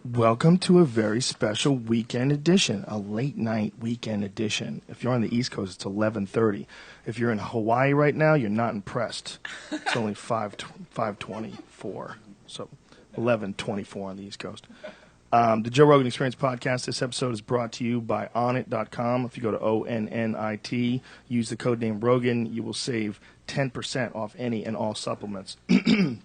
Welcome to a very special weekend edition, a late night weekend edition. If you're on the East Coast, it's 11:30. If you're in Hawaii right now, you're not impressed. It's only 5:24, so 11:24 on the East Coast. The Joe Rogan Experience podcast. This episode is brought to you by Onnit.com. If you go to ONNIT, use the code name Rogan, you will save 10% off any and all supplements. We're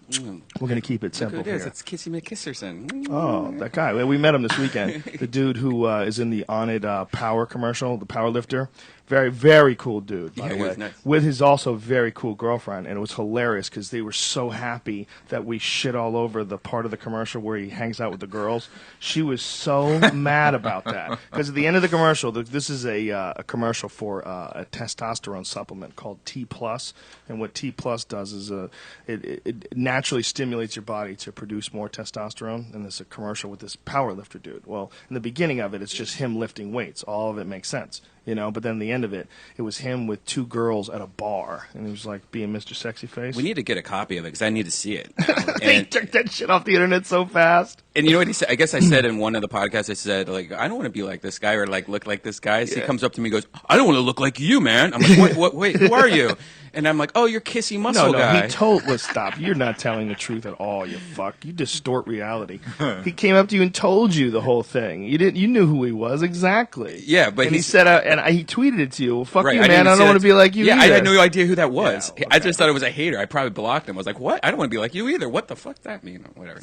going to keep it simple Look who it is. here. It's Kissy McKisserson. Oh, that guy. We met him this weekend. The dude who is in the Onnit Power commercial, the power lifter. Very, very cool dude, by the way. Nice. With his also very cool girlfriend. And it was hilarious because they were so happy that we shit all over the part of the commercial where he hangs out with the girls. She was so mad about that. Because at the end of the commercial, this is a commercial for a testosterone supplement called T+. And what T+ does is it naturally stimulates your body to produce more testosterone. And there's a commercial with this power lifter dude. Well, in the beginning of it, it's just him lifting weights. All of it makes sense. You know, but then the end of it, it was him with two girls at a bar, and he was like being Mr. Sexy Face. We need to get a copy of it because I need to see it. They took that shit off the internet so fast. And you know what he said? I guess I said in one of the podcasts, I said, like, I don't want to be like this guy or like look like this guy. So he comes up to me and goes, I don't want to look like you, man. I'm like, wait, who are you? And I'm like, oh, you're Kissy Muscle guy. He stop. You're not telling the truth at all, you fuck. You distort reality. He came up to you and told you the whole thing. You knew who he was exactly. Yeah, but and he said, he tweeted it to you. Well, fuck right, you, man. I don't want to be like you. Yeah, either. I had no idea who that was. Yeah, okay. I just thought it was a hater. I probably blocked him. I was like, what? I don't want to be like you either. What the fuck that mean? Whatever.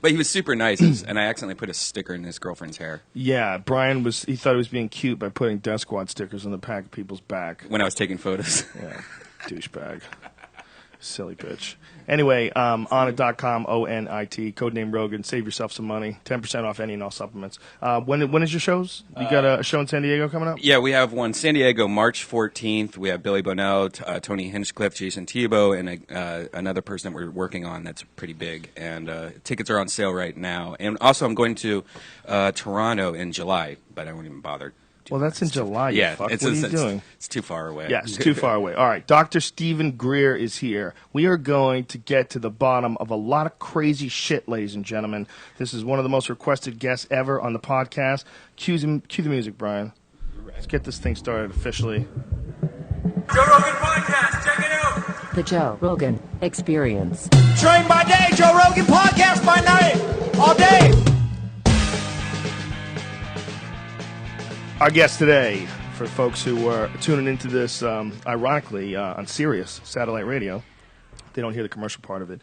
But he was super nice, and I accidentally put a sticker in his girlfriend's hair. Yeah, Brian he thought he was being cute by putting Death Squad stickers on the back of people's back. When I was taking photos. Yeah, douchebag. Silly bitch. Anyway, Onnit.com, ONIT, codename Rogan. Save yourself some money. 10% off any and all supplements. When is your shows? You got a show in San Diego coming up? Yeah, we have one San Diego, March 14th. We have Billy Bonnell, Tony Hinchcliffe, Jason Tebow, and another person that we're working on that's pretty big. And tickets are on sale right now. And also, I'm going to Toronto in July, but I won't even bother. Well, that's in July, you fuck. What are you doing? It's too far away. Yeah, it's too far away. All right, Dr. Stephen Greer is here. We are going to get to the bottom of a lot of crazy shit, ladies and gentlemen. This is one of the most requested guests ever on the podcast. Cue the music, Brian. Let's get this thing started officially. Joe Rogan Podcast, check it out. The Joe Rogan Experience. Train by day, Joe Rogan Podcast by night, all day. Our guest today, for folks who are tuning into this, ironically, on Sirius Satellite Radio, they don't hear the commercial part of it.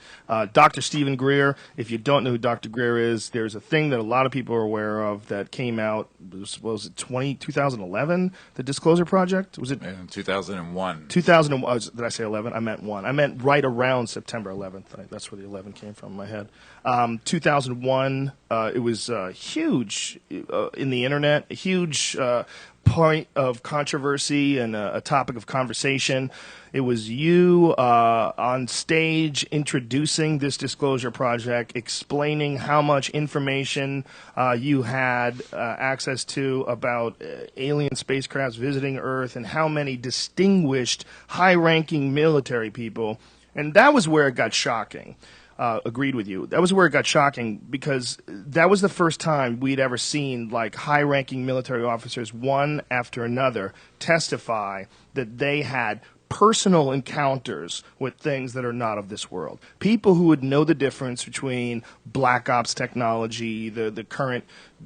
Dr. Stephen Greer, if you don't know who Dr. Greer is, there's a thing that a lot of people are aware of that came out, was it 2011, the Disclosure Project? Was it? In 2001. 2001, did I say 11? I meant 1. I meant right around September 11th. That's where the 11 came from in my head. 2001, it was huge in the internet, a huge point of controversy and a topic of conversation. It was you on stage introducing this Disclosure Project, explaining how much information you had access to about alien spacecrafts visiting Earth and how many distinguished, high-ranking military people. And that was where it got shocking. Agreed with you. That was where it got shocking because that was the first time we'd ever seen like high-ranking military officers, one after another, testify that they had personal encounters with things that are not of this world. People who would know the difference between black ops technology, the current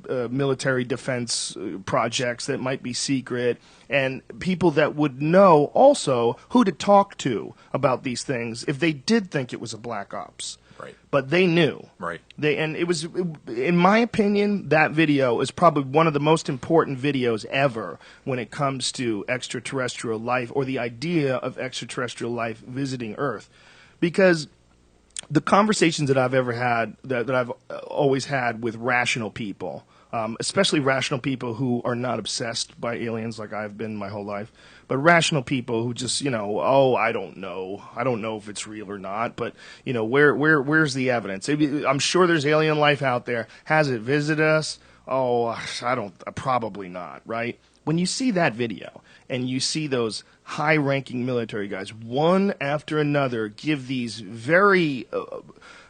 military defense projects that might be secret, and people that would know also who to talk to about these things if they did think it was a black ops. Right. But they knew. Right. It was, in my opinion, that video is probably one of the most important videos ever when it comes to extraterrestrial life or the idea of extraterrestrial life visiting Earth. Because the conversations that I've ever had, that I've always had with rational people, especially rational people who are not obsessed by aliens like I've been my whole life, but rational people who just, I don't know if it's real or not, but, where's the evidence? I'm sure there's alien life out there. Has it visited us? Oh, probably not, right? when you see that video and you see those high-ranking military guys, one after another, give these very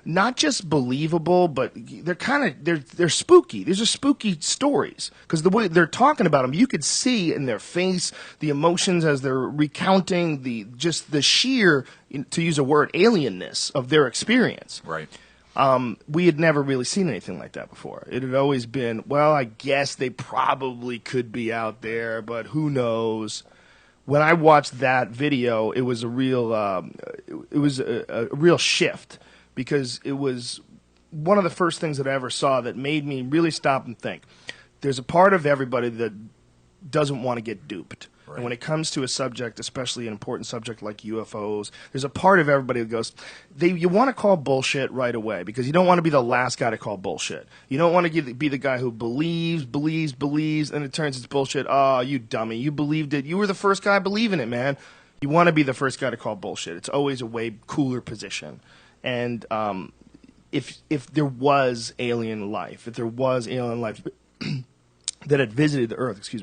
not just believable, but they're spooky. These are spooky stories because the way they're talking about them, you could see in their face the emotions as they're recounting the sheer, to use a word, alienness of their experience. Right. We had never really seen anything like that before. It had always been, well, I guess they probably could be out there, but who knows? When I watched that video, it was a real shift, because it was one of the first things that I ever saw that made me really stop and think. There's a part of everybody that doesn't want to get duped. Right. And when it comes to a subject, especially an important subject like UFOs, there's a part of everybody that goes, you want to call bullshit right away, because you don't want to be the last guy to call bullshit. You don't want to be the guy who believes, and it turns it's bullshit. Oh, you dummy. You believed it. You were the first guy believing it, man. You want to be the first guy to call bullshit. It's always a way cooler position. And if there was alien life, that had visited the Earth,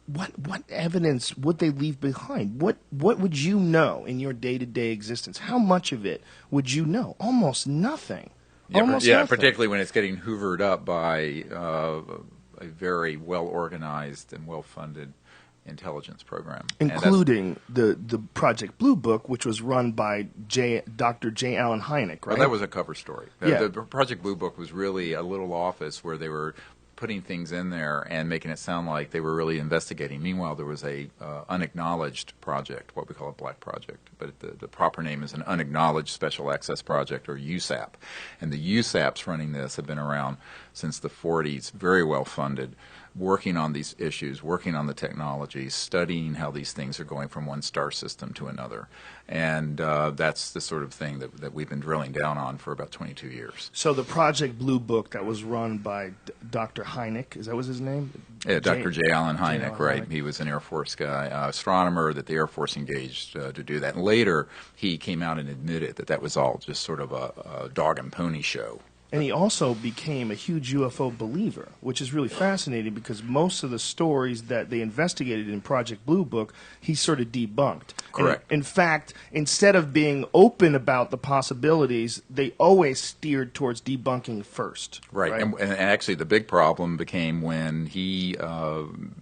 what evidence would they leave behind? What would you know in your day-to-day existence? How much of it would you know? Almost nothing. Nothing. Particularly when it's getting hoovered up by a very well-organized and well-funded intelligence program, including the Project Blue Book, which was run by Dr. J. Allen Hynek, right? Well, that was a cover story. The Project Blue Book was really a little office where they were putting things in there and making it sound like they were really investigating. Meanwhile, there was a unacknowledged project, what we call a black project, but the proper name is an unacknowledged special access project, or USAP. And the USAPs running this have been around since the 40s, very well funded, working on these issues, working on the technology, studying how these things are going from one star system to another. And that's the sort of thing that we've been drilling down on for about 22 years. So the Project Blue Book that was run by Dr. Hynek, is that was his name? Yeah, Dr. J. Allen Hynek, right. Hynek. He was an Air Force guy, astronomer that the Air Force engaged to do that. And later, he came out and admitted that was all just sort of a dog and pony show. And he also became a huge UFO believer, which is really fascinating, because most of the stories that they investigated in Project Blue Book, he sort of debunked. Correct. And in fact, instead of being open about the possibilities, they always steered towards debunking first. Right. And actually the big problem became when he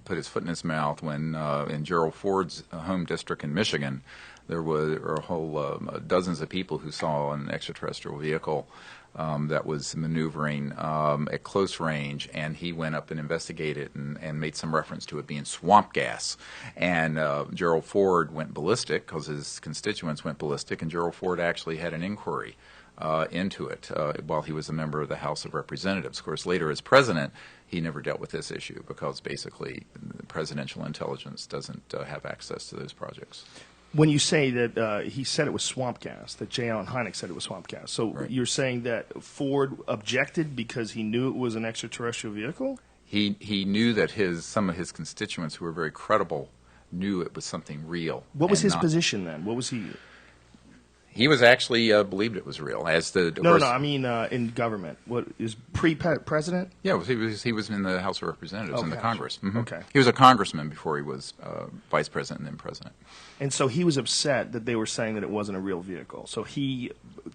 put his foot in his mouth when in Gerald Ford's home district in Michigan, there were a whole dozens of people who saw an extraterrestrial vehicle that was maneuvering at close range, and he went up and investigated and made some reference to it being swamp gas. And Gerald Ford went ballistic because his constituents went ballistic, and Gerald Ford actually had an inquiry into it while he was a member of the House of Representatives. Of course, later as president, he never dealt with this issue because basically presidential intelligence doesn't have access to those projects. When you say that he said it was swamp gas, that J. Allen Hynek said it was swamp gas, so right. You're saying that Ford objected because he knew it was an extraterrestrial vehicle? He knew that some of his constituents, who were very credible, knew it was something real. What was his position then? What was he? He was actually believed it was real. I mean in government. What is pre-president? Yeah, he was in the House of Representatives in the Congress. Mm-hmm. Okay. He was a congressman before he was vice president and then president. And so he was upset that they were saying that it wasn't a real vehicle. So he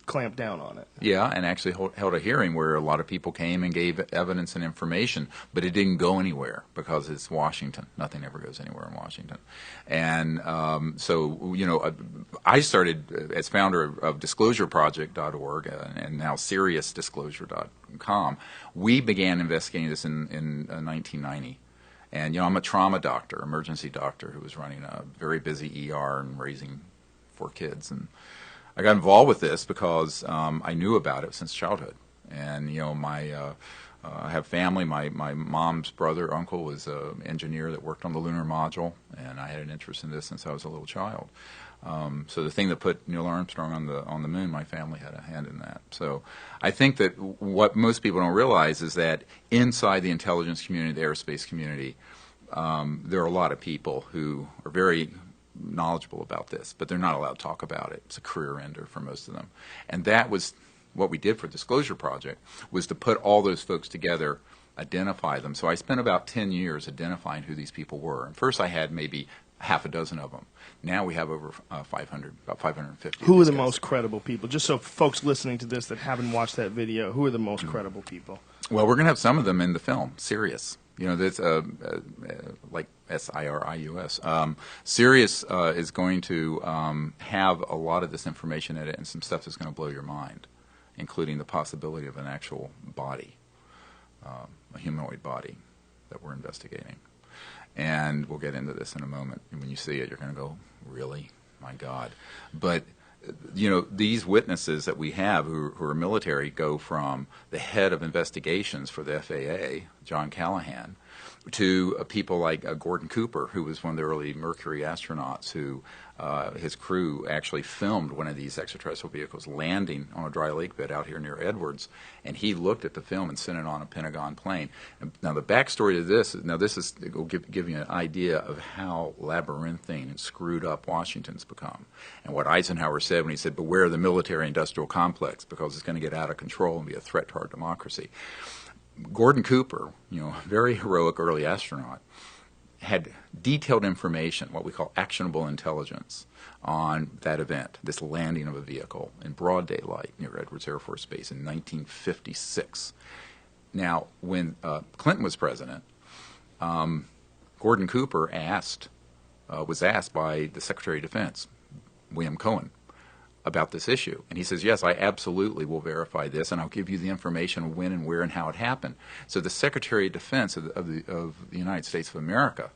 clamped down on it. Yeah, and actually held a hearing where a lot of people came and gave evidence and information, but it didn't go anywhere because it's Washington. Nothing ever goes anywhere in Washington. And I started as founder of DisclosureProject.org and now SeriousDisclosure.com. We began investigating this in 1990. And, I'm a trauma doctor, emergency doctor, who was running a very busy ER and raising 4 kids. And I got involved with this because I knew about it since childhood. And, I have family. My mom's brother, uncle, was an engineer that worked on the lunar module, and I had an interest in this since I was a little child. So the thing that put Neil Armstrong on the moon, my family had a hand in that. So I think that what most people don't realize is that inside the intelligence community, the aerospace community, there are a lot of people who are very knowledgeable about this, but they're not allowed to talk about it. It's a career ender for most of them. And that was what we did for Disclosure Project, was to put all those folks together identify them. So I spent about 10 years identifying who these people were. And first I had maybe half a dozen of them. Now we have over 500, about 550. Who are of the these guys. most credible people? Just so folks listening to this that haven't watched that video, who are the most credible people? Well, we're going to have some of them in the film, Sirius. You know, that's like Sirius. Sirius is going to have a lot of this information in it, and some stuff that's going to blow your mind, including the possibility of an actual body, a humanoid body that we're investigating. And we'll get into this in a moment. And when you see it, you're going to go, really? My God. But, you know, these witnesses that we have who are military go from the head of investigations for the FAA, John Callahan, to people like Gordon Cooper, who was one of the early Mercury astronauts, who his crew actually filmed one of these extraterrestrial vehicles landing on a dry lake bed out here near Edwards, and he looked at the film and sent it on a Pentagon plane. And now the backstory to this will give you an idea of how labyrinthine and screwed up Washington's become, and what Eisenhower said when he said, "Beware the military-industrial complex, because it's going to get out of control and be a threat to our democracy." Gordon Cooper, you know, very heroic early astronaut, had detailed information, what we call actionable intelligence, on that event, this landing of a vehicle in broad daylight near Edwards Air Force Base in 1956. Now, when Clinton was president, Gordon Cooper was asked by the Secretary of Defense, William Cohen, about this issue. And he says, yes, I absolutely will verify this, and I'll give you the information when and where and how it happened. So the Secretary of Defense of the United States of America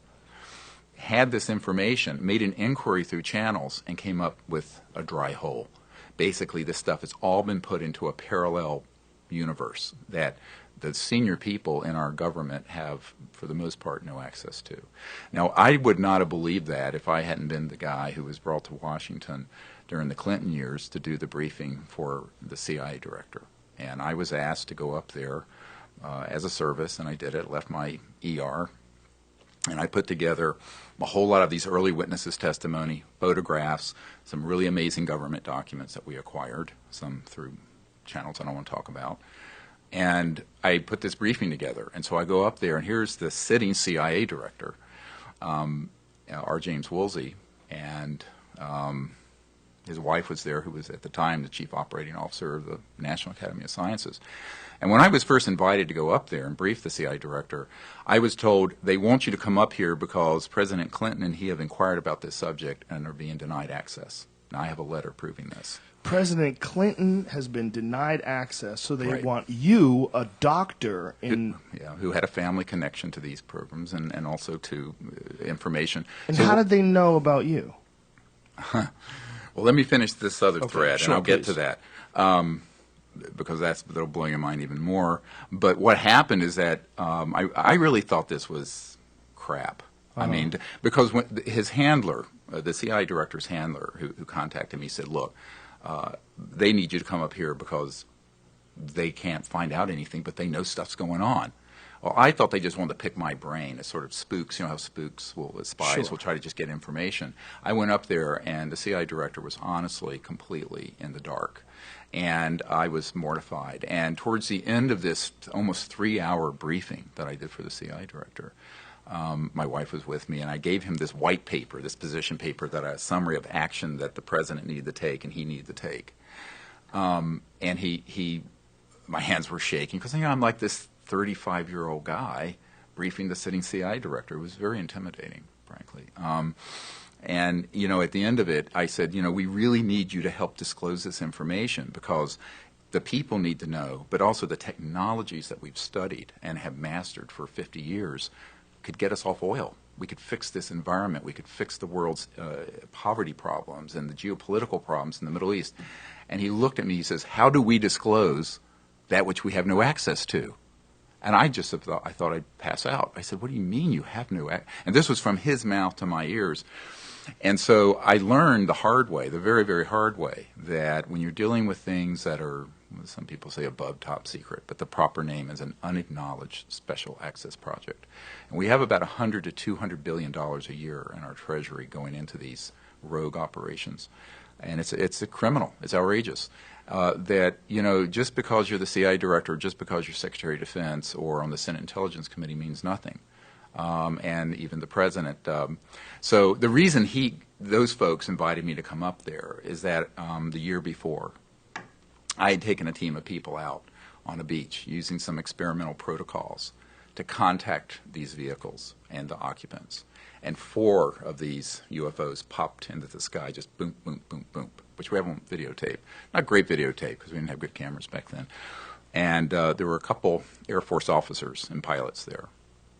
had this information, made an inquiry through channels, and came up with a dry hole. Basically, this stuff has all been put into a parallel universe that the senior people in our government have, for the most part, no access to. Now, I would not have believed that if I hadn't been the guy who was brought to Washington during the Clinton years to do the briefing for the CIA director. And I was asked to go up there as a service, and I did it, left my ER, and I put together a whole lot of these early witnesses' testimony, photographs, some really amazing government documents that we acquired, some through channels I don't want to talk about. And I put this briefing together. And so I go up there, and here's the sitting CIA director, R. James Woolsey, and his wife was there, who was at the time the chief operating officer of the National Academy of Sciences. And when I was first invited to go up there and brief the CIA director, I was told, they want you to come up here because President Clinton and he have inquired about this subject and are being denied access. Now, I have a letter proving this. President Clinton has been denied access, so they Right. want you, a doctor, in... Who had a family connection to these programs and also to information. And So how did they know about you? Well, let me finish this other Okay, thread, sure, and I'll get to please. that, because that'll blow your mind even more. But what happened is that I really thought this was crap. I mean, because when his handler, the CIA director's handler, who contacted me, said, look, they need you to come up here because they can't find out anything, but they know stuff's going on. Well, I thought they just wanted to pick my brain as sort of spooks. You know how spooks spies Sure. will try to just get information. I went up there, and the CIA director was honestly completely in the dark. And I was mortified. And towards the end of this almost 3-hour briefing that I did for the CIA director, my wife was with me, and I gave him this white paper, this position paper, that a summary of action that the president needed to take and he needed to take. And my hands were shaking because, you know, I'm like this 35-year-old guy briefing the sitting CIA director. It was very intimidating, frankly. And, you know, at the end of it, I said, you know, we really need you to help disclose this information because the people need to know, but also the technologies that we've studied and have mastered for 50 years could get us off oil. We could fix this environment. We could fix the world's poverty problems and the geopolitical problems in the Middle East. And he looked at me, he says, how do we disclose that which we have no access to? And I thought I'd pass out. I said, what do you mean you have no access? And this was from his mouth to my ears. And so I learned the hard way, the very, very hard way, that when you're dealing with things that are, some people say above top secret, but the proper name is an unacknowledged special access project. And we have about $100 to $200 billion a year in our treasury going into these rogue operations. And it's a criminal. It's outrageous. that, just because you're the CIA director, just because you're Secretary of Defense or on the Senate Intelligence Committee means nothing. And even the president. So the reason those folks invited me to come up there is that the year before, I had taken a team of people out on a beach using some experimental protocols to contact these vehicles and the occupants. And 4 of these UFOs popped into the sky, just boom, boom, boom, boom, which we have on videotape. Not great videotape because we didn't have good cameras back then. And there were a couple Air Force officers and pilots there.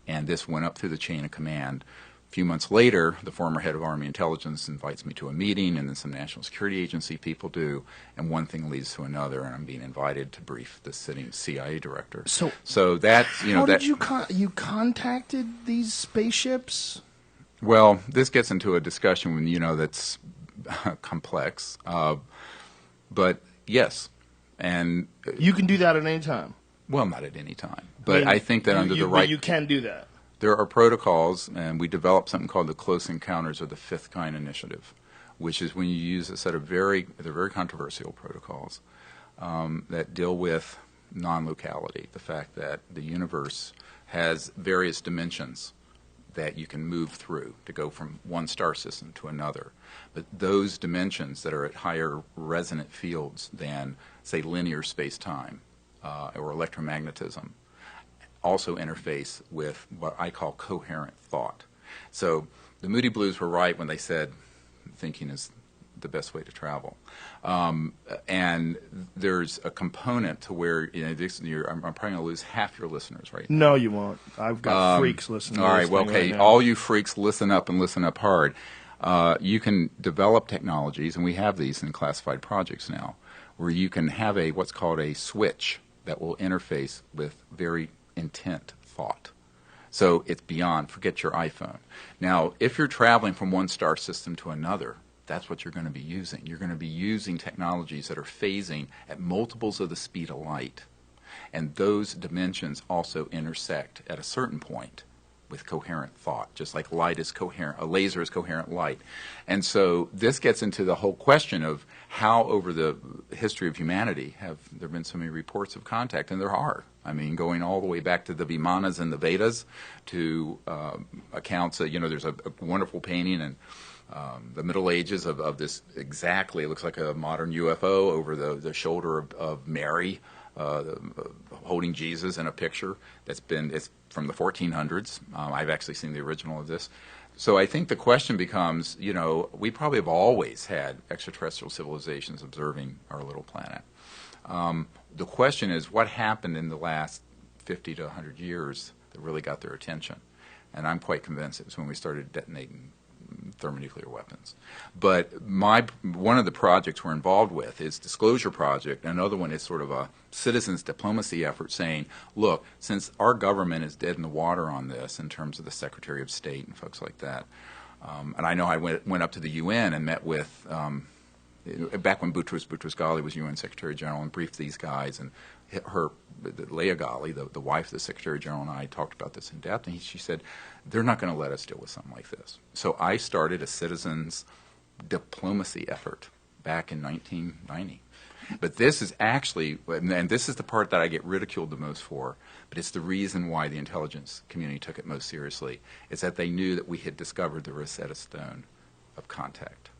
And this went up through the chain of command. A few months later, the former head of Army Intelligence invites me to a meeting, and then some National Security Agency people do, and one thing leads to another, and I'm being invited to brief the sitting CIA director. So that's, how did you contacted these spaceships? Well, this gets into a discussion when that's complex, but yes, and you can do that at any time. Well, not at any time, but I think that under the right, you can do that. There are protocols, and we developed something called the Close Encounters of the Fifth Kind Initiative, which is when you use a set of they're very controversial protocols that deal with non-locality, the fact that the universe has various dimensions that you can move through to go from one star system to another. But those dimensions that are at higher resonant fields than, say, linear space-time or electromagnetism also interface with what I call coherent thought. So the Moody Blues were right when they said thinking is the best way to travel. And there's a component to where I'm probably going to lose half your listeners right now. No, you won't. I've got freaks listening. All right, well, okay, all you freaks, listen up and listen up hard. You can develop technologies, and we have these in classified projects now, where you can have what's called a switch that will interface with very intent thought. So it's beyond, forget your iPhone. Now, if you're traveling from one star system to another, that's what you're going to be using. You're going to be using technologies that are phasing at multiples of the speed of light. And those dimensions also intersect at a certain point with coherent thought, just like light is coherent, a laser is coherent light. And so this gets into the whole question of how over the history of humanity have there been so many reports of contact, and there are. I mean, going all the way back to the Vimanas and the Vedas to accounts that, there's a wonderful painting in the Middle Ages of this exactly, it looks like a modern UFO over the shoulder of Mary, holding Jesus in a picture it's from the 1400s. I've actually seen the original of this. So I think the question becomes, we probably have always had extraterrestrial civilizations observing our little planet. The question is, what happened in the last 50 to 100 years that really got their attention? And I'm quite convinced it was when we started detonating thermonuclear weapons. But one of the projects we're involved with is Disclosure Project. Another one is sort of a citizens diplomacy effort saying, look, since our government is dead in the water on this in terms of the Secretary of State and folks like that, and I know I went up to the UN and met with, back when Boutros Ghali was UN Secretary General, and briefed these guys, and Leah Ghali, the wife of the Secretary General, and I talked about this in depth, and she said, they're not going to let us deal with something like this. So I started a citizens diplomacy effort back in 1990. But this is actually, and this is the part that I get ridiculed the most for, but it's the reason why the intelligence community took it most seriously, is that they knew that we had discovered the Rosetta Stone of contact,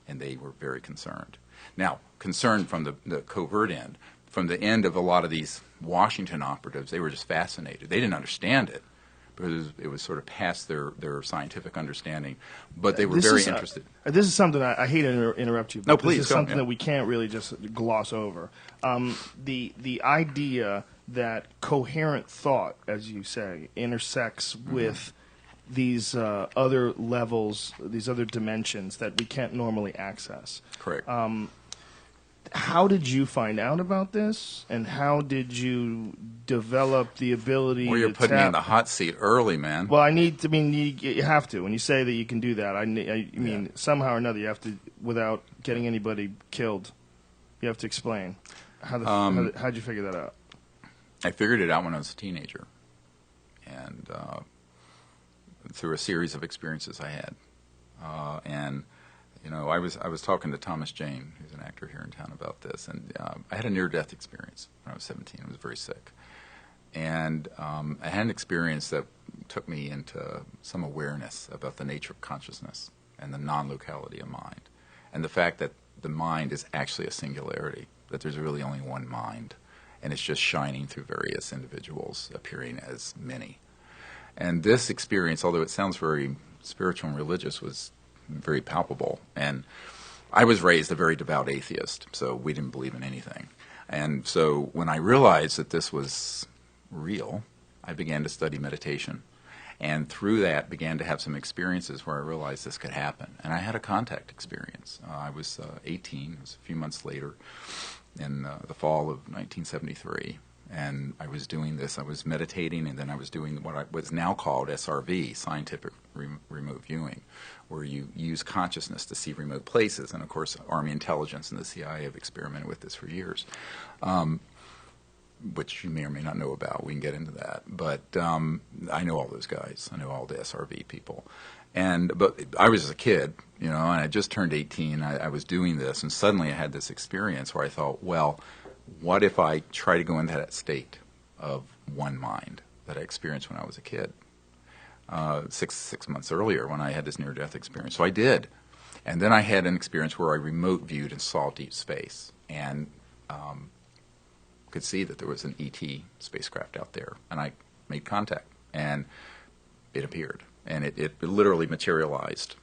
and they were very concerned. Now, concerned from the covert end, from the end of a lot of these Washington operatives, they were just fascinated. They didn't understand it, because it was sort of past their scientific understanding, but they were very interested. This is something I hate to interrupt you, but no, please, this is something that we can't really just gloss over. The idea that coherent thought, as you say, intersects with these other levels, these other dimensions that we can't normally access. Correct. How did you find out about this, and how did you develop the ability Well, you're to putting me in the hot seat early, man. Well, you have to. When you say that you can do that, I mean, somehow or another, you have to, without getting anybody killed, you have to explain. How'd you figure that out? I figured it out when I was a teenager, and through a series of experiences I had. And You know, I was talking to Thomas Jane, who's an actor here in town, about this, and I had a near-death experience when I was 17. I was very sick, and I had an experience that took me into some awareness about the nature of consciousness and the non-locality of mind, and the fact that the mind is actually a singularity, that there's really only one mind, and it's just shining through various individuals, appearing as many. And this experience, although it sounds very spiritual and religious, was very palpable. And I was raised a very devout atheist, so we didn't believe in anything. And so when I realized that this was real, I began to study meditation. And through that, began to have some experiences where I realized this could happen. And I had a contact experience. I was 18, it was a few months later, in the fall of 1973. And I was doing this, I was meditating, and then I was doing what's now called SRV, scientific remote viewing, where you use consciousness to see remote places. And of course, Army intelligence and the CIA have experimented with this for years, which you may or may not know about. We can get into that. But I know all those guys. I know all the SRV people. But I was a kid, you know, and I just turned 18. I was doing this, and suddenly I had this experience where I thought, well, what if I try to go into that state of one mind that I experienced when I was a kid, six months earlier when I had this near-death experience? So I did. And then I had an experience where I remote viewed and saw deep space and could see that there was an ET spacecraft out there. And I made contact, and it appeared. And it literally materialized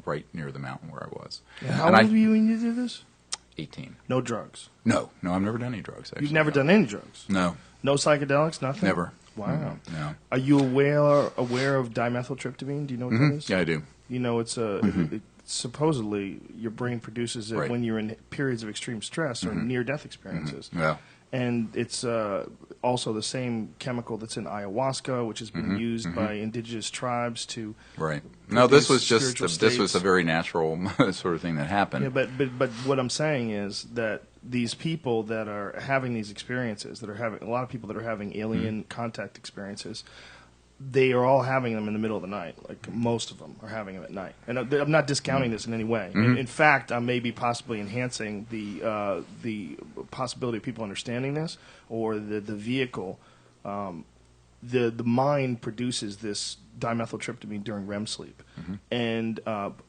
right near the mountain where I was. And how old were you when you did this? 18. No drugs? No, I've never done any drugs, actually. You've never done any drugs? No. No psychedelics, nothing? Never. Wow. No. Are you aware of dimethyltryptamine? Do you know what that is? Yeah, I do. You know, it's supposedly your brain produces it Right. when you're in periods of extreme stress or near-death experiences. Yeah. And it's also the same chemical that's in ayahuasca, which has been used by indigenous tribes to. Right. No, this was produce just spiritual this was a states. very natural sort of thing that happened. Yeah, but what I'm saying is that these people that are having these experiences, that are having a lot of people that are having alien contact experiences, they are all having them in the middle of the night. Like most of them are having them at night. And I'm not discounting this in any way. In fact, I may be possibly enhancing the possibility of people understanding this, or the vehicle. The mind produces this dimethyltryptamine during REM sleep, and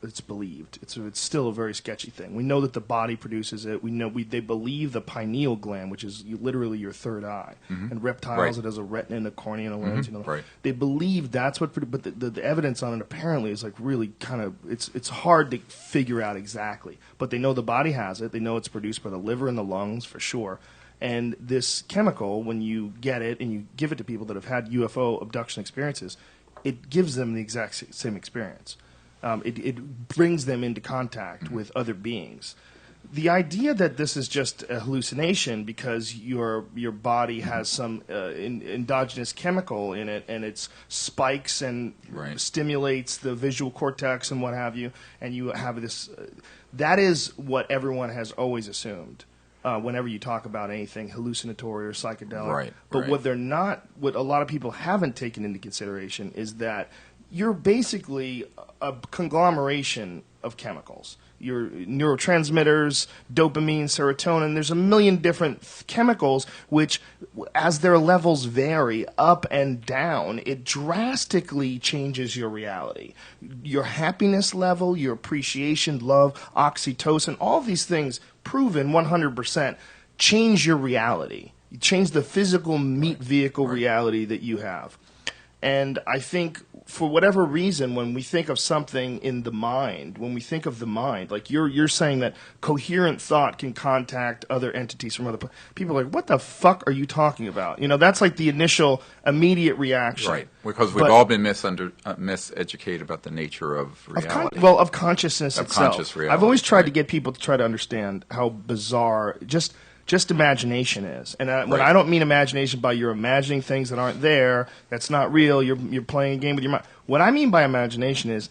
it's believed. It's still a very sketchy thing. We know that the body produces it. We know they believe the pineal gland, which is literally your third eye, and reptiles Right. it has a retina and a cornea and a lens. You know, Right. they believe that's what. But the evidence on it apparently is like really kind of it's hard to figure out exactly. But they know the body has it. They know it's produced by the liver and the lungs for sure. And this chemical, when you get it and you give it to people that have had UFO abduction experiences, it gives them the exact same experience. It brings them into contact with other beings. The idea that this is just a hallucination because your body has some endogenous chemical in it, and it spikes and Right. stimulates the visual cortex and what have you, and you have this. That is what everyone has always assumed. Whenever you talk about anything hallucinatory or psychedelic. Right, But right. what a lot of people haven't taken into consideration is that you're basically a conglomeration of chemicals. Your neurotransmitters, dopamine, serotonin, there's a million different chemicals which, as their levels vary up and down, it drastically changes your reality. Your happiness level, your appreciation, love, oxytocin, all of these things proven 100% change your reality. You change the physical meat vehicle reality that you have. And I think for whatever reason, when we think of something in the mind, when we think of the mind, like you're saying that coherent thought can contact other entities from other people are like, what the fuck are you talking about? You know, that's like the initial immediate reaction. Right, because we've all been miseducated about the nature of reality. Of consciousness Of itself. conscious reality, I've always tried to right. get people to try to understand how bizarre just imagination is. And when Right. I don't mean imagination by you're imagining things that aren't there, that's not real, you're playing a game with your mind. What I mean by imagination is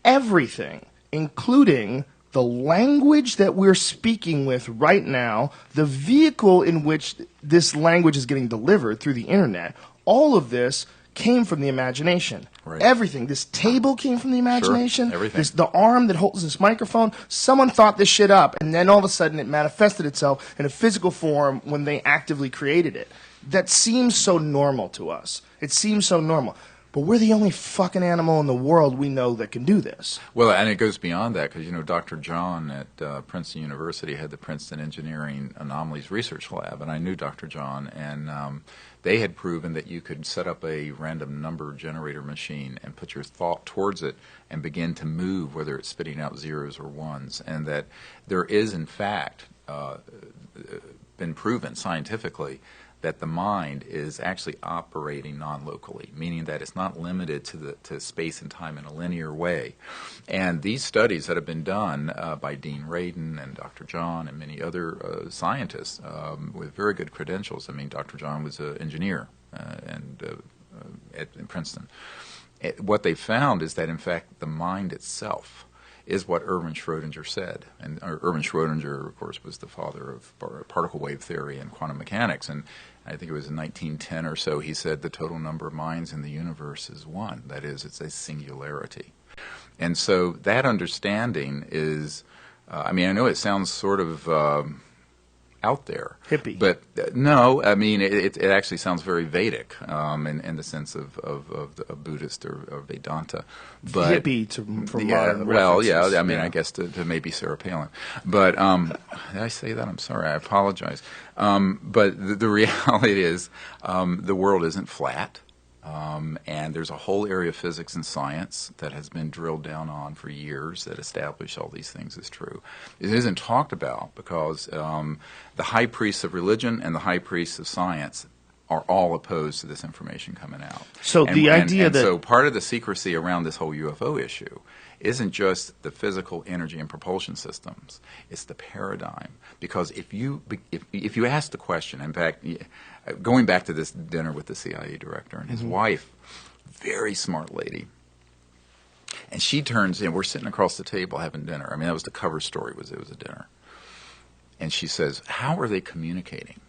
everything, including the language that we're speaking with right now, the vehicle in which this language is getting delivered through the internet, all of this came from the imagination. Right. Everything. This table came from the imagination. everything. The arm that holds this microphone. Someone thought this shit up, and then all of a sudden it manifested itself in a physical form when they actively created it. That seems so normal to us. It seems so normal. But we're the only fucking animal in the world we know that can do this. Well, and it goes beyond that because, Dr. John at Princeton University had the Princeton Engineering Anomalies Research Lab, and I knew Dr. John, and they had proven that you could set up a random number generator machine and put your thought towards it and begin to move, whether it's spitting out zeros or ones, and that there is, in fact, been proven scientifically that the mind is actually operating non-locally, meaning that it's not limited to space and time in a linear way. And these studies that have been done by Dean Radin and Dr. John and many other scientists with very good credentials. I mean, Dr. John was an engineer at Princeton. What they found is that, in fact, the mind itself is what Erwin Schrödinger said. And Erwin Schrödinger, of course, was the father of particle wave theory and quantum mechanics. And I think it was in 1910 or so, he said the total number of minds in the universe is one. That is, it's a singularity. And so that understanding is, I know it sounds sort of out there. Hippie. But no, it actually sounds very Vedic in the sense of Buddhist or Vedanta. But hippie for modern references. I guess to maybe Sarah Palin. But did I say that? I'm sorry. I apologize. But the reality is the world isn't flat. And there's a whole area of physics and science that has been drilled down on for years that establish all these things as true. It isn't talked about because the high priests of religion and the high priests of science are all opposed to this information coming out. So so part of the secrecy around this whole UFO issue isn't just the physical energy and propulsion systems; it's the paradigm. Because if you ask the question, in fact, going back to this dinner with the CIA director and his wife, very smart lady, and she turns in. We're sitting across the table having dinner. That was the cover story. It was a dinner, and she says, "How are they communicating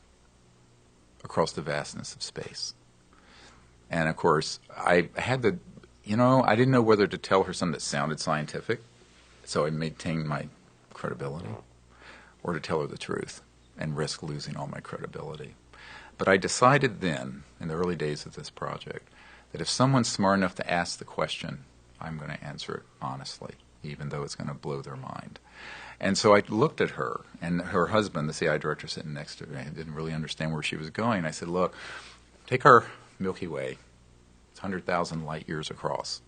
across the vastness of space?" And of course, I had the. I didn't know whether to tell her something that sounded scientific, so I maintained my credibility, or to tell her the truth and risk losing all my credibility. But I decided then, in the early days of this project, that if someone's smart enough to ask the question, I'm going to answer it honestly, even though it's going to blow their mind. And so I looked at her, and her husband, the CIA director, sitting next to me, didn't really understand where she was going. I said, look, take our Milky Way. It's 100,000 light years across,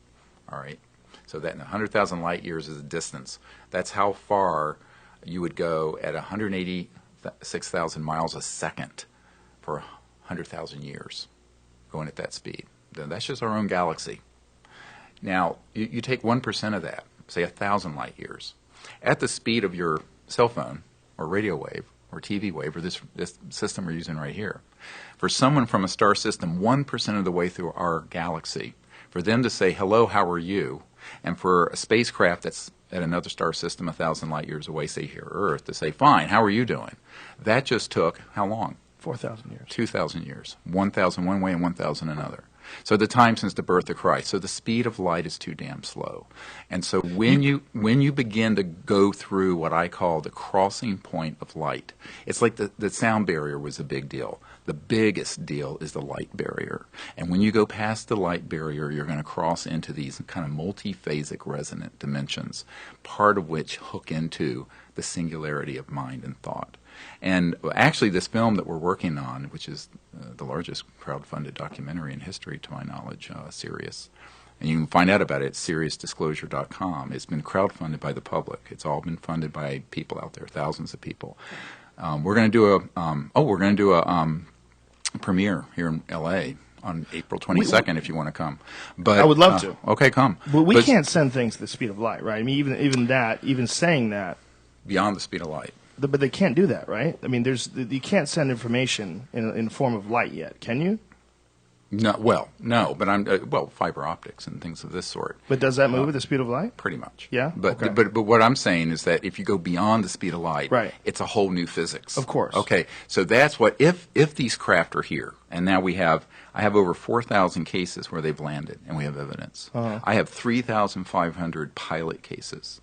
all right? So that 100,000 light years is a distance. That's how far you would go at 186,000 miles a second for 100,000 years, going at that speed. That's just our own galaxy. Now, you take 1% of that, say 1,000 light years, at the speed of your cell phone or radio wave or TV wave or this system we're using right here. For someone from a star system 1% of the way through our galaxy, for them to say, hello, how are you? And for a spacecraft that's at another star system 1,000 light years away, say here, Earth, to say, fine, how are you doing? That just took how long? 4,000 years. 2,000 years. 1,000 one way and 1,000 another. So the time since the birth of Christ. So the speed of light is too damn slow. And so when you begin to go through what I call the crossing point of light, it's like the sound barrier was a big deal. The biggest deal is the light barrier. And when you go past the light barrier, you're going to cross into these kind of multiphasic resonant dimensions, part of which hook into the singularity of mind and thought. And actually, this film that we're working on, which is the largest crowd-funded documentary in history, to my knowledge, Sirius, and you can find out about it at SiriusDisclosure.com. It's been crowd-funded by the public. It's all been funded by people out there, thousands of people. We're going to do a premiere here in L.A. on April 22nd, if you want to come. But I would love to. Okay, come. But we can't send things at the speed of light, right? Even saying that. Beyond the speed of light. But they can't do that, right? You can't send information in the form of light yet, can you? No, but I'm fiber optics and things of this sort. But does that move at the speed of light? Pretty much. Yeah? But Okay. but what I'm saying is that if you go beyond the speed of light, Right. it's a whole new physics. Of course. Okay. So that's what if these craft are here, and now I have over 4,000 cases where they've landed, and we have evidence. I have 3,500 pilot cases.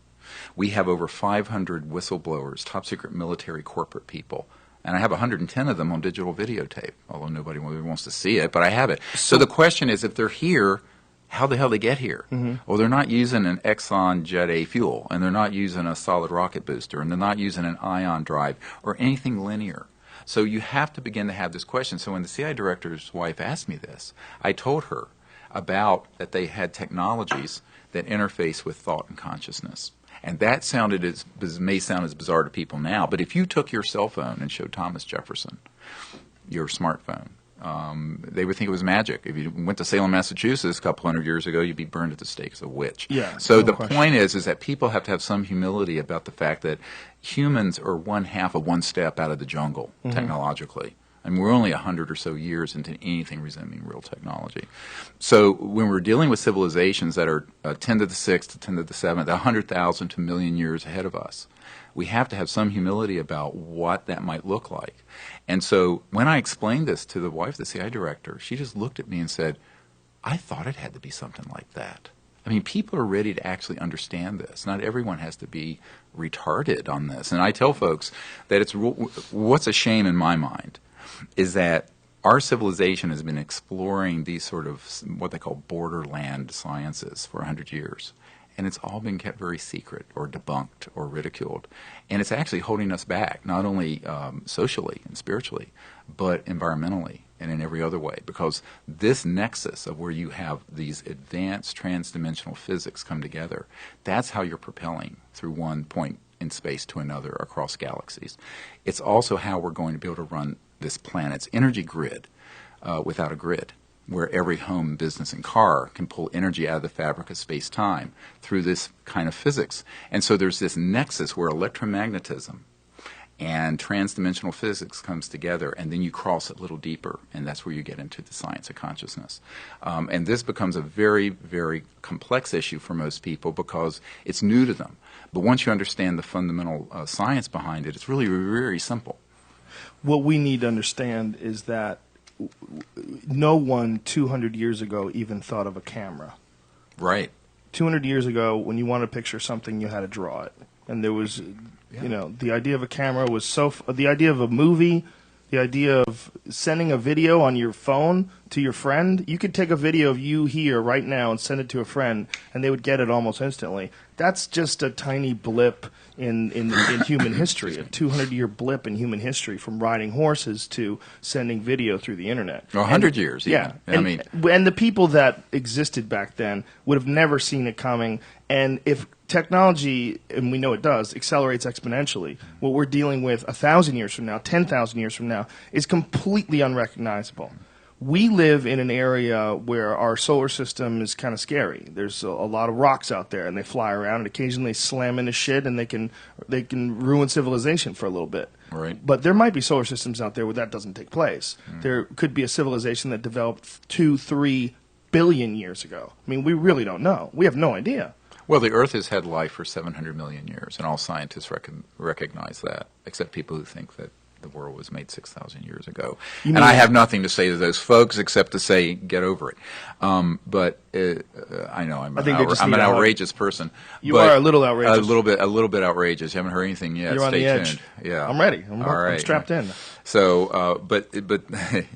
We have over 500 whistleblowers, top secret military corporate people. And I have 110 of them on digital videotape, although nobody really wants to see it, but I have it. So the question is, if they're here, how the hell they get here? Well, they're not using an Exxon Jet A fuel, and they're not using a solid rocket booster, and they're not using an ion drive or anything linear. So you have to begin to have this question. So when the CIA director's wife asked me this, I told her about that they had technologies that interface with thought and consciousness. And that may sound as bizarre to people now, but if you took your cell phone and showed Thomas Jefferson your smartphone, they would think it was magic. If you went to Salem, Massachusetts a couple hundred years ago, you'd be burned at the stake as a witch. Yeah, so no the question. point is that people have to have some humility about the fact that humans are one half of one step out of the jungle technologically. And we're only 100 or so years into anything resembling real technology. So when we're dealing with civilizations that are 10 to the 6th to 10 to the 7th, 100,000 to a million years ahead of us, we have to have some humility about what that might look like. And so when I explained this to the wife of the CIA director, she just looked at me and said, I thought it had to be something like that. I mean, people are ready to actually understand this. Not everyone has to be retarded on this. And I tell folks that what's a shame in my mind is that our civilization has been exploring these sort of what they call borderland sciences for 100 years. And it's all been kept very secret or debunked or ridiculed. And it's actually holding us back, not only socially and spiritually, but environmentally and in every other way. Because this nexus of where you have these advanced transdimensional physics come together, that's how you're propelling through one point in space to another across galaxies. It's also how we're going to be able to run this planet's energy grid without a grid, where every home, business, and car can pull energy out of the fabric of space-time through this kind of physics. And so there's this nexus where electromagnetism and transdimensional physics comes together, and then you cross it a little deeper, and that's where you get into the science of consciousness. And this becomes a very, very complex issue for most people because it's new to them. But once you understand the fundamental science behind it, it's really very simple. What we need to understand is that no one 200 years ago even thought of a camera. Right. 200 years ago, when you wanted to picture something, you had to draw it. And there was, the idea of a camera was the idea of a movie, the idea of sending a video on your phone to your friend. You could take a video of you here right now and send it to a friend, and they would get it almost instantly. That's just a tiny blip in human history, a 200-year blip in human history, from riding horses to sending video through the internet. 100 years, yeah. even. And the people that existed back then would have never seen it coming. And if technology, and we know it does, accelerates exponentially, what we're dealing with 1,000 years from now, 10,000 years from now, is completely unrecognizable. We live in an area where our solar system is kind of scary. There's a lot of rocks out there, and they fly around, and occasionally they slam into shit, and they can ruin civilization for a little bit. Right. But there might be solar systems out there where that doesn't take place. There could be a civilization that developed 2-3 billion years ago. I mean, we really don't know. We have no idea. Well, the Earth has had life for 700 million years, and all scientists recognize that, except people who think that the world was made 6,000 years ago. And I have nothing to say to those folks except to say, get over it. But I know I'm an outrageous person. You are a little outrageous. A little bit outrageous. You haven't heard anything yet. You're on Stay the edge. tuned. Yeah, I'm ready. I'm all right. I'm strapped in. So, but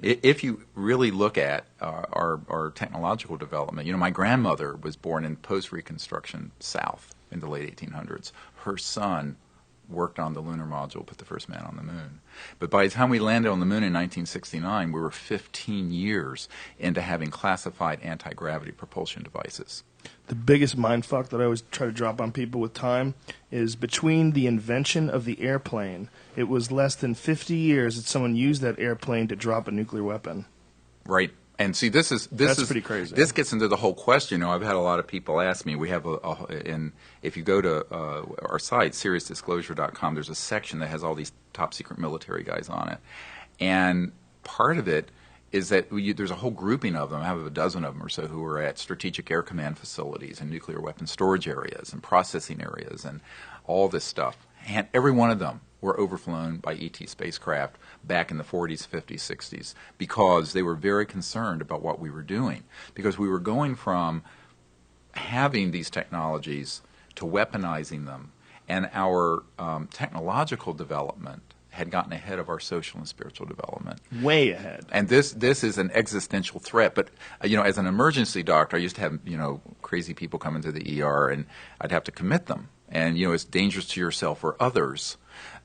if you really look at our technological development, my grandmother was born in post-Reconstruction South in the late 1800s. Her son worked on the lunar module, put the first man on the moon. But by the time we landed on the moon in 1969, we were 15 years into having classified anti-gravity propulsion devices. The biggest mindfuck that I always try to drop on people with time is between the invention of the airplane, it was less than 50 years that someone used that airplane to drop a nuclear weapon. Right. And see, that's pretty crazy. This gets into the whole question. I've had a lot of people ask me. We have if you go to our site, SeriousDisclosure.com, there's a section that has all these top secret military guys on it, and part of it is that there's a whole grouping of them. I have a dozen of them or so who are at strategic air command facilities and nuclear weapon storage areas and processing areas and all this stuff. And every one of them were overflown by ET spacecraft back in the 40s, 50s, 60s because they were very concerned about what we were doing. Because we were going from having these technologies to weaponizing them, and our technological development had gotten ahead of our social and spiritual development. Way ahead. And this is an existential threat. But, as an emergency doctor, I used to have, crazy people come into the ER, and I'd have to commit them. And, it's dangerous to yourself or others.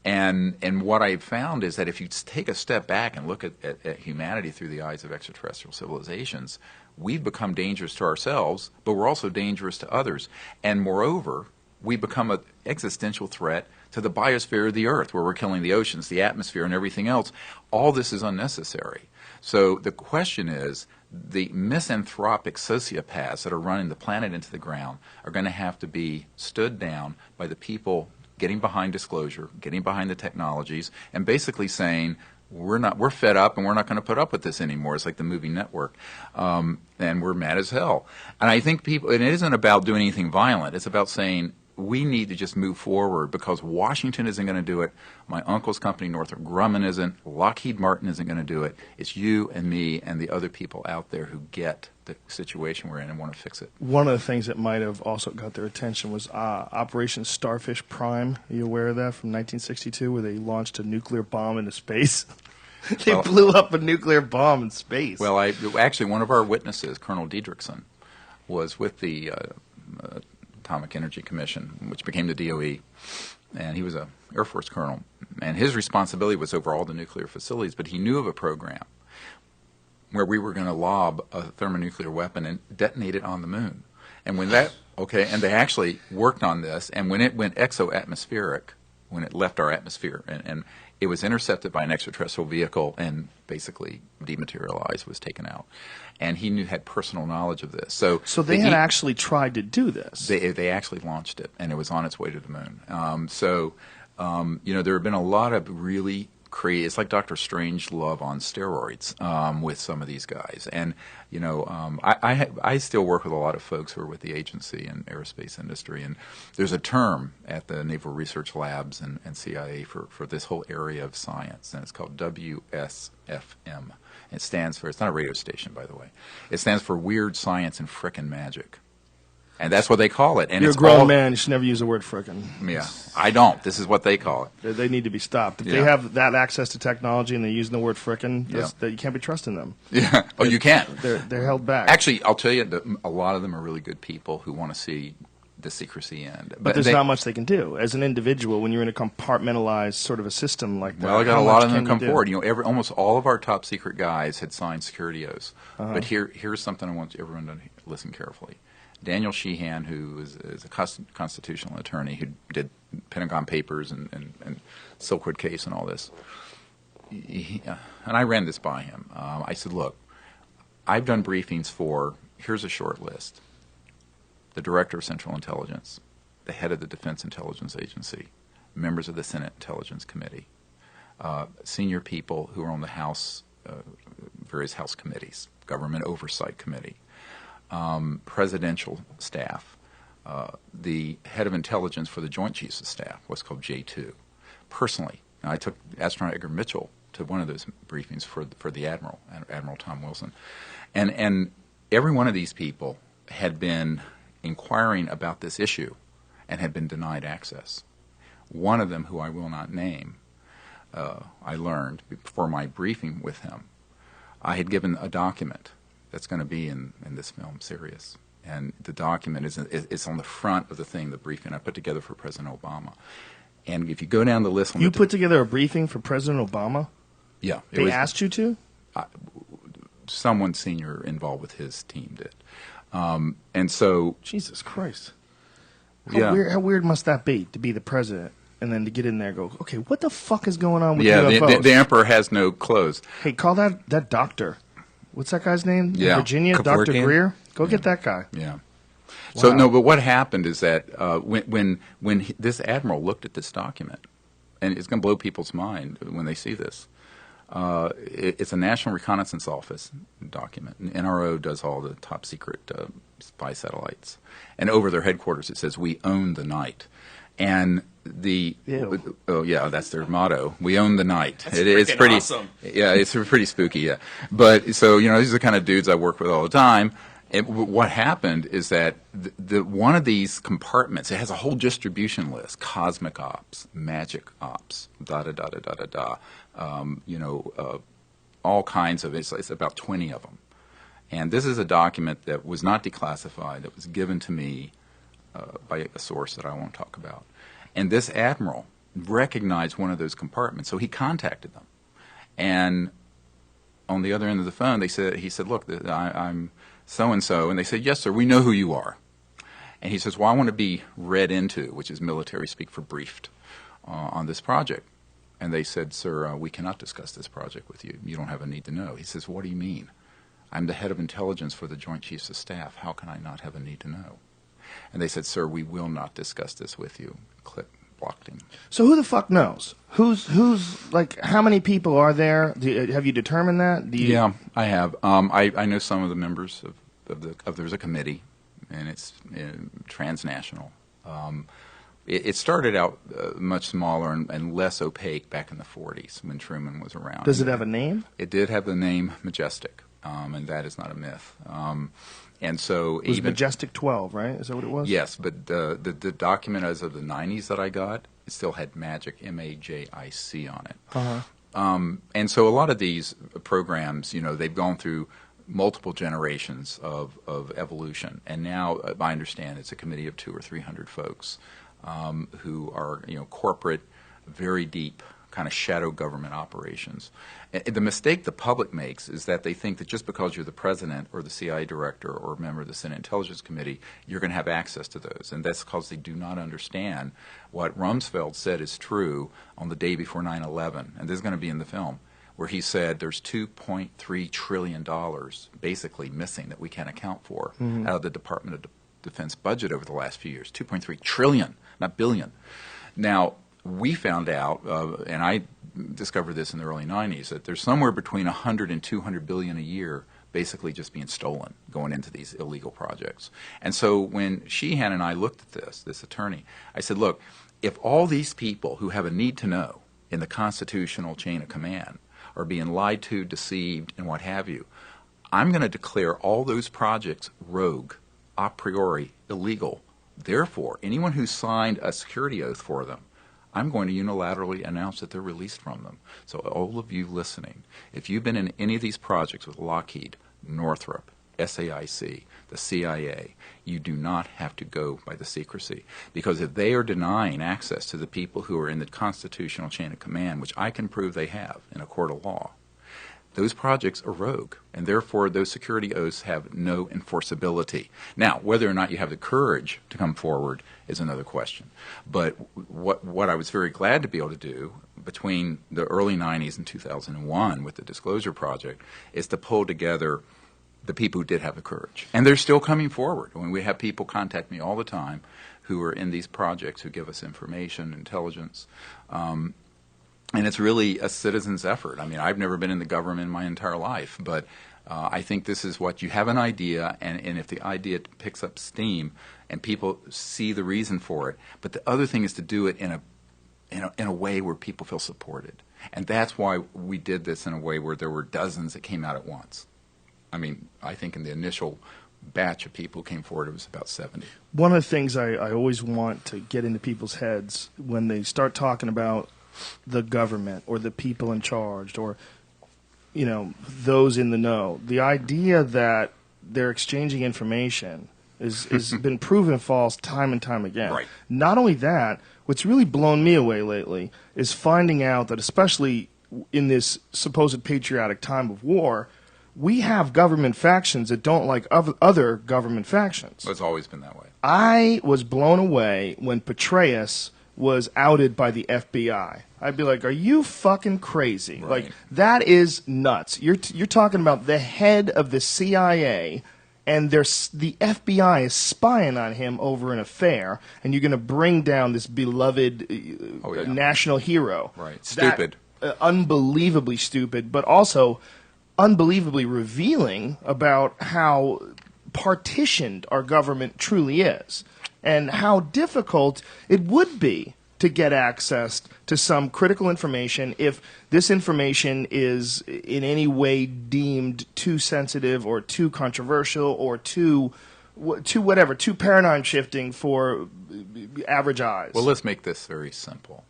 And what I've found is that if you take a step back and look at humanity through the eyes of extraterrestrial civilizations, we've become dangerous to ourselves, but we're also dangerous to others. And moreover, we become an existential threat to the biosphere of the Earth, where we're killing the oceans, the atmosphere, and everything else. All this is unnecessary. So the question is, the misanthropic sociopaths that are running the planet into the ground are going to have to be stood down by the people getting behind disclosure, getting behind the technologies, and basically saying, we're fed up and we're not going to put up with this anymore. It's like the movie Network. And we're mad as hell. And I think people, and it isn't about doing anything violent. It's about saying, we need to just move forward because Washington isn't going to do it. My uncle's company, Northrop Grumman, isn't. Lockheed Martin isn't going to do it. It's you and me and the other people out there who get the situation we're in and want to fix it. One of the things that might have also got their attention was Operation Starfish Prime. Are you aware of that, from 1962, where they launched a nuclear bomb into space? They blew up a nuclear bomb in space. Well, actually, one of our witnesses, Colonel Diedrichson, was with the Atomic Energy Commission, which became the DOE, and he was an Air Force colonel. And his responsibility was over all the nuclear facilities, but he knew of a program where we were going to lob a thermonuclear weapon and detonate it on the moon. And when and they actually worked on this, and when it went exo-atmospheric, when it left our atmosphere, and it was intercepted by an extraterrestrial vehicle and basically dematerialized, was taken out. And he had personal knowledge of this. So they had actually tried to do this. They actually launched it, and it was on its way to the moon. There have been a lot of really crazy. It's like Dr. Strangelove on steroids with some of these guys. And I still work with a lot of folks who are with the agency and aerospace industry. And there's a term at the Naval Research Labs and CIA for this whole area of science, and it's called WSFM. It stands for, it's not a radio station, by the way. It stands for Weird Science and Frickin' Magic. And that's what they call it. And You're a grown man. You should never use the word frickin'. Yeah, I don't. This is what they call it. They need to be stopped. If they have that access to technology and they're using the word frickin', you can't be trusting them. Yeah. Oh, you can't. They're held back. Actually, I'll tell you that a lot of them are really good people who want to see the secrecy end. But there's not much they can do. As an individual, when you're in a compartmentalized sort of a system like that. Well, I got a lot of them come forward. Almost all of our top secret guys had signed security oaths. But here's something I want everyone to listen carefully. Daniel Sheehan, who is a constitutional attorney who did Pentagon Papers and Silkwood case and all this, and I ran this by him. I said, look, I've done briefings for, here's a short list: the Director of Central Intelligence, the head of the Defense Intelligence Agency, members of the Senate Intelligence Committee, senior people who are on the House, various House committees, Government Oversight Committee, presidential staff, the head of intelligence for the Joint Chiefs of Staff, what's called J2. Personally, I took astronaut Edgar Mitchell to one of those briefings for the Admiral, Admiral Tom Wilson. And every one of these people had been inquiring about this issue and had been denied access. One of them, who I will not name, I learned before my briefing with him, I had given a document that's going to be in this film, Sirius. And the document is on the front of the thing, the briefing I put together for President Obama. And if you go down the list... You put together a briefing for President Obama? Yeah. They asked you to? Someone senior involved with his team did. And so... Jesus Christ. How weird must that be, to be the president, and then to get in there and go, okay, what the fuck is going on with UFOs? Yeah, the emperor has no clothes. Hey, call that doctor. What's that guy's name? Yeah. Virginia? Dr. Greer? Go get that guy. Yeah. Wow. So, no, but what happened is that when this admiral looked at this document, and it's going to blow people's mind when they see this, It's a National Reconnaissance Office document. And NRO does all the top secret spy satellites. And over their headquarters it says, "We own the night." And oh yeah, that's their motto. We own the night. It's pretty awesome. Yeah, it's pretty spooky. Yeah, but so these are the kind of dudes I work with all the time. And what happened is that one of these compartments, it has a whole distribution list: cosmic ops, magic ops, da da da da da da da. All kinds of it. It's about 20 of them. And this is a document that was not declassified. That was given to me by a source that I won't talk about. And this admiral recognized one of those compartments, so he contacted them. And on the other end of the phone, he said, "Look, I'm so-and-so." And they said, "Yes, sir, we know who you are." And he says, "Well, I want to be read into," which is military speak for briefed, on this project. And they said, "Sir, we cannot discuss this project with you. You don't have a need to know." He says, "What do you mean? I'm the head of intelligence for the Joint Chiefs of Staff. How can I not have a need to know?" And they said, "Sir, we will not discuss this with you." Clip blocked him. So who the fuck knows? Who's like, how many people are there? Have you determined that? Yeah, I have. I know some of the members of there's a committee, and it's transnational. It started out much smaller and less opaque back in the 40s when Truman was around. Does it have a name? It did have the name Majestic, and that is not a myth. And so it was Majestic 12, right? Is that what it was? Yes, but the document as of the 90s that I got, it still had Magic, MAJIC, on it. Uh-huh. And so a lot of these programs, they've gone through multiple generations of evolution, and now I understand it's a committee of 200 or 300 folks who are corporate, very deep kind of shadow government operations. And the mistake the public makes is that they think that just because you're the president or the CIA director or a member of the Senate Intelligence Committee, you're going to have access to those. And that's because they do not understand what Rumsfeld said is true on the day before 9/11, and this is going to be in the film, where he said there's $2.3 trillion basically missing that we can't account for out of the Department of Defense budget over the last few years. 2.3 trillion, not billion. Now, we found out, and I discovered this in the early 90s, that there's somewhere between 100 and 200 billion a year basically just being stolen going into these illegal projects. And so when Sheehan and I looked at this attorney, I said, look, if all these people who have a need to know in the constitutional chain of command are being lied to, deceived, and what have you, I'm going to declare all those projects rogue, a priori, illegal. Therefore, anyone who signed a security oath for them, I'm going to unilaterally announce that they're released from them. So all of you listening, if you've been in any of these projects with Lockheed, Northrop, SAIC, the CIA, you do not have to go by the secrecy. Because if they are denying access to the people who are in the constitutional chain of command, which I can prove they have in a court of law, those projects are rogue, and therefore those security oaths have no enforceability. Now, whether or not you have the courage to come forward is another question. But what I was very glad to be able to do between the early 90s and 2001 with the Disclosure Project is to pull together the people who did have the courage. And they're still coming forward. I mean, we have people contact me all the time who are in these projects who give us information, intelligence. And it's really a citizen's effort. I mean, I've never been in the government in my entire life, but I think this is what you have an idea, and if the idea picks up steam and people see the reason for it. But the other thing is to do it in a way where people feel supported. And that's why we did this in a way where there were dozens that came out at once. I mean, I think in the initial batch of people who came forward, it was about 70. One of the things I always want to get into people's heads when they start talking about the government or the people in charge or, those in the know, the idea that they're exchanging information has been proven false time and time again. Right. Not only that, what's really blown me away lately is finding out that, especially in this supposed patriotic time of war, we have government factions that don't like other government factions. It's always been that way. I was blown away when Petraeus was outed by the FBI. I'd be like, are you fucking crazy? Right. Like, that is nuts. You're talking about the head of the CIA, and the FBI is spying on him over an affair, and you're going to bring down this beloved national hero. Right. Stupid. unbelievably stupid, but also unbelievably revealing about how partitioned our government truly is and how difficult it would be to get access to some critical information if this information is in any way deemed too sensitive or too controversial or too paradigm shifting for average eyes. Well, let's make this very simple.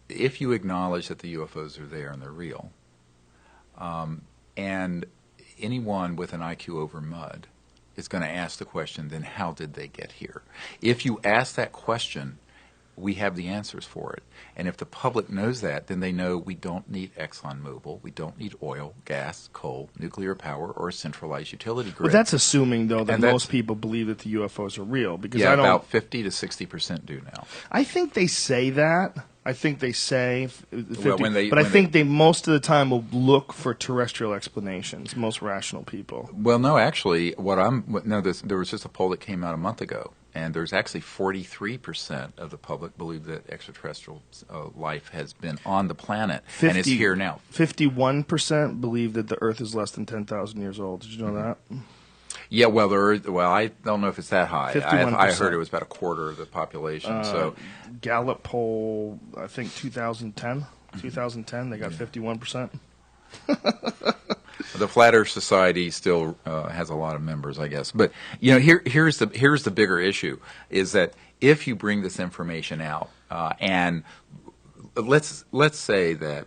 If you acknowledge that the UFOs are there and they're real, and anyone with an IQ over mud is going to ask the question, then how did they get here? If you ask that question, we have the answers for it. And if the public knows that, then they know we don't need ExxonMobil, we don't need oil, gas, coal, nuclear power, or a centralized utility grid. Well, that's assuming, though, that most people believe that the UFOs are real. Because yeah, about 50 to 60% do now. I think they say that. I think they say 50, Well, but I think they most of the time will look for terrestrial explanations. Most rational people. Well, no, actually, there was just a poll that came out a month ago, and there's actually 43% of the public believe that extraterrestrial life has been on the planet and is here now. 51% believe that the Earth is less than 10,000 years old. Did you know that? Yeah, well, I don't know if it's that high. 51%. I heard it was about a quarter of the population. So, Gallup poll, I think 2010. 2010, they got 51%. The Flat Earth Society still has a lot of members, I guess. But here's the bigger issue: is that if you bring this information out, and let's say that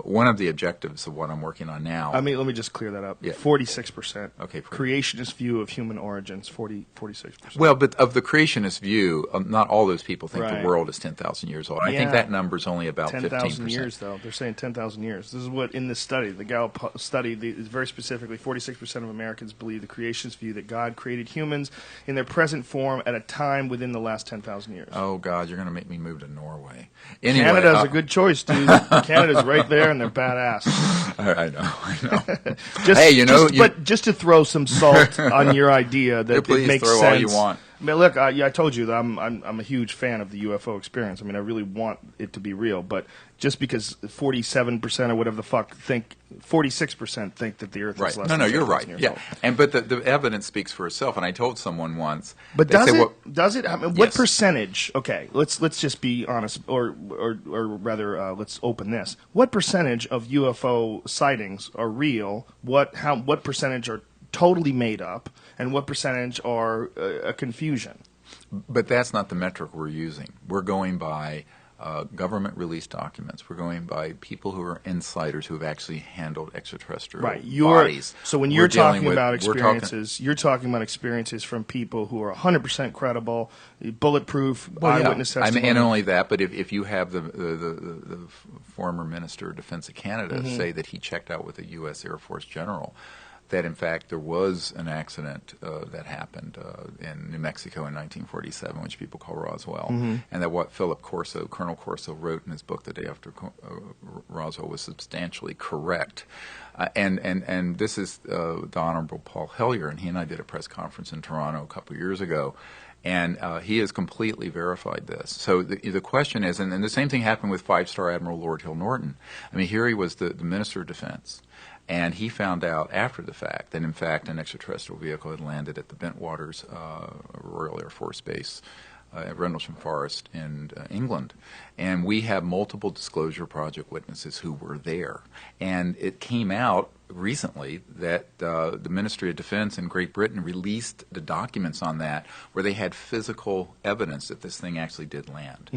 one of the objectives of what I'm working on now. I mean, let me just clear that up. Yeah. 46%. Okay. Creationist view of human origins, 46%. Well, but of the creationist view, not all those people think Right. the world is 10,000 years old. I think that number is only about 10,000 15%. years, though. They're saying 10,000 years. This is what, in this study, the Gallup study, is very specifically, 46% of Americans believe the creationist view that God created humans in their present form at a time within the last 10,000 years. Oh, God, you're going to make me move to Norway. Anyway, Canada's a good choice, dude. Canada's right there, and they're badass. I know. But just to throw some salt on your idea that please it makes throw sense. all you want. I mean, look, I told you that I'm a huge fan of the UFO experience. I mean, I really want it to be real. But just because 47% or whatever the fuck 46% think that the Earth Right. is less No, than you're 10,000 right. years Yeah, old. but the evidence speaks for itself. And I told someone once. But they does say, it? well, Does it? I mean, what Yes. percentage? Okay, let's just be honest, or rather, let's open this. What percentage of UFO sightings are real? What percentage are totally made up, and what percentage are a confusion? But that's not the metric we're using. We're going by government released documents. We're going by people who are insiders who have actually handled extraterrestrial bodies. So when you're talking about experiences, you're talking about experiences from people who are 100% credible, bulletproof, eyewitness testimony. I mean, and only that, but if you have the former Minister of Defense of Canada say that he checked out with a U.S. Air Force general, that in fact there was an accident that happened in New Mexico in 1947, which people call Roswell, and that what Colonel Corso wrote in his book The Day After Roswell was substantially correct. And this is the Honorable Paul Hellyer, and he and I did a press conference in Toronto a couple of years ago. And he has completely verified this. So the question is, and the same thing happened with Five-Star Admiral Lord Hill Norton. I mean, here he was the Minister of Defense. And he found out after the fact that, in fact, an extraterrestrial vehicle had landed at the Bentwaters Royal Air Force Base at Rendlesham Forest in England. And we have multiple Disclosure Project witnesses who were there. And it came out recently that the Ministry of Defense in Great Britain released the documents on that where they had physical evidence that this thing actually did land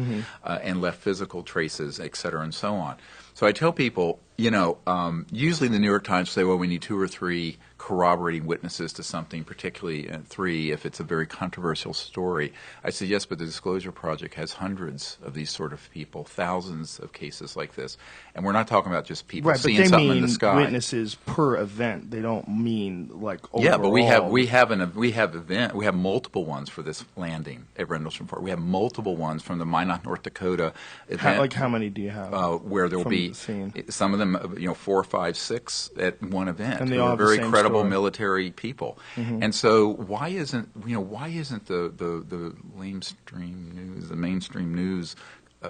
and left physical traces, et cetera, and so on. So I tell people, usually the New York Times say, well, we need 2 or 3 corroborating witnesses to something, particularly 3 if it's a very controversial story. I say, yes, but the Disclosure Project has hundreds of these sort of people, thousands of cases like this. And we're not talking about just people seeing something in the sky. Right, but they mean witnesses per event. They don't mean like overall. Yeah, but we have multiple ones for this landing at Rendlesham Forest. We have multiple ones from the Minot, North Dakota event. How many do you have? Where there will be some of them, 4, 5, 6 at one event. And they who all are have the very same credible story. military people. And so why isn't the mainstream news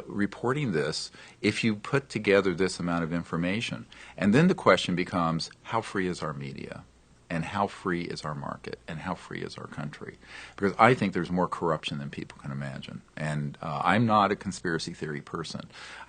reporting this if you put together this amount of information? And then the question becomes, how free is our media? And how free is our market? And how free is our country? Because I think there's more corruption than people can imagine. And I'm not a conspiracy theory person.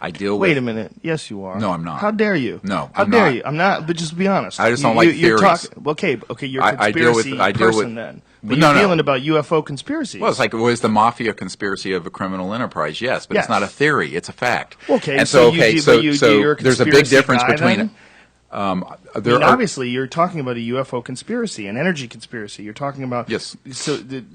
I deal with... Wait a minute. Yes, you are. No, I'm not. How dare you? No, How I'm dare not. you? I'm not, but just be honest. I just don't like you're theories. Okay, you're a I deal with- conspiracy I deal with- person then. But No, you're no. dealing about UFO conspiracies. Well, it's like, was the mafia conspiracy of a criminal enterprise? Yes, but Yes. it's not a theory; it's a fact. Okay, and so you're a there's a big conspiracy difference guy, between. then? Obviously, you're talking about a UFO conspiracy, an energy conspiracy. You're talking about Yes.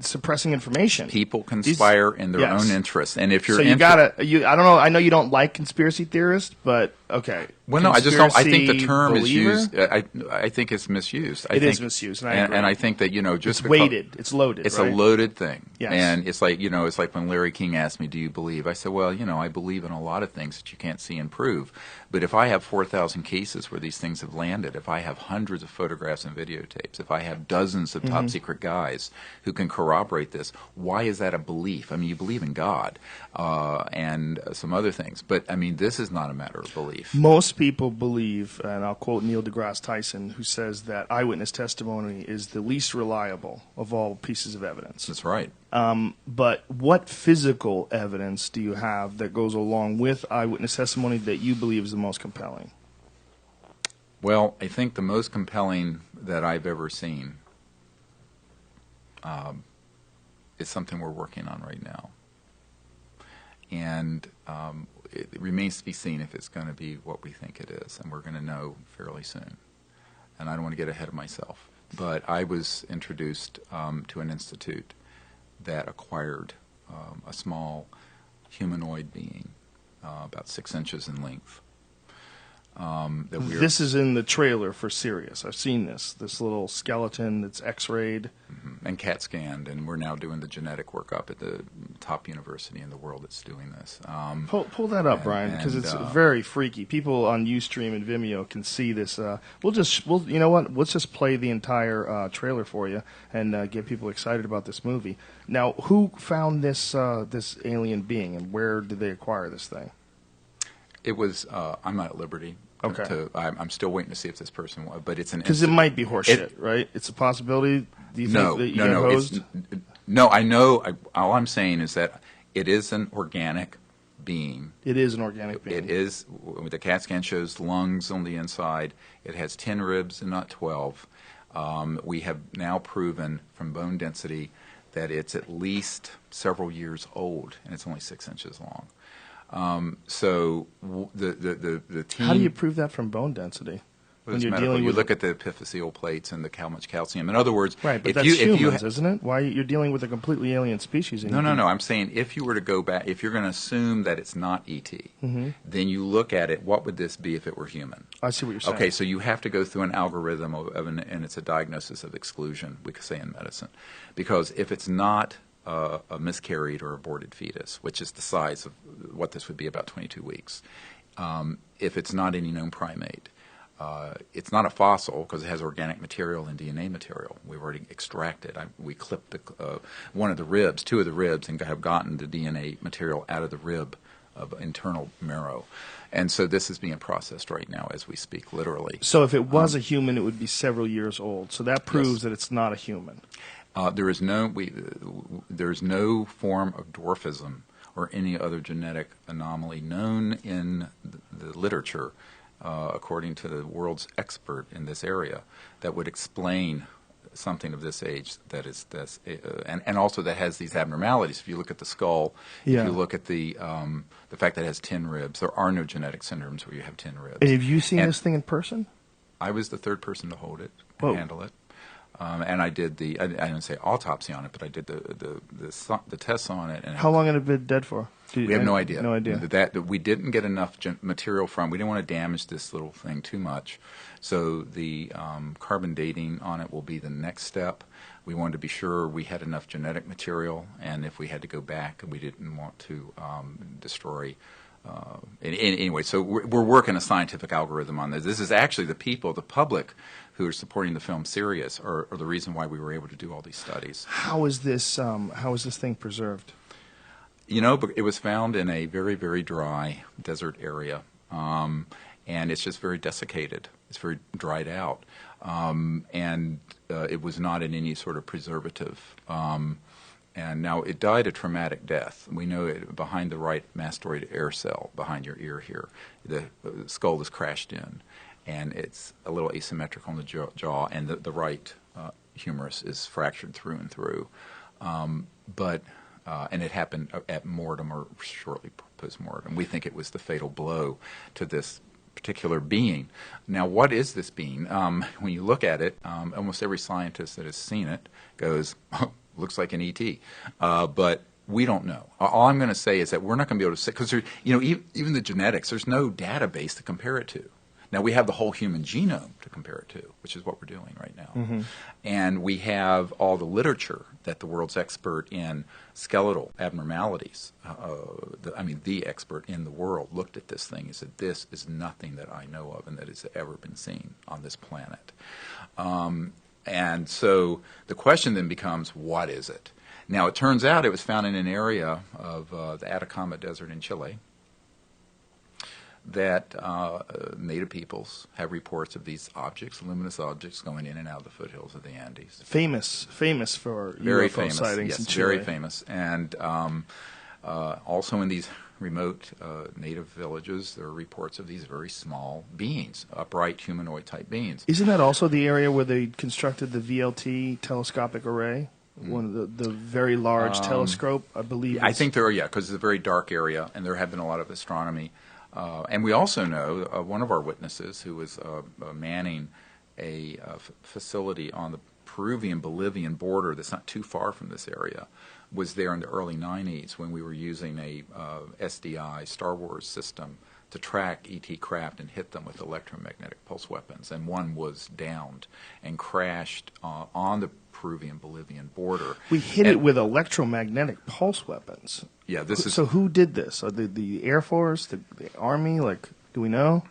suppressing information. people conspire in their yes. own interests, and if you're So you gotta. I don't know. I know you don't like conspiracy theorists, but okay. Well, no, I just don't. I think the Conspiracy term is believer? used. I think it's misused. It is misused, and I agree. and I think that just It's because- weighted. It's loaded. It's right? a loaded thing. Yes. And it's like, it's like when Larry King asked me, do you believe? I said, well, I believe in a lot of things that you can't see and prove. But if I have 4,000 cases where these things have landed, if I have hundreds of photographs and videotapes, if I have dozens of top secret guys who can corroborate this, why is that a belief? I mean, you believe in God and some other things. But, I mean, this is not a matter of belief. Most people believe, and I'll quote Neil deGrasse Tyson, who says that eyewitness testimony is the least reliable of all pieces of evidence. That's right. But what physical evidence do you have that goes along with eyewitness testimony that you believe is the most compelling? Well, I think the most compelling that I've ever seen is something we're working on right now. And it remains to be seen if it's going to be what we think it is, and we're going to know fairly soon. And I don't want to get ahead of myself. But I was introduced to an institute that acquired a small humanoid being, about 6 inches in length. This is in the trailer for Sirius. I've seen this little skeleton that's X-rayed. And CAT scanned, and we're now doing the genetic workup at the top university in the world that's doing this. Pull that up, Brian, because it's very freaky. People on Ustream and Vimeo can see this. You know what? Let's just play the entire trailer for you and get people excited about this movie. Now, who found this alien being, and where did they acquire this thing? It was. I'm not at liberty. Okay. I'm still waiting to see if this person. But it's an. Because it might be horseshit, right? It's a possibility. Do you think that you got hosed? No, I know. All I'm saying is that it is an organic being. It is an organic being. It is. The CAT scan shows lungs on the inside. It has 10 ribs and not 12. We have now proven from bone density that it's at least several years old, and it's only 6 inches long. So the team. How do you prove that from bone density? When you're dealing you with look at the epiphyseal plates and how much calcium. In other words, right, but if that's you, humans, isn't it? Why you're dealing with a completely alien species? No. I'm saying if you were to go back, if you're going to assume that it's not ET, then you look at it. What would this be if it were human? I see what you're saying. Okay, so you have to go through an algorithm and it's a diagnosis of exclusion. We could say in medicine, because if it's not a miscarried or aborted fetus, which is the size of what this would be, about 22 weeks, if it's not any known primate. It's not a fossil because it has organic material and DNA material. We've already extracted. We clipped one of the ribs, two of the ribs, and have gotten the DNA material out of the rib of internal marrow. And so this is being processed right now as we speak, literally. So if it was a human, it would be several years old. So that proves Yes. that it's not a human. There's no form of dwarfism or any other genetic anomaly known in the literature, according to the world's expert in this area, that would explain something of this age that is this, and also that has these abnormalities. If you look at the skull, Yeah. if you look at the fact that it has 10 ribs, there are no genetic syndromes where you have 10 ribs. And have you seen And this thing in person? I was the third person to hold it Whoa. and handle it. And I did I didn't say autopsy on it, but I did the tests on it. And How long had it been dead for? we have no idea. No idea. That we didn't get enough material from. We didn't want to damage this little thing too much, so the carbon dating on it will be the next step. We wanted to be sure we had enough genetic material, and if we had to go back, we didn't want to destroy. Anyway, so we're working a scientific algorithm on this. This is actually the people, the public, who are supporting the film Sirius, are the reason why we were able to do all these studies. How is this thing preserved? But it was found in a very, very dry desert area, and it's just very desiccated. It's very dried out, and it was not in any sort of preservative. And now it died a traumatic death. We know it behind the right mastoid air cell, behind your ear here. The skull is crashed in, and it's a little asymmetric on the jaw, and the right humerus is fractured through and through. And it happened at mortem or shortly post-mortem. We think it was the fatal blow to this particular being. Now, what is this being? When you look at it, almost every scientist that has seen it goes, looks like an ET. But we don't know. All I'm going to say is that we're not going to be able to say, because even the genetics, there's no database to compare it to. Now, we have the whole human genome to compare it to, which is what we're doing right now. Mm-hmm. And we have all the literature that the world's expert in skeletal abnormalities, the expert in the world, looked at this thing and said, this is nothing that I know of and that has ever been seen on this planet. And so the question then becomes, what is it? Now, it turns out it was found in an area of the Atacama Desert in Chile, that native peoples have reports of these objects, luminous objects, going in and out of the foothills of the Andes. Famous for Very UFO famous, sightings yes, in Chile. very famous. And also in these remote native villages, there are reports of these very small beings, upright humanoid-type beings. Isn't that also the area where they constructed the VLT telescopic array? One of the very large telescope, I believe. I think there are, because it's a very dark area, and there have been a lot of astronomy. And we also know one of our witnesses who was manning a facility on the Peruvian-Bolivian border that's not too far from this area was there in the early 90s when we were using a SDI, Star Wars system, to track ET craft and hit them with electromagnetic pulse weapons. And one was downed and crashed on the Peruvian-Bolivian border. We hit it with electromagnetic pulse weapons. Yeah, this is... So who did this? The Air Force, the Army? Like, do we know?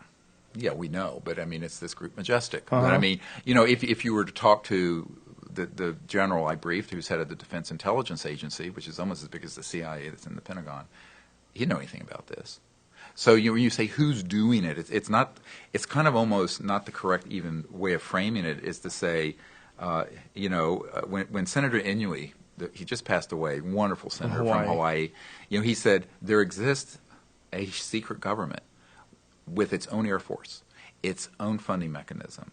Yeah, we know, but I mean, it's this group Majestic. Uh-huh. But I mean, if you were to talk to the general I briefed, who's head of the Defense Intelligence Agency, which is almost as big as the CIA that's in the Pentagon, he didn't know anything about this. So when you say who's doing it, it's not. It's kind of almost not the correct even way of framing it. Is to say, when Senator Inouye, he just passed away, wonderful senator from Hawaii. He said there exists a secret government with its own Air Force, its own funding mechanism,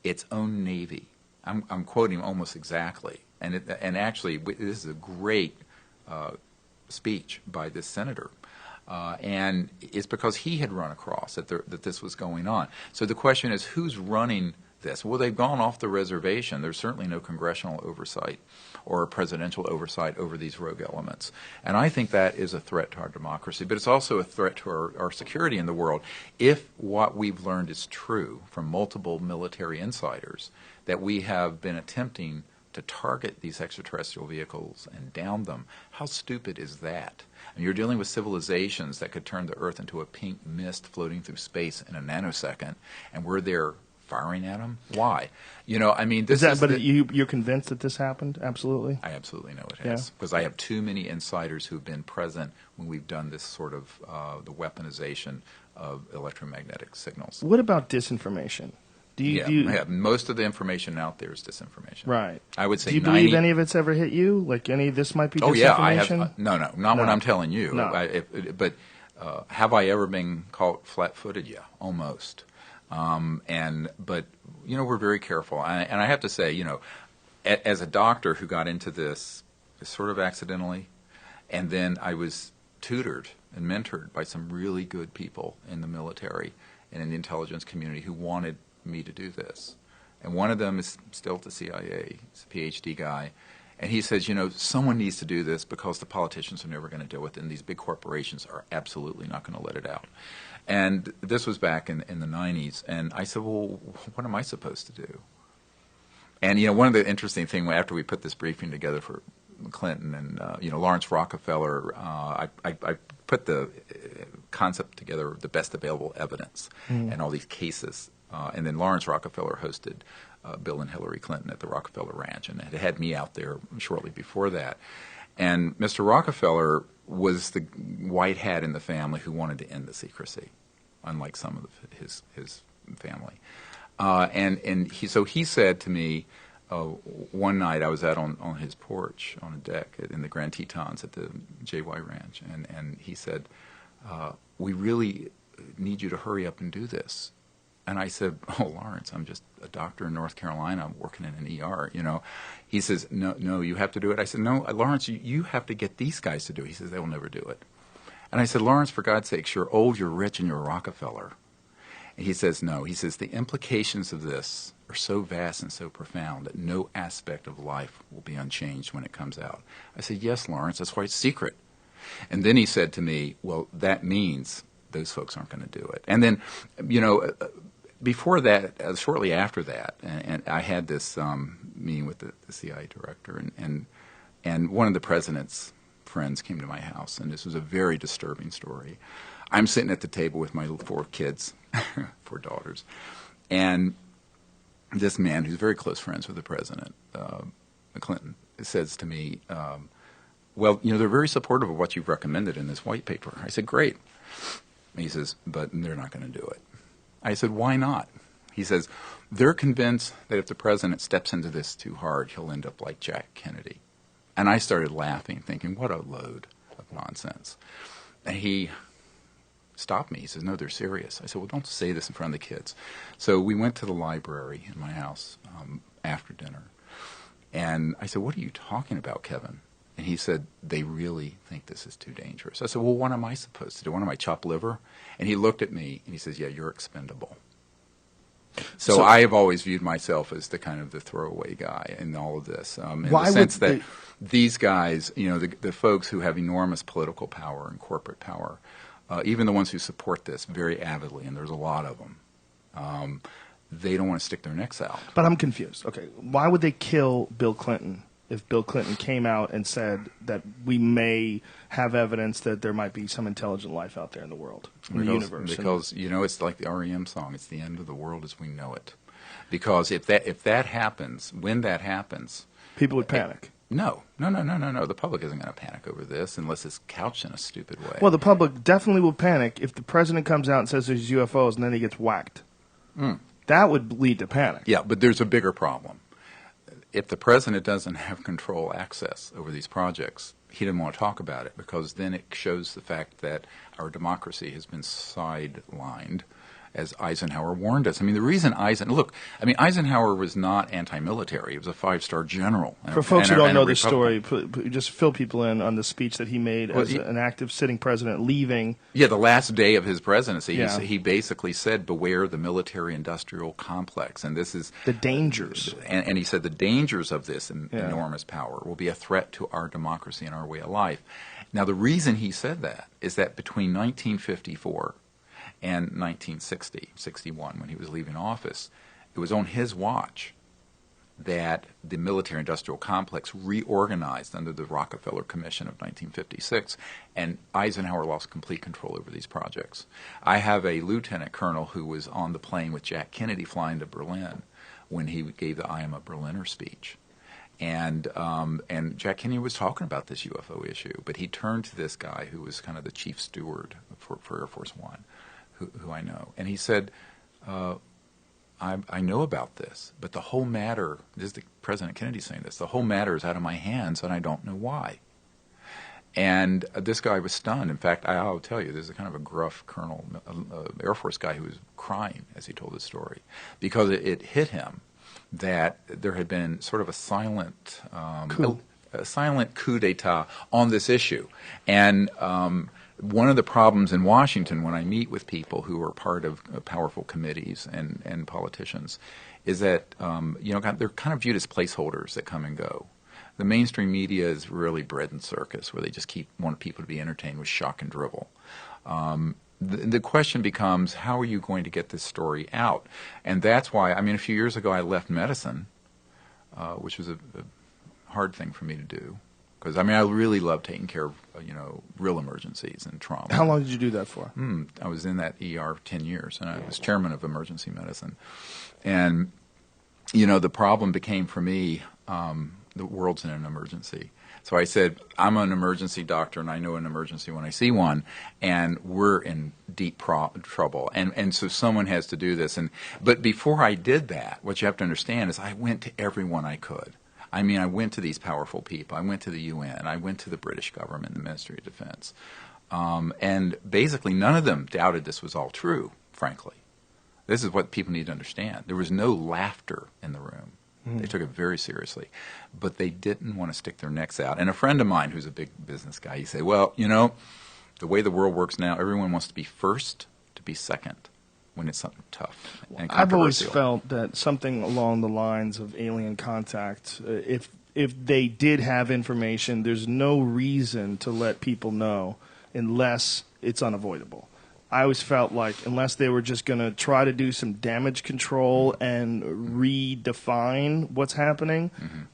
its own Navy. I'm quoting almost exactly, and actually this is a great speech by this senator. And it's because he had run across that this was going on. So the question is, who's running this? Well, they've gone off the reservation. There's certainly no congressional oversight or presidential oversight over these rogue elements. And I think that is a threat to our democracy, but it's also a threat to our security in the world. If what we've learned is true from multiple military insiders, that we have been attempting to target these extraterrestrial vehicles and down them, how stupid is that? And you're dealing with civilizations that could turn the Earth into a pink mist floating through space in a nanosecond, and we're there firing at them? Why? This is... But you're convinced that this happened? Absolutely? I absolutely know it has. Because I have too many insiders who've been present when we've done this sort of the weaponization of electromagnetic signals. What about disinformation? Most of the information out there is disinformation. Right. I would say. Do you believe any of it's ever hit you? Like this might be disinformation? Oh yeah, I have. No, not what I'm telling you. No. But have I ever been caught flat-footed? Yeah, almost. But we're very careful, and I have to say, as a doctor who got into this sort of accidentally, and then I was tutored and mentored by some really good people in the military and in the intelligence community who wanted me to do this. And one of them is still at the CIA. He's a PhD guy. And he says, someone needs to do this because the politicians are never going to deal with it, and these big corporations are absolutely not going to let it out. And this was back in the 90s. And I said, well, what am I supposed to do? And, one of the interesting things, after we put this briefing together for Clinton and, Lawrence Rockefeller, I put the concept together of the best available evidence and all these cases. And then Lawrence Rockefeller hosted Bill and Hillary Clinton at the Rockefeller Ranch, and had me out there shortly before that. And Mr. Rockefeller was the white hat in the family who wanted to end the secrecy, unlike some of his family. So he said to me one night, I was out on his porch on a deck in the Grand Tetons at the JY Ranch, and he said, we really need you to hurry up and do this. And I said, oh, Lawrence, I'm just a doctor in North Carolina. I'm working in an ER, you know. He says, no, you have to do it. I said, no, Lawrence, you have to get these guys to do it. He says, they will never do it. And I said, Lawrence, for God's sakes, you're old, you're rich, and you're a Rockefeller. And he says, no. He says, the implications of this are so vast and so profound that no aspect of life will be unchanged when it comes out. I said, yes, Lawrence, that's why it's secret. And then he said to me, well, that means those folks aren't going to do it. And then, you know, before that, shortly after that, and I had this meeting with the CIA director, and one of the president's friends came to my house, and this was a very disturbing story. I'm sitting at the table with my 4 kids, 4 daughters, and this man who's very close friends with the president, Clinton, says to me, well, you know, they're very supportive of what you've recommended in this white paper. I said, great. And he says, but they're not going to do it. I said, why not? He says, they're convinced that if the president steps into this too hard, he'll end up like Jack Kennedy. And I started laughing, thinking, what a load of nonsense. And he stopped me. He says, no, they're serious. I said, well, don't say this in front of the kids. So we went to the library in my house after dinner. And I said, what are you talking about, Kevin? And he said, they really think this is too dangerous. I said, well, what am I supposed to do? What am I, chop liver? And he looked at me and he says, yeah, you're expendable. So I have always viewed myself as the kind of the throwaway guy in all of this, in the sense that these guys, you know, the folks who have enormous political power and corporate power, even the ones who support this very avidly, and there's a lot of them, they don't want to stick their necks out. But I'm confused. Okay, why would they kill Bill Clinton if Bill Clinton came out and said that we may have evidence that there might be some intelligent life out there in the world, in the universe? Because, you know, it's like the REM song, it's the end of the world as we know it. Because if that happens, when that happens... people would panic. No. The public isn't going to panic over this unless it's couched in a stupid way. Well, the public definitely will panic if the president comes out and says there's UFOs and then he gets whacked. That would lead to panic. Yeah, but there's a bigger problem. If the president doesn't have control access over these projects, he didn't want to talk about it because then it shows the fact that our democracy has been sidelined, as Eisenhower warned us. I mean, the reason Eisenhower was not anti-military. He was a 5-star general. For folks who don't know the story, just fill people in on the speech that he made as an active sitting president leaving. Yeah, the last day of his presidency, he basically said, beware the military-industrial complex. And this is... the dangers. And he said the dangers of this enormous power will be a threat to our democracy and our way of life. Now, the reason he said that is that between 1954 and 61, when he was leaving office, it was on his watch that the military-industrial complex reorganized under the Rockefeller Commission of 1956, and Eisenhower lost complete control over these projects. I have a lieutenant colonel who was on the plane with Jack Kennedy flying to Berlin when he gave the I Am a Berliner speech. And Jack Kennedy was talking about this UFO issue, but he turned to this guy who was kind of the chief steward for Air Force One, who I know, and he said, I know about this, but the whole matter, this is the President Kennedy saying this, the whole matter is out of my hands and I don't know why. And this guy was stunned. In fact, I'll tell you, there's a kind of a gruff colonel, Air Force guy who was crying as he told his story, because it hit him that there had been sort of a silent coup d'etat on this issue. And one of the problems in Washington when I meet with people who are part of powerful committees and politicians is that they're kind of viewed as placeholders that come and go. The mainstream media is really bread and circus, where they just want people to be entertained with shock and drivel. The question becomes, how are you going to get this story out? And that's why, a few years ago I left medicine, which was a hard thing for me to do. Because, I really love taking care of, real emergencies and trauma. How long did you do that for? I was in that ER 10 years, and I was chairman of emergency medicine. And, the problem became for me, the world's in an emergency. So I said, I'm an emergency doctor, and I know an emergency when I see one, and we're in deep trouble. And so someone has to do this. But before I did that, what you have to understand is I went to everyone I could. I mean, I went to these powerful people. I went to the UN. I went to the British government, the Ministry of Defense. And basically none of them doubted this was all true, frankly. This is what people need to understand. There was no laughter in the room. They took it very seriously. But they didn't want to stick their necks out. And a friend of mine who's a big business guy, he said, well, you know, the way the world works now, everyone wants to be first to be second when it's something tough and I've always controversial. felt that something along the lines of alien contact, if they did have information, there's no reason to let people know unless it's unavoidable. I always felt like unless they were just going to try to do some damage control and redefine what's happening,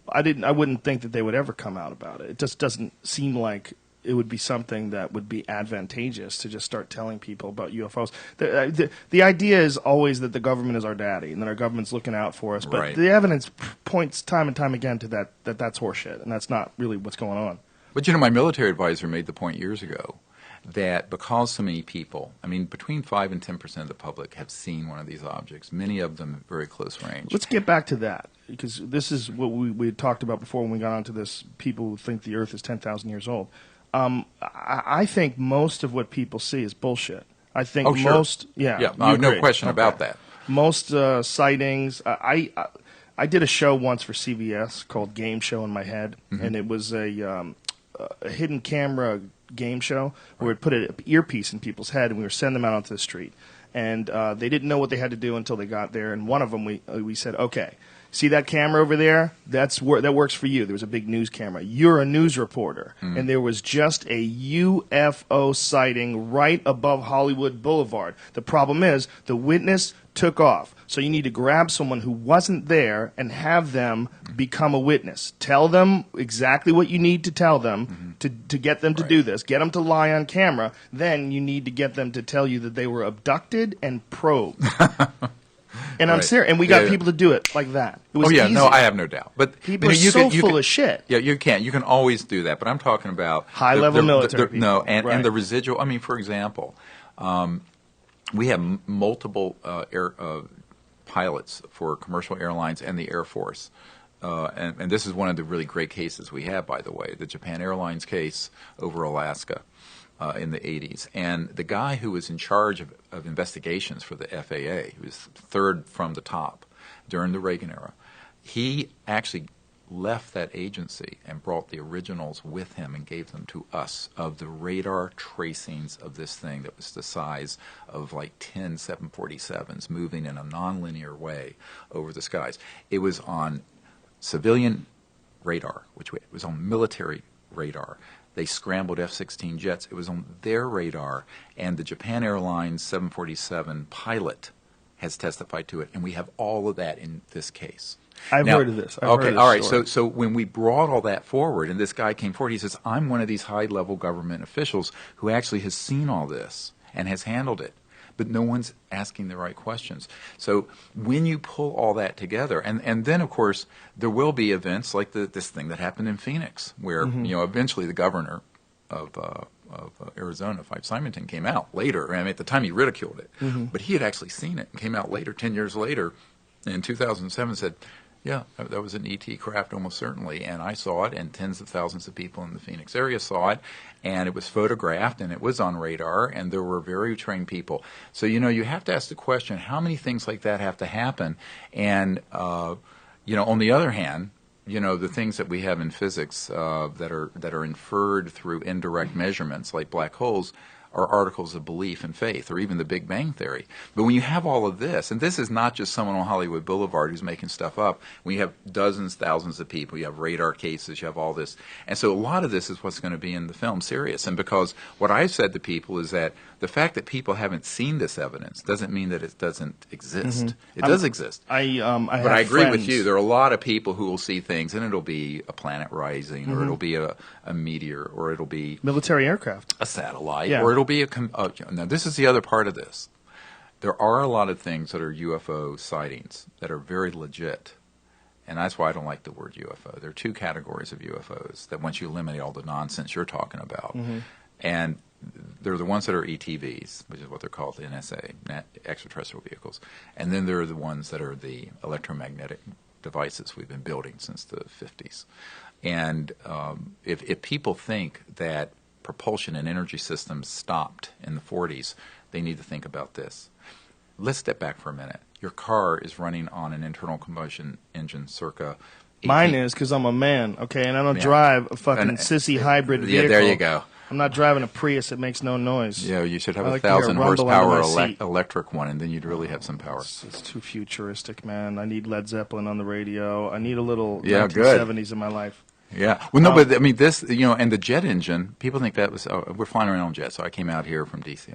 I wouldn't think that they would ever come out about it. It just doesn't seem like it would be something that would be advantageous to just start telling people about UFOs. The idea is always that the government is our daddy and that our government's looking out for us. But Right. the evidence points time and time again to that's horseshit, and that's not really what's going on. But, you know, my military advisor made the point years ago that because so many people, I mean, between 5 and 10% of the public have seen one of these objects, many of them at very close range. Let's get back to that, because this is what we had talked about before when we got onto this, people who think the Earth is 10,000 years old. I think most of what people see is bullshit. I think Oh, sure. most, yeah. Yeah, you no agree. question Okay. about that. Most sightings, I did a show once for CBS called Game Show in My Head, and it was a hidden camera game show where we'd put an earpiece in people's head and we would send them out onto the street. And they didn't know what they had to do until they got there. And one of them, we said, okay, see that camera over there? That works for you. There was a big news camera. You're a news reporter. And there was just a UFO sighting right above Hollywood Boulevard. The problem is the witness took off. So you need to grab someone who wasn't there and have them become a witness. Tell them exactly what you need to tell them to get them to do this. Get them to lie on camera. Then you need to get them to tell you that they were abducted and probed. And I'm Right. serious. And we got Yeah. people to do it like that. It was Oh yeah, easy. no, I have no doubt. But People you know, are so full of shit. Yeah, you can always do that. But I'm talking about High-level military people. No, and Right. the residual. I mean, for example, we have multiple air pilots for commercial airlines and the Air Force. And this is one of the really great cases we have, by the way, the Japan Airlines case over Alaska in the 80s. And the guy who was in charge of investigations for the FAA, who was third from the top during the Reagan era, he actually left that agency and brought the originals with him and gave them to us of the radar tracings of this thing that was the size of like 10 747s moving in a nonlinear way over the skies. It was on civilian radar, it was on military radar. They scrambled F-16 jets. It was on their radar, and the Japan Airlines 747 pilot has testified to it, and we have all of that in this case. I've Now- heard of this. I've okay, heard of this all right. story. So when we brought all that forward, and this guy came forward, he says, "I'm one of these high-level government officials who actually has seen all this and has handled it." But no one's asking the right questions. So when you pull all that together, and then of course there will be events like this thing that happened in Phoenix, where eventually the governor of Arizona, Fife Symington, came out later. I mean, at the time he ridiculed it, but he had actually seen it and came out later, 10 years later, in 2007, said, "Yeah, that was an ET craft almost certainly, and I saw it, and tens of thousands of people in the Phoenix area saw it, and it was photographed, and it was on radar, and there were very trained people." So, you have to ask the question, how many things like that have to happen? And, on the other hand, the things that we have in physics that are inferred through indirect measurements, like black holes, are articles of belief and faith, or even the Big Bang Theory. But when you have all of this, and this is not just someone on Hollywood Boulevard who's making stuff up, when you have dozens, thousands of people, you have radar cases, you have all this. And so a lot of this is what's going to be in the film serious. And because what I've said to people is that the fact that people haven't seen this evidence doesn't mean that it doesn't exist. It does exist. But I agree with you. There are a lot of people who will see things, and it'll be a planet rising, or it'll be a meteor, or it'll be military aircraft. a satellite, Yeah. or it'll be now this is the other part of this. There are a lot of things that are UFO sightings that are very legit, And that's why I don't like the word UFO. There are two categories of UFOs that once you eliminate all the nonsense you're talking about, and they're the ones that are ETVs, which is what they're called, the NSA, extraterrestrial vehicles. And then there are the ones that are the electromagnetic devices we've been building since the 50s. And if people think that propulsion and energy systems stopped in the 40s, they need to think about this. Let's step back for a minute. Your car is running on an internal combustion engine circa 18... Mine is, because I'm a man, okay, and I don't drive a fucking sissy hybrid vehicle. Yeah, there you go. I'm not driving a Prius that makes no noise. Yeah, you should have I a like to hear 1,000 rumble horsepower under my seat. electric one, and then you'd really have some power. It's too futuristic, man. I need Led Zeppelin on the radio. I need a little Yeah, 1970s in my life. Yeah. Well, no, but I mean, this, and the jet engine, people think that was, we're flying around on jets. So I came out here from D.C.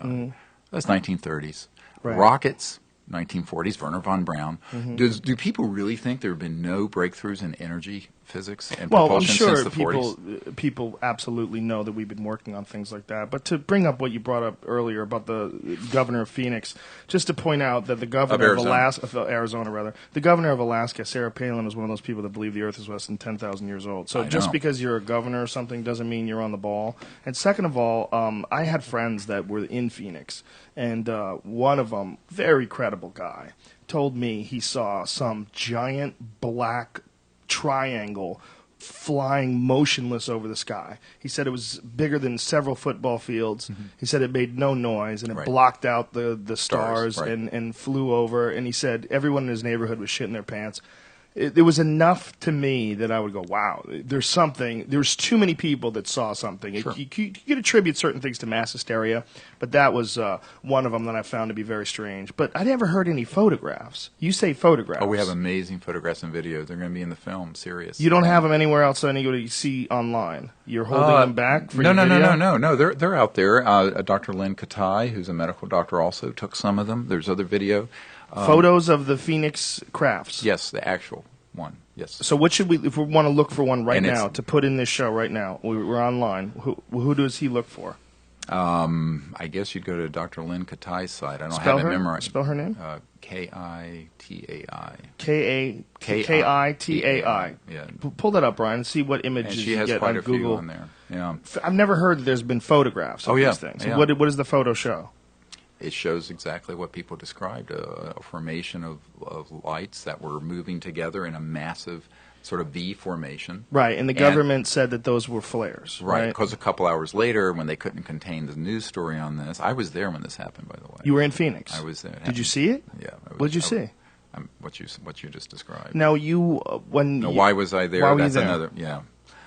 That's 1930s. Right. Rockets, 1940s, Werner von Braun. Do people really think there have been no breakthroughs in energy physics and Well, I'm propulsion sure since the 40s? people absolutely know that we've been working on things like that. But to bring up what you brought up earlier about the governor of Phoenix, just to point out that the governor of Arizona, the governor of Alaska, Sarah Palin, is one of those people that believe the Earth is less than 10,000 years old. So just because you're a governor or something doesn't mean you're on the ball. And second of all, I had friends that were in Phoenix, and one of them, very credible guy, told me he saw some giant black triangle flying motionless over the sky. He said it was bigger than several football fields. He said it made no noise, and it blocked out the stars and flew over. And he said everyone in his neighborhood was shitting their pants. It was enough to me that I would go, wow, there's something. There's too many people that saw something. Sure. You could attribute certain things to mass hysteria, but that was one of them that I found to be very strange. But I never heard any photographs. You say photographs. Oh, we have amazing photographs and videos. They're going to be in the film, serious. You don't have them anywhere else that anybody see online? You're holding them back for No. They're out there. Dr. Lynn Katai, who's a medical doctor, also took some of them. There's other video. Photos of the Phoenix crafts. Yes, the actual one. Yes. So what should we, if we want to look for one right And now, to put in this show right now, we're online, who does he look for? I guess you'd go to Dr. Lynn Katai's site. I don't Spell have her? it memorized. Spell her name? K-I-T-A-I. K-I-T-A-I. Yeah. Pull that up, Brian, and see what And images she you has get quite on a few Google. on there. Yeah. I've never heard that there's been photographs of these things. Yeah. What does the photo show? It shows exactly what people described, a formation of lights that were moving together in a massive sort of V formation. Right, and the government said that those were flares. Right, because a couple hours later, when they couldn't contain the news story on this, I was there when this happened, by the way. You were in Phoenix. I was there. Did you see it? Yeah. What did you see? What you just described. Now Why was I there? Why were you That's there? another. Yeah.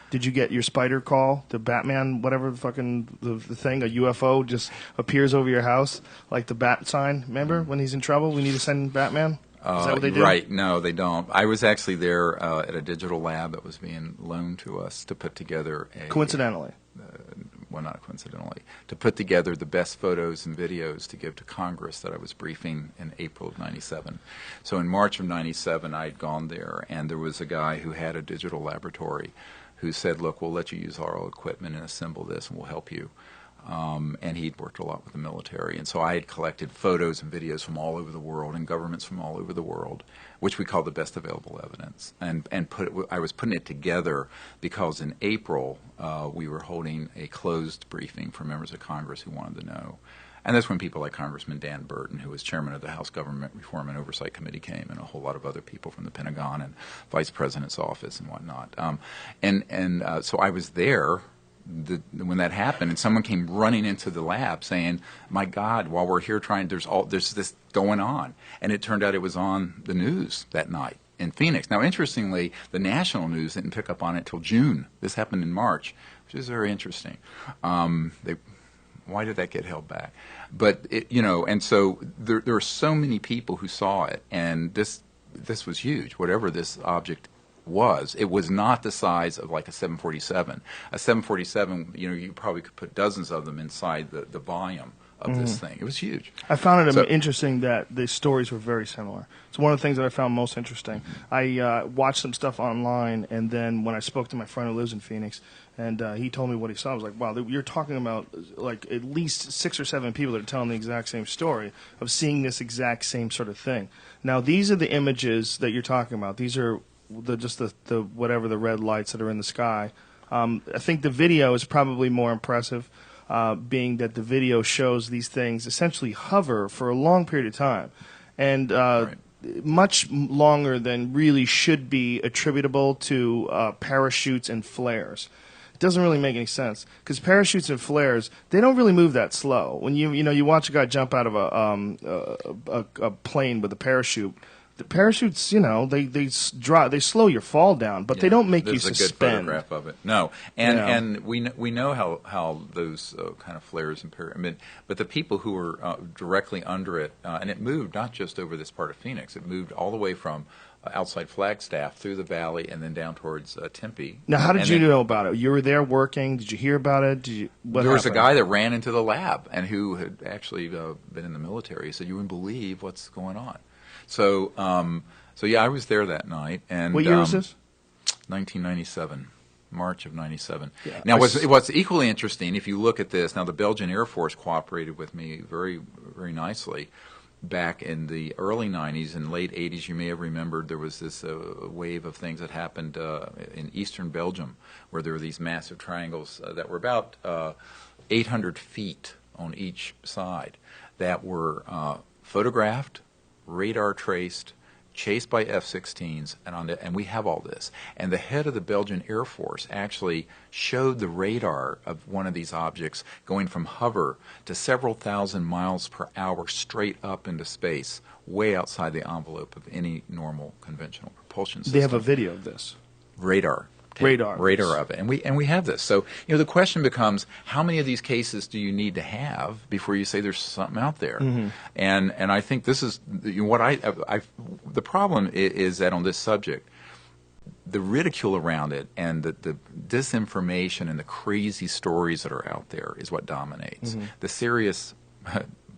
Did you get your spider call to Batman, whatever the fucking the thing, a UFO just appears over your house like the bat sign? Remember when he's in trouble, we need to send Batman? Is that what they do? Right. No, they don't. I was actually there at a digital lab that was being loaned to us to put together a... Coincidentally. Well, not coincidentally. To put together the best photos and videos to give to Congress that I was briefing in April of 97. So in March of 97, I had gone there, and there was a guy who had a digital laboratory who said, look, we'll let you use our equipment and assemble this, and we'll help you. And he'd worked a lot with the military. And so I had collected photos and videos from all over the world and governments from all over the world, which we call the best available evidence. And I was putting it together because in April we were holding a closed briefing for members of Congress who wanted to know. And that's when people like Congressman Dan Burton, who was chairman of the House Government Reform and Oversight Committee, came, and a whole lot of other people from the Pentagon and Vice President's office and whatnot. So I was there when that happened, and someone came running into the lab saying, "My God, while we're here trying, there's this going on," and it turned out it was on the news that night in Phoenix. Now, interestingly, the national news didn't pick up on it till June. This happened in March, which is very interesting. Why did that get held back? But and so there are so many people who saw it, and this was huge. Whatever this object was, it was not the size of like a 747. A 747, you probably could put dozens of them inside the volume of this thing. It was huge. I found it interesting that the stories were very similar. It's one of the things that I found most interesting. I watched some stuff online, and then when I spoke to my friend who lives in Phoenix, and he told me what he saw, I was like, wow, you're talking about like at least 6 or 7 people that are telling the exact same story of seeing this exact same sort of thing. Now, these are the images that you're talking about. These are the whatever the red lights that are in the sky. I think the video is probably more impressive, being that the video shows these things essentially hover for a long period of time, and much longer than really should be attributable to parachutes and flares. It doesn't really make any sense because parachutes and flares, they don't really move that slow. When you watch a guy jump out of a plane with a parachute, the parachutes, they slow your fall down, but they don't make you suspend. There's a good photograph of it. No, and we know how those kind of flares and but the people who were directly under it, and it moved not just over this part of Phoenix, it moved all the way from outside Flagstaff through the valley and then down towards Tempe. Now, how did you know about it? You were there working. Did you hear about it? There was a guy that ran into the lab and who had actually been in the military. He said, "You wouldn't believe what's going on." So yeah, I was there that night. And what year was this? 1997. March of 97. Yeah. Now, what's equally interesting, if you look at this, now the Belgian Air Force cooperated with me very, very nicely. Back in the early 90s and late 80s, you may have remembered there was this wave of things that happened in eastern Belgium where there were these massive triangles that were about 800 feet on each side that were photographed, radar traced, chased by F-16s, and we have all this. And the head of the Belgian Air Force actually showed the radar of one of these objects going from hover to several thousand miles per hour straight up into space, way outside the envelope of any normal conventional propulsion system. They have a video of this. Radar of it, and we have this. So the question becomes, how many of these cases do you need to have before you say there's something out there? Mm-hmm. And I think this is what the problem is that on this subject, the ridicule around it and the disinformation and the crazy stories that are out there is what dominates. Mm-hmm. The serious,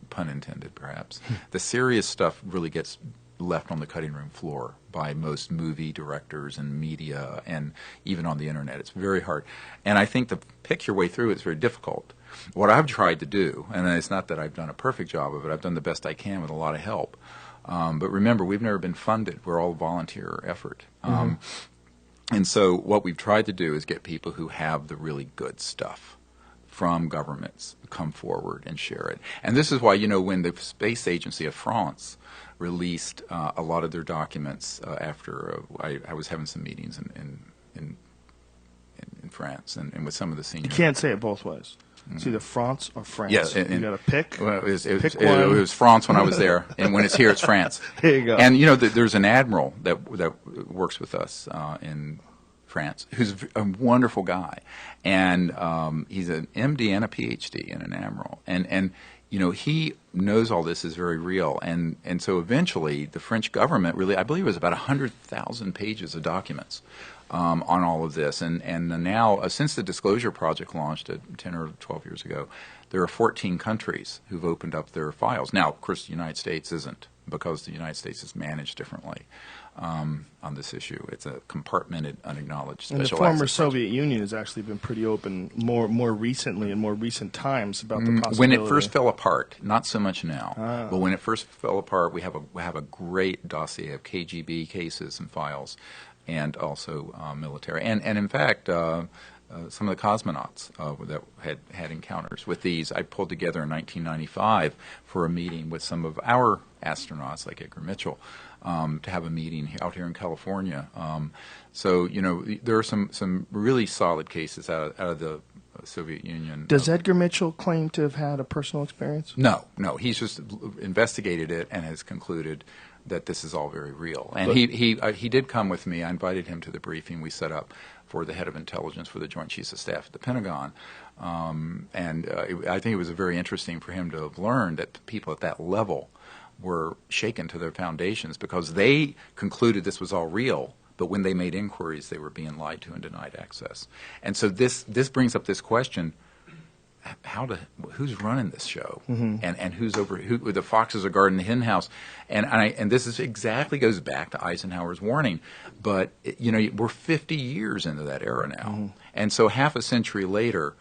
pun intended perhaps, the serious stuff really gets left on the cutting room floor by most movie directors and media and even on the internet. It's very hard. And I think to pick your way through it is very difficult. What I've tried to do, and it's not that I've done a perfect job of it, I've done the best I can with a lot of help. But remember, we've never been funded. We're all volunteer effort. And so what we've tried to do is get people who have the really good stuff from governments come forward and share it. And this is why, when the Space Agency of France released a lot of their documents after I was having some meetings in France and with some of the senior. You can't say it both ways. It's either France or France. Yes, you got to pick. Well, it one. was France when I was there, and when it's here, it's France. There you go. And there's an admiral that works with us in France, who's a wonderful guy, and he's an MD and a PhD and an admiral, and he knows all this is very real, and so eventually the French government really, I believe it was about 100,000 pages of documents on all of this, and now since the Disclosure Project launched 10 or 12 years ago, there are 14 countries who've opened up their files. Now, of course, the United States isn't, because the United States is managed differently on this issue. It's a compartmented, unacknowledged special access. And the former project. Soviet Union has actually been pretty open more recently, in more recent times, about the possibility. When it first fell apart, not so much now. But when it first fell apart, we have a great dossier of KGB cases and files, and also military. And in fact, some of the cosmonauts that had encounters with these, I pulled together in 1995 for a meeting with some of our astronauts, like Edgar Mitchell, to have a meeting out here in California. So there are some really solid cases out of the Soviet Union. Does Edgar Mitchell claim to have had a personal experience? No. He's just investigated it and has concluded that this is all very real. And he did come with me. I invited him to the briefing we set up for the head of intelligence for the Joint Chiefs of Staff at the Pentagon. I think it was very interesting for him to have learned that people at that level were shaken to their foundations because they concluded this was all real, but when they made inquiries, they were being lied to and denied access. And so this brings up this question: who's running this show, and who the foxes are guarding the hen house, and this is exactly goes back to Eisenhower's warning, but we're 50 years into that era now, and so half a century later,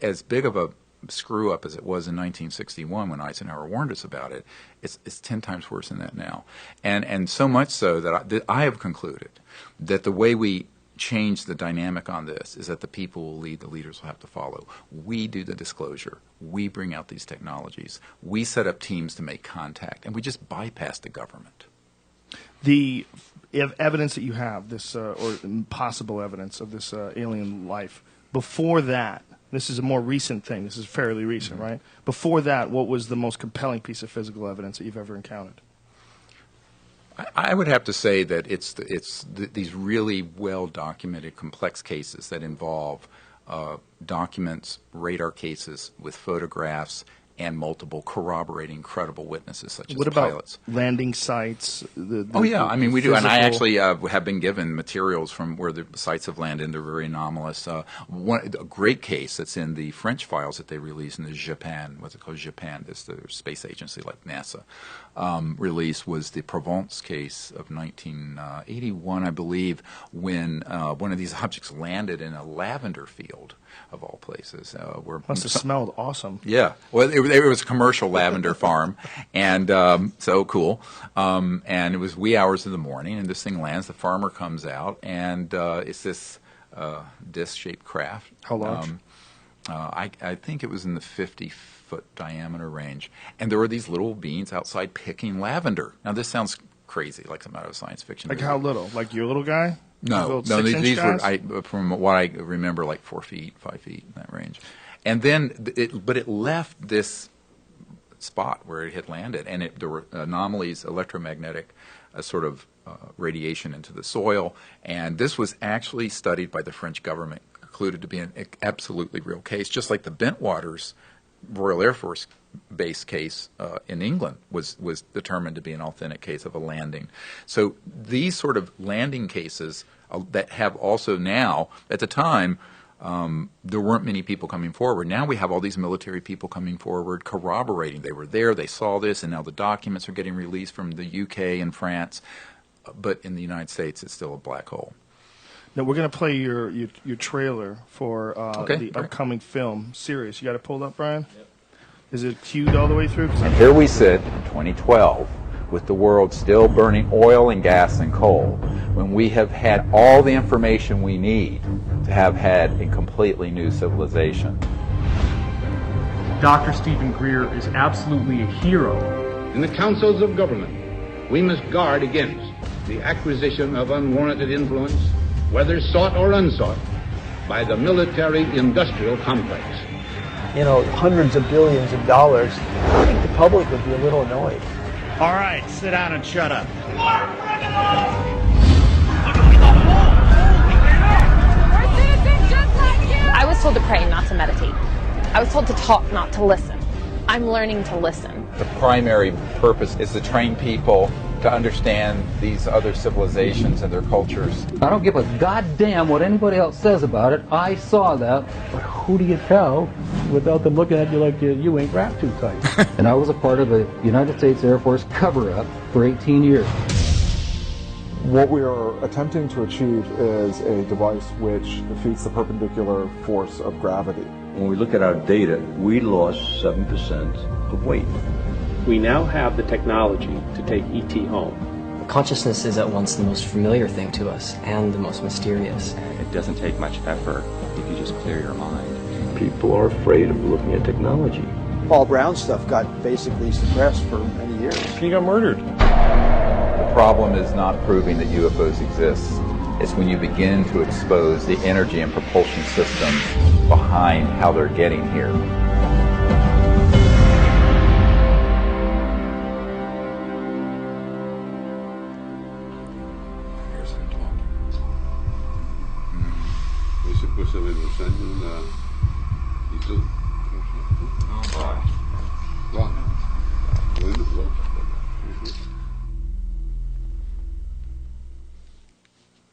as big of a screw up as it was in 1961 when Eisenhower warned us about it, it's 10 times worse than that now. And so much so that I have concluded that the way we change the dynamic on this is that the people will lead, the leaders will have to follow. We do the disclosure. We bring out these technologies. We set up teams to make contact, and we just bypass the government. The evidence that you have, this or possible evidence of this alien life, before that, this is a more recent thing. This is fairly recent, right? Before that, what was the most compelling piece of physical evidence that you've ever encountered? I would have to say that it's these really well-documented, complex cases that involve documents, radar cases with photographs, and multiple corroborating credible witnesses such as what about pilots. Landing sites? I mean, we do. And I actually have been given materials from where the sites have landed. They're very anomalous. A great case that's in the French files that they released in the Japan, what's it called, Japan, this the space agency like NASA, release was the Provence case of 1981, I believe, when one of these objects landed in a lavender field, of all places. Must have smelled awesome. Yeah. Well, it was a commercial lavender farm, and so cool. And it was wee hours of the morning, and this thing lands. The farmer comes out, and it's this disc-shaped craft. How large? I think it was in the 50-foot diameter range. And there were these little beings outside picking lavender. Now, this sounds crazy, like something out of science fiction. Like how little? Like your little guy? No, these were, from what I remember, like 4 feet, 5 feet, in that range. And then, it left this spot where it had landed, and there were anomalies, electromagnetic sort of radiation into the soil, and this was actually studied by the French government, concluded to be an absolutely real case, just like the Bentwaters Royal Air Force Base case in England was determined to be an authentic case of a landing. So these sort of landing cases that have also now, at the time, there weren't many people coming forward. Now we have all these military people coming forward, corroborating they were there, they saw this, and now the documents are getting released from the UK and France. But in the United States, it's still a black hole. Now we're going to play your trailer for the upcoming film series. You got it pulled up, Brian? Yep. Is it queued all the way through? And here we sit in 2012 with the world still burning oil and gas and coal when we have had all the information we need to have had a completely new civilization. Dr. Stephen Greer is absolutely a hero. In the councils of government, we must guard against the acquisition of unwarranted influence, whether sought or unsought, by the military-industrial complex. You know, hundreds of billions of dollars. I think the public would be a little annoyed. All right, sit down and shut up. I was told to pray, not to meditate. I was told to talk, not to listen. I'm learning to listen. The primary purpose is to train people to understand these other civilizations and their cultures. I don't give a goddamn what anybody else says about it. I saw that. But who do you tell without them looking at you like you ain't wrapped too tight? And I was a part of the United States Air Force cover-up for 18 years. What we are attempting to achieve is a device which defeats the perpendicular force of gravity. When we look at our data, we lost 7% of weight. We now have the technology to take ET home. Consciousness is at once the most familiar thing to us and the most mysterious. It doesn't take much effort if you just clear your mind. People are afraid of looking at technology. Paul Brown stuff got basically suppressed for many years. He got murdered. The problem is not proving that UFOs exist. It's when you begin to expose the energy and propulsion systems behind how they're getting here.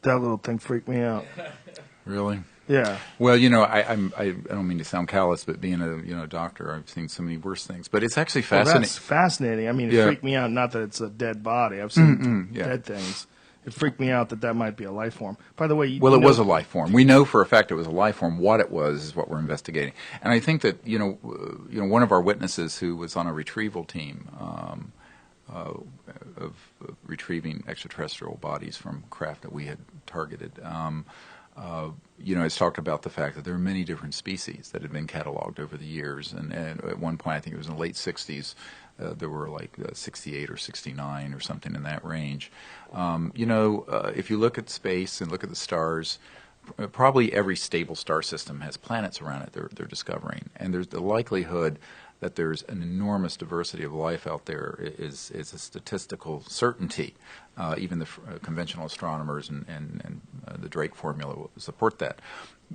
That little thing freaked me out. Really? Yeah. Well, you know, I don't mean to sound callous, but being a doctor, I've seen so many worse things. But it's actually fascinating. Well, that's fascinating. I mean, it freaked me out. Not that it's a dead body. I've seen dead things. it freaked me out that might be a life form. By the way, well, it was a life form. We know for a fact it was a life form. What it was is what we're investigating. And I think that one of our witnesses who was on a retrieval team of retrieving extraterrestrial bodies from craft that we had targeted, has talked about the fact that there are many different species that have been cataloged over the years. And at one point, I think it was in the late 60s, there were like 68 or 69 or something in that range. If you look at space and look at the stars, probably every stable star system has planets around it they're discovering. And there's the likelihood that there's an enormous diversity of life out there is a statistical certainty. Even the conventional astronomers and the Drake formula will support that.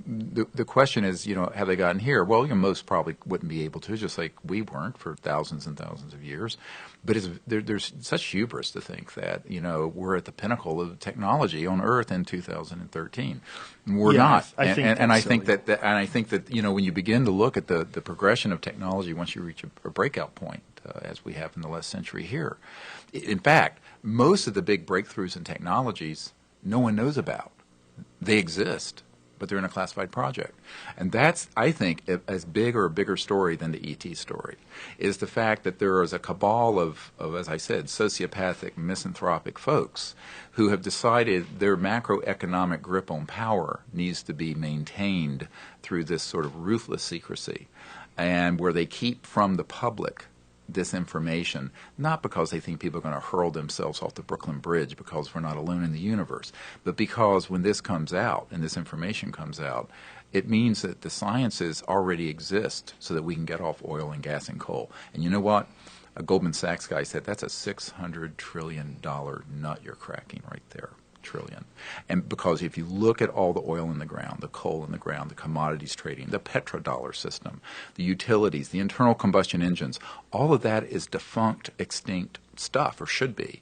The question is, have they gotten here? Well, most probably wouldn't be able to, just like we weren't for thousands and thousands of years. But there's such hubris to think that, we're at the pinnacle of technology on Earth in 2013. We're not. I think that when you begin to look at the progression of technology, once you reach a breakout point, as we have in the last century here, in fact, most of the big breakthroughs in technologies no one knows about. They exist, but they're in a classified project. And that's, I think, as big or a bigger story than the ET story, is the fact that there is a cabal of, as I said, sociopathic, misanthropic folks who have decided their macroeconomic grip on power needs to be maintained through this sort of ruthless secrecy, and where they keep from the public this information, not because they think people are going to hurl themselves off the Brooklyn Bridge because we're not alone in the universe, but because when this comes out and this information comes out, it means that the sciences already exist so that we can get off oil and gas and coal. And you know what? A Goldman Sachs guy said that's a $600 trillion nut you're cracking right there. Trillion. And because if you look at all the oil in the ground, the coal in the ground, the commodities trading, the petrodollar system, the utilities, the internal combustion engines, all of that is defunct, extinct stuff, or should be.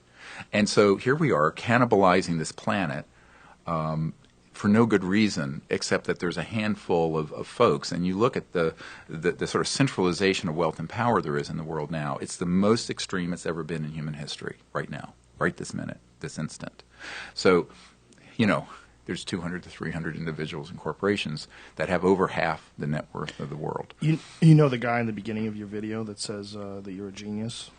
And so here we are cannibalizing this planet for no good reason except that there's a handful of folks. And you look at the sort of centralization of wealth and power there is in the world now. It's the most extreme it's ever been in human history right now, right this minute, this instant. So, there's 200 to 300 individuals and corporations that have over half the net worth of the world. You know the guy in the beginning of your video that says that you're a genius?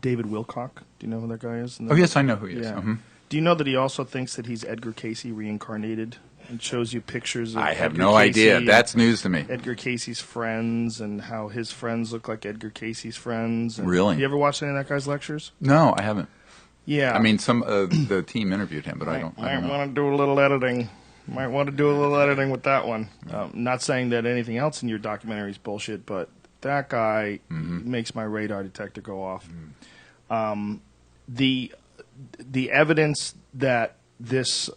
David Wilcock. Do you know who that guy is? Oh, yes, I know who he is. Yeah. Mm-hmm. Do you know that he also thinks that he's Edgar Cayce reincarnated and shows you pictures of I have Edgar no Cayce idea. That's news to me. Edgar Cayce's friends and how his friends look like Edgar Cayce's friends. And really? You ever watched any of that guy's lectures? No, I haven't. Yeah. I mean, the team interviewed him, but I don't know. Might want to do a little editing. Might want to do a little editing with that one. Not saying that anything else in your documentary is bullshit, but that guy makes my radar detector go off. The evidence that this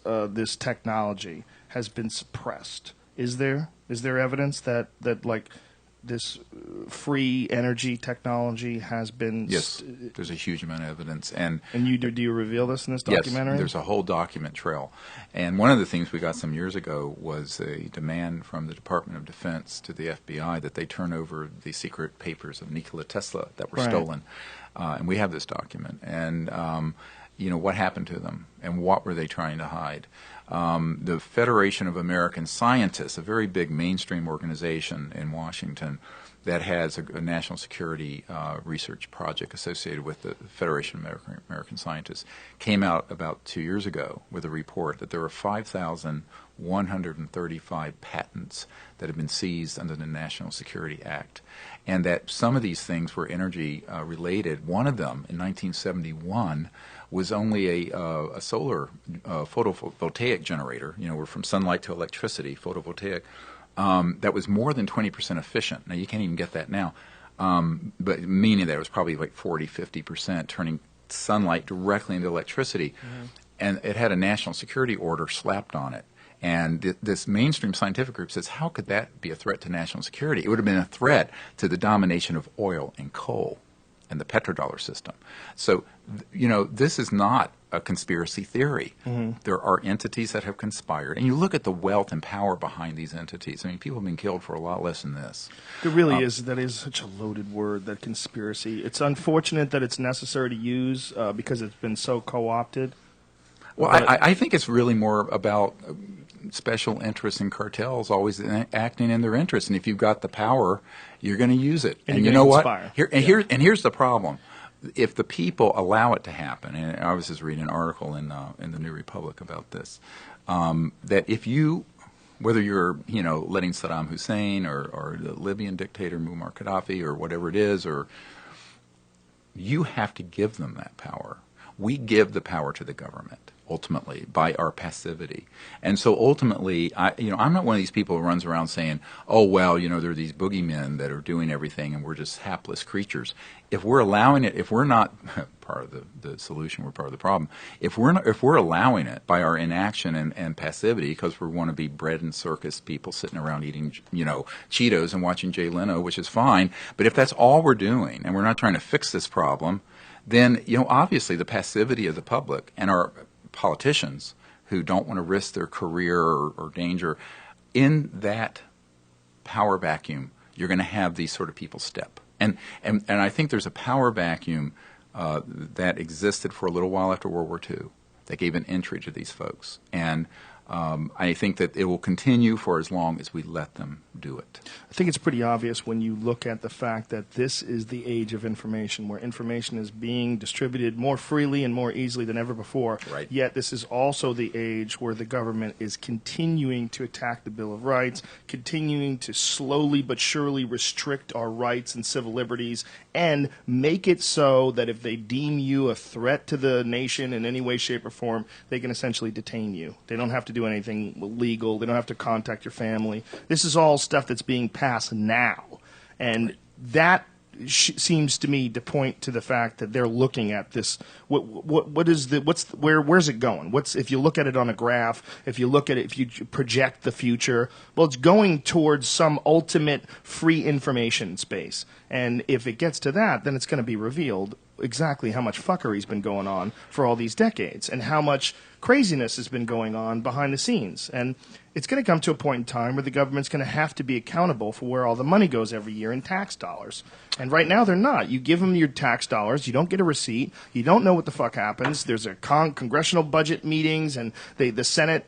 technology has been suppressed, is there evidence that like this free energy technology has been... Yes, there's a huge amount of evidence. And do you reveal this in this documentary? Yes, there's a whole document trail. And one of the things we got some years ago was a demand from the Department of Defense to the FBI that they turn over the secret papers of Nikola Tesla that were stolen. And we have this document. And, what happened to them and what were they trying to hide? The Federation of American Scientists, a very big mainstream organization in Washington that has a national security research project associated with the Federation of American Scientists, came out about 2 years ago with a report that there were 5,135 patents that have been seized under the National Security Act, and that some of these things were energy related. One of them, in 1971, was only a solar photovoltaic generator. We're from sunlight to electricity, photovoltaic, that was more than 20% efficient. Now, you can't even get that now, but meaning that it was probably like 40, 50%, turning sunlight directly into electricity. And it had a national security order slapped on it. And this mainstream scientific group says, how could that be a threat to national security? It would have been a threat to the domination of oil and coal and the petrodollar system. So, this is not a conspiracy theory. There are entities that have conspired. And you look at the wealth and power behind these entities. I mean, people have been killed for a lot less than this. It really is. That is such a loaded word, that conspiracy. It's unfortunate that it's necessary to use because it's been so co-opted. Well, I think it's really more about special interests and cartels always acting in their interest. And if you've got the power, you're going to use it. And you know what? Here's the problem. If the people allow it to happen, and I was just reading an article in the New Republic about this, that if you, whether you're letting Saddam Hussein or the Libyan dictator Muammar Gaddafi or whatever it is, or you have to give them that power. We give the power to the government ultimately by our passivity, and so ultimately, I'm not one of these people who runs around saying, "Oh well, there are these boogeymen that are doing everything, and we're just hapless creatures." If we're allowing it, if we're not part of the solution, we're part of the problem. If we're allowing it by our inaction and passivity, because we want to be bread and circus people sitting around eating, Cheetos and watching Jay Leno, which is fine. But if that's all we're doing, and we're not trying to fix this problem, then obviously the passivity of the public and our politicians who don't want to risk their career or danger in that power vacuum, you're going to have these sort of people step. And I think there's a power vacuum that existed for a little while after World War II that gave an entry to these folks. And I think that it will continue for as long as we let them do it. I think it's pretty obvious when you look at the fact that this is the age of information, where information is being distributed more freely and more easily than ever before. Right. Yet this is also the age where the government is continuing to attack the Bill of Rights, continuing to slowly but surely restrict our rights and civil liberties, and make it so that if they deem you a threat to the nation in any way, shape, or form, they can essentially detain you. They don't have to do anything legal. They don't have to contact your family. This is all stuff that's being passed now, and that seems to me to point to the fact that they're looking at this. Where's it going? If you look at it on a graph, if you look at it, if you project the future, well, it's going towards some ultimate free information space. And if it gets to that, then it's going to be revealed exactly how much fuckery's been going on for all these decades and how much craziness has been going on behind the scenes. And it's going to come to a point in time where the government's going to have to be accountable for where all the money goes every year in tax dollars. And right now they're not. You give them your tax dollars, you don't get a receipt, you don't know what the fuck happens. There's a congressional budget meetings, and the Senate,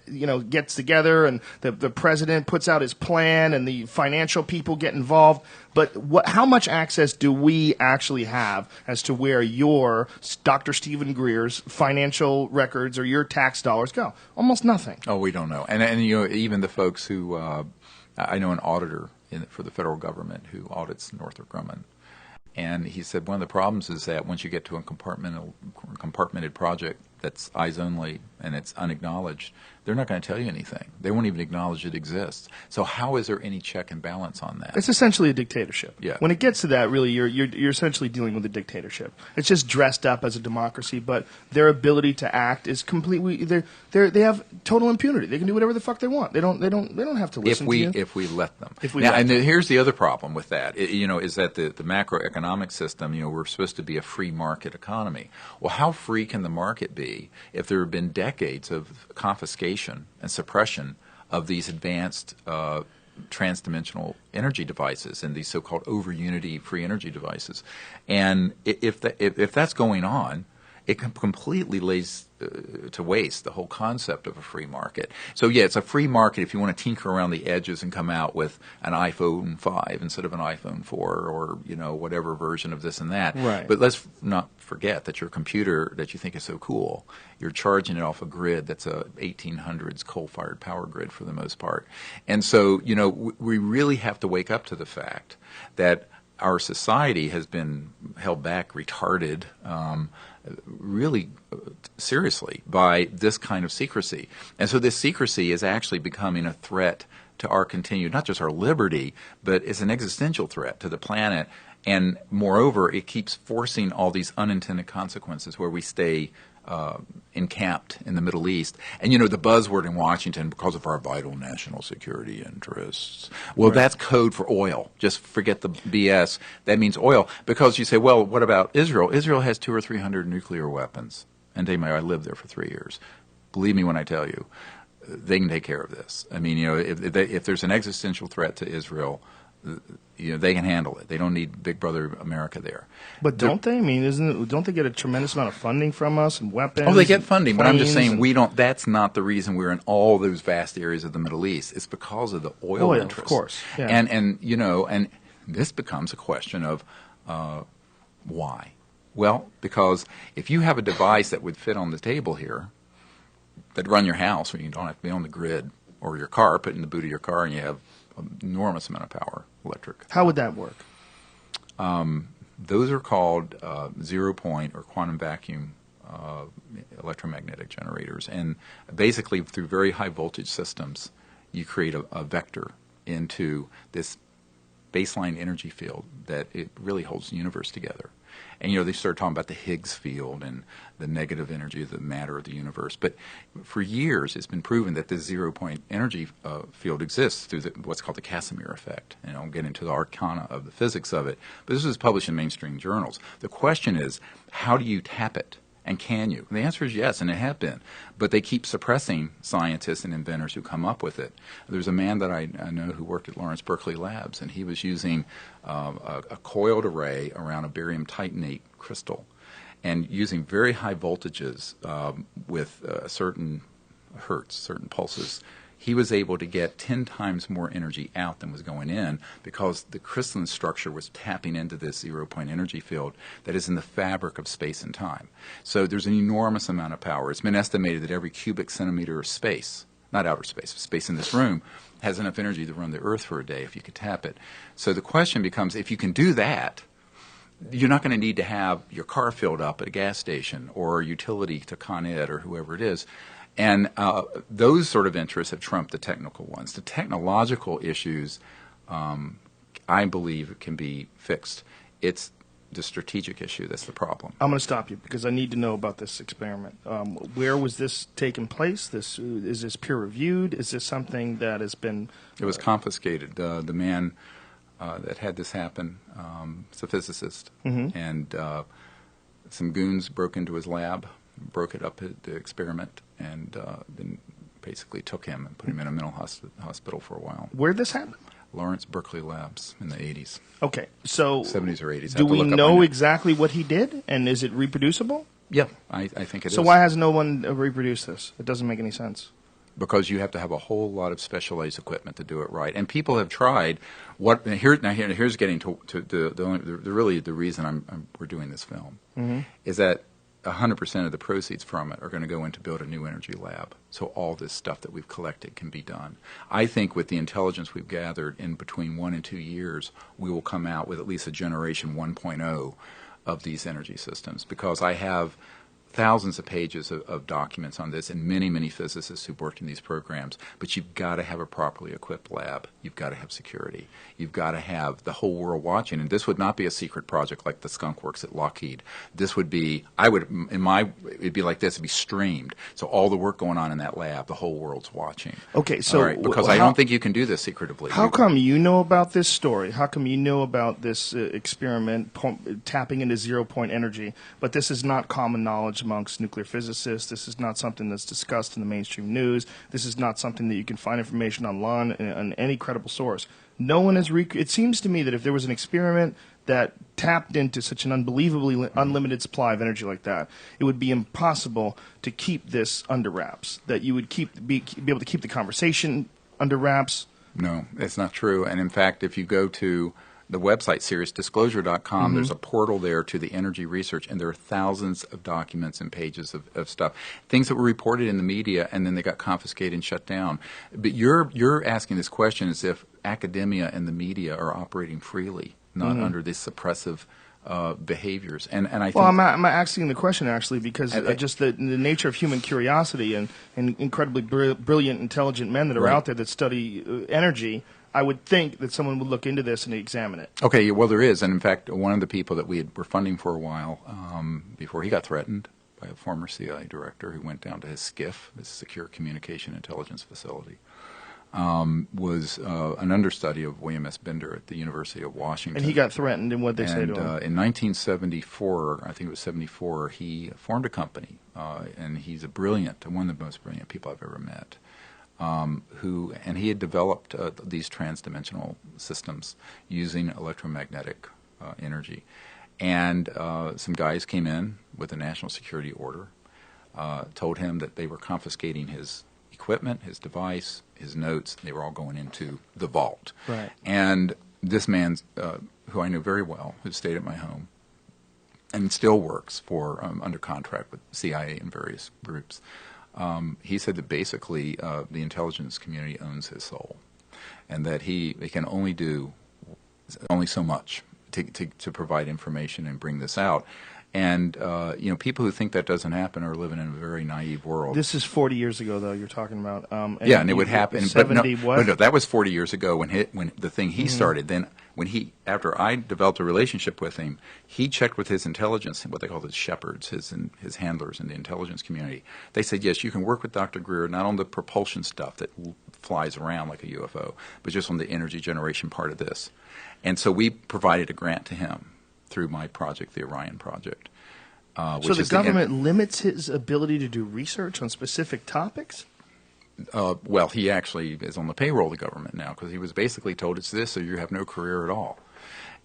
gets together, and the president puts out his plan, and the financial people get involved. But how much access do we actually have as to where your Dr. Stephen Greer's financial records or your tax dollars go? Almost nothing. Oh, we don't know. And even the folks who I know an auditor for the federal government who audits Northrop Grumman, and he said one of the problems is that once you get to a compartmented project that's eyes only and it's unacknowledged, they're not going to tell you anything. They won't even acknowledge it exists. So how is there any check and balance on that? It's essentially a dictatorship. Yeah. When it gets to that, really, you're essentially dealing with a dictatorship. It's just dressed up as a democracy, but their ability to act is completely. They have total impunity. They can do whatever the fuck they want. They don't have to listen to you. If we let them. And here's the other problem with that. Is that the macroeconomic system. We're supposed to be a free market economy. Well, how free can the market be if there have been decades of confiscation and suppression of these advanced transdimensional energy devices and these so-called over-unity free energy devices? And if that's going on, it completely lays to waste the whole concept of a free market. So yeah, it's a free market if you want to tinker around the edges and come out with an iPhone 5 instead of an iPhone 4 or whatever version of this and that. Right. But let's not forget that your computer that you think is so cool, you're charging it off a grid that's a 1800s coal-fired power grid for the most part. And so we really have to wake up to the fact that our society has been held back, retarded, really seriously by this kind of secrecy. And so this secrecy is actually becoming a threat to our continued, not just our liberty, but it's an existential threat to the planet. And moreover, it keeps forcing all these unintended consequences where we stay encamped in the Middle East. And the buzzword in Washington, because of our vital national security interests. Well, right. That's code for oil. Just forget the BS. That means oil. Because you say, well, what about Israel? Israel has 200 or 300 nuclear weapons. And I lived there for 3 years. Believe me when I tell you, they can take care of this. I mean, if there's an existential threat to Israel, they can handle it. They don't need Big Brother America there. But don't they? I mean, don't they get a tremendous amount of funding from us and weapons? Oh, they get funding, but I'm just saying we don't. That's not the reason we're in all those vast areas of the Middle East. It's because of the oil interest, of course. Yeah. And this becomes a question of why. Well, because if you have a device that would fit on the table here, that run your house, where you don't have to be on the grid, or your car, put in the boot of your car, and you have an enormous amount of power, electric. How would that work? Those are called zero-point or quantum vacuum electromagnetic generators. And basically, through very high voltage systems, you create a vector into this baseline energy field that it really holds the universe together. And, they started talking about the Higgs field and the negative energy of the matter of the universe. But for years, it's been proven that this zero-point energy field exists through what's called the Casimir effect. And I'll get into the arcana of the physics of it. But this was published in mainstream journals. The question is, how do you tap it? And can you? And the answer is yes, and it has been. But they keep suppressing scientists and inventors who come up with it. There's a man that I know who worked at Lawrence Berkeley Labs, and he was using a coiled array around a barium titanate crystal and using very high voltages with certain hertz, certain pulses. He was able to get 10 times more energy out than was going in because the crystalline structure was tapping into this zero-point energy field that is in the fabric of space and time. So there's an enormous amount of power. It's been estimated that every cubic centimeter of space, not outer space, but space in this room, has enough energy to run the Earth for a day if you could tap it. So the question becomes, if you can do that, you're not going to need to have your car filled up at a gas station or a utility to Con Ed or whoever it is. And those sort of interests have trumped the technical ones. The technological issues, I believe, can be fixed. It's the strategic issue that's the problem. I'm going to stop you because I need to know about this experiment. Where was this taking place? Is this peer-reviewed? Is this something that has been... It was confiscated. The man that had this happen is a physicist. Mm-hmm. And some goons broke into his lab, broke it up, the experiment, and then basically took him and put him in a mental hospital for a while. Where did this happen? Lawrence Berkeley Labs in the 80s. Okay, so 70s or 80s. Do we know exactly what he did, and is it reproducible? Yeah, I think it is. So why has no one reproduced this? It doesn't make any sense. Because you have to have a whole lot of specialized equipment to do it right, and people have tried. Here's getting to the reason we're doing this film, mm-hmm. is that 100% of the proceeds from it are going to go in to build a new energy lab. So all this stuff that we've collected can be done. I think with the intelligence we've gathered in between 1 and 2 years, we will come out with at least a generation 1.0 of these energy systems, because I have thousands of pages of documents on this and many, many physicists who've worked in these programs. But you've got to have a properly equipped lab. You've got to have security. You've got to have the whole world watching. And this would not be a secret project like the Skunk Works at Lockheed. This would be, it'd be like this. It'd be streamed. So all the work going on in that lab, the whole world's watching. Okay, so... All right, because I don't think you can do this secretively. How come you know about this story? How come you know about this experiment tapping into zero-point energy, but this is not common knowledge amongst nuclear physicists? This is not something that's discussed in the mainstream news. This is not something that you can find information online on any credible source. No one has... It seems to me that if there was an experiment that tapped into such an unbelievably unlimited supply of energy like that, it would be impossible to keep this under wraps, that you would be able to keep the conversation under wraps. No, it's not true. And in fact, if you go to the website, SeriousDisclosure.com, mm-hmm. there's a portal there to the energy research, and there are thousands of documents and pages of stuff, things that were reported in the media, and then they got confiscated and shut down. But you're asking this question as if academia and the media are operating freely, not mm-hmm. under these suppressive behaviors. And I think... Well, I'm asking the question, actually, because just the nature of human curiosity and incredibly brilliant, intelligent men that are out there that study energy, I would think that someone would look into this and examine it. Okay, well, there is. And in fact, one of the people that were funding for a while, before he got threatened by a former CIA director who went down to his SCIF, his Secure Communication Intelligence Facility, was an understudy of William S. Bender at the University of Washington. And he got threatened, and what did they say to him? In 1974, I think it was 74, he formed a company, and he's one of the most brilliant people I've ever met. he had developed these transdimensional systems using electromagnetic energy. And some guys came in with a national security order, told him that they were confiscating his equipment, his device, his notes. They were all going into the vault. Right. And this man, who I know very well, who stayed at my home, and still works for under contract with CIA and various groups, he said that basically the intelligence community owns his soul, and that he can only do only so much to provide information and bring this out. And people who think that doesn't happen are living in a very naive world. This is 40 years ago, though. You're talking about. And it would happen. 70 but no, that was 40 years ago when the thing he started. Then after I developed a relationship with him, he checked with his intelligence, what they call his shepherds, his handlers in the intelligence community. They said, yes, you can work with Dr. Greer, not on the propulsion stuff that flies around like a UFO, but just on the energy generation part of this. And so we provided a grant to him through my project, the Orion Project. So the government limits his ability to do research on specific topics? Well, he actually is on the payroll of the government now because he was basically told it's this or you have no career at all.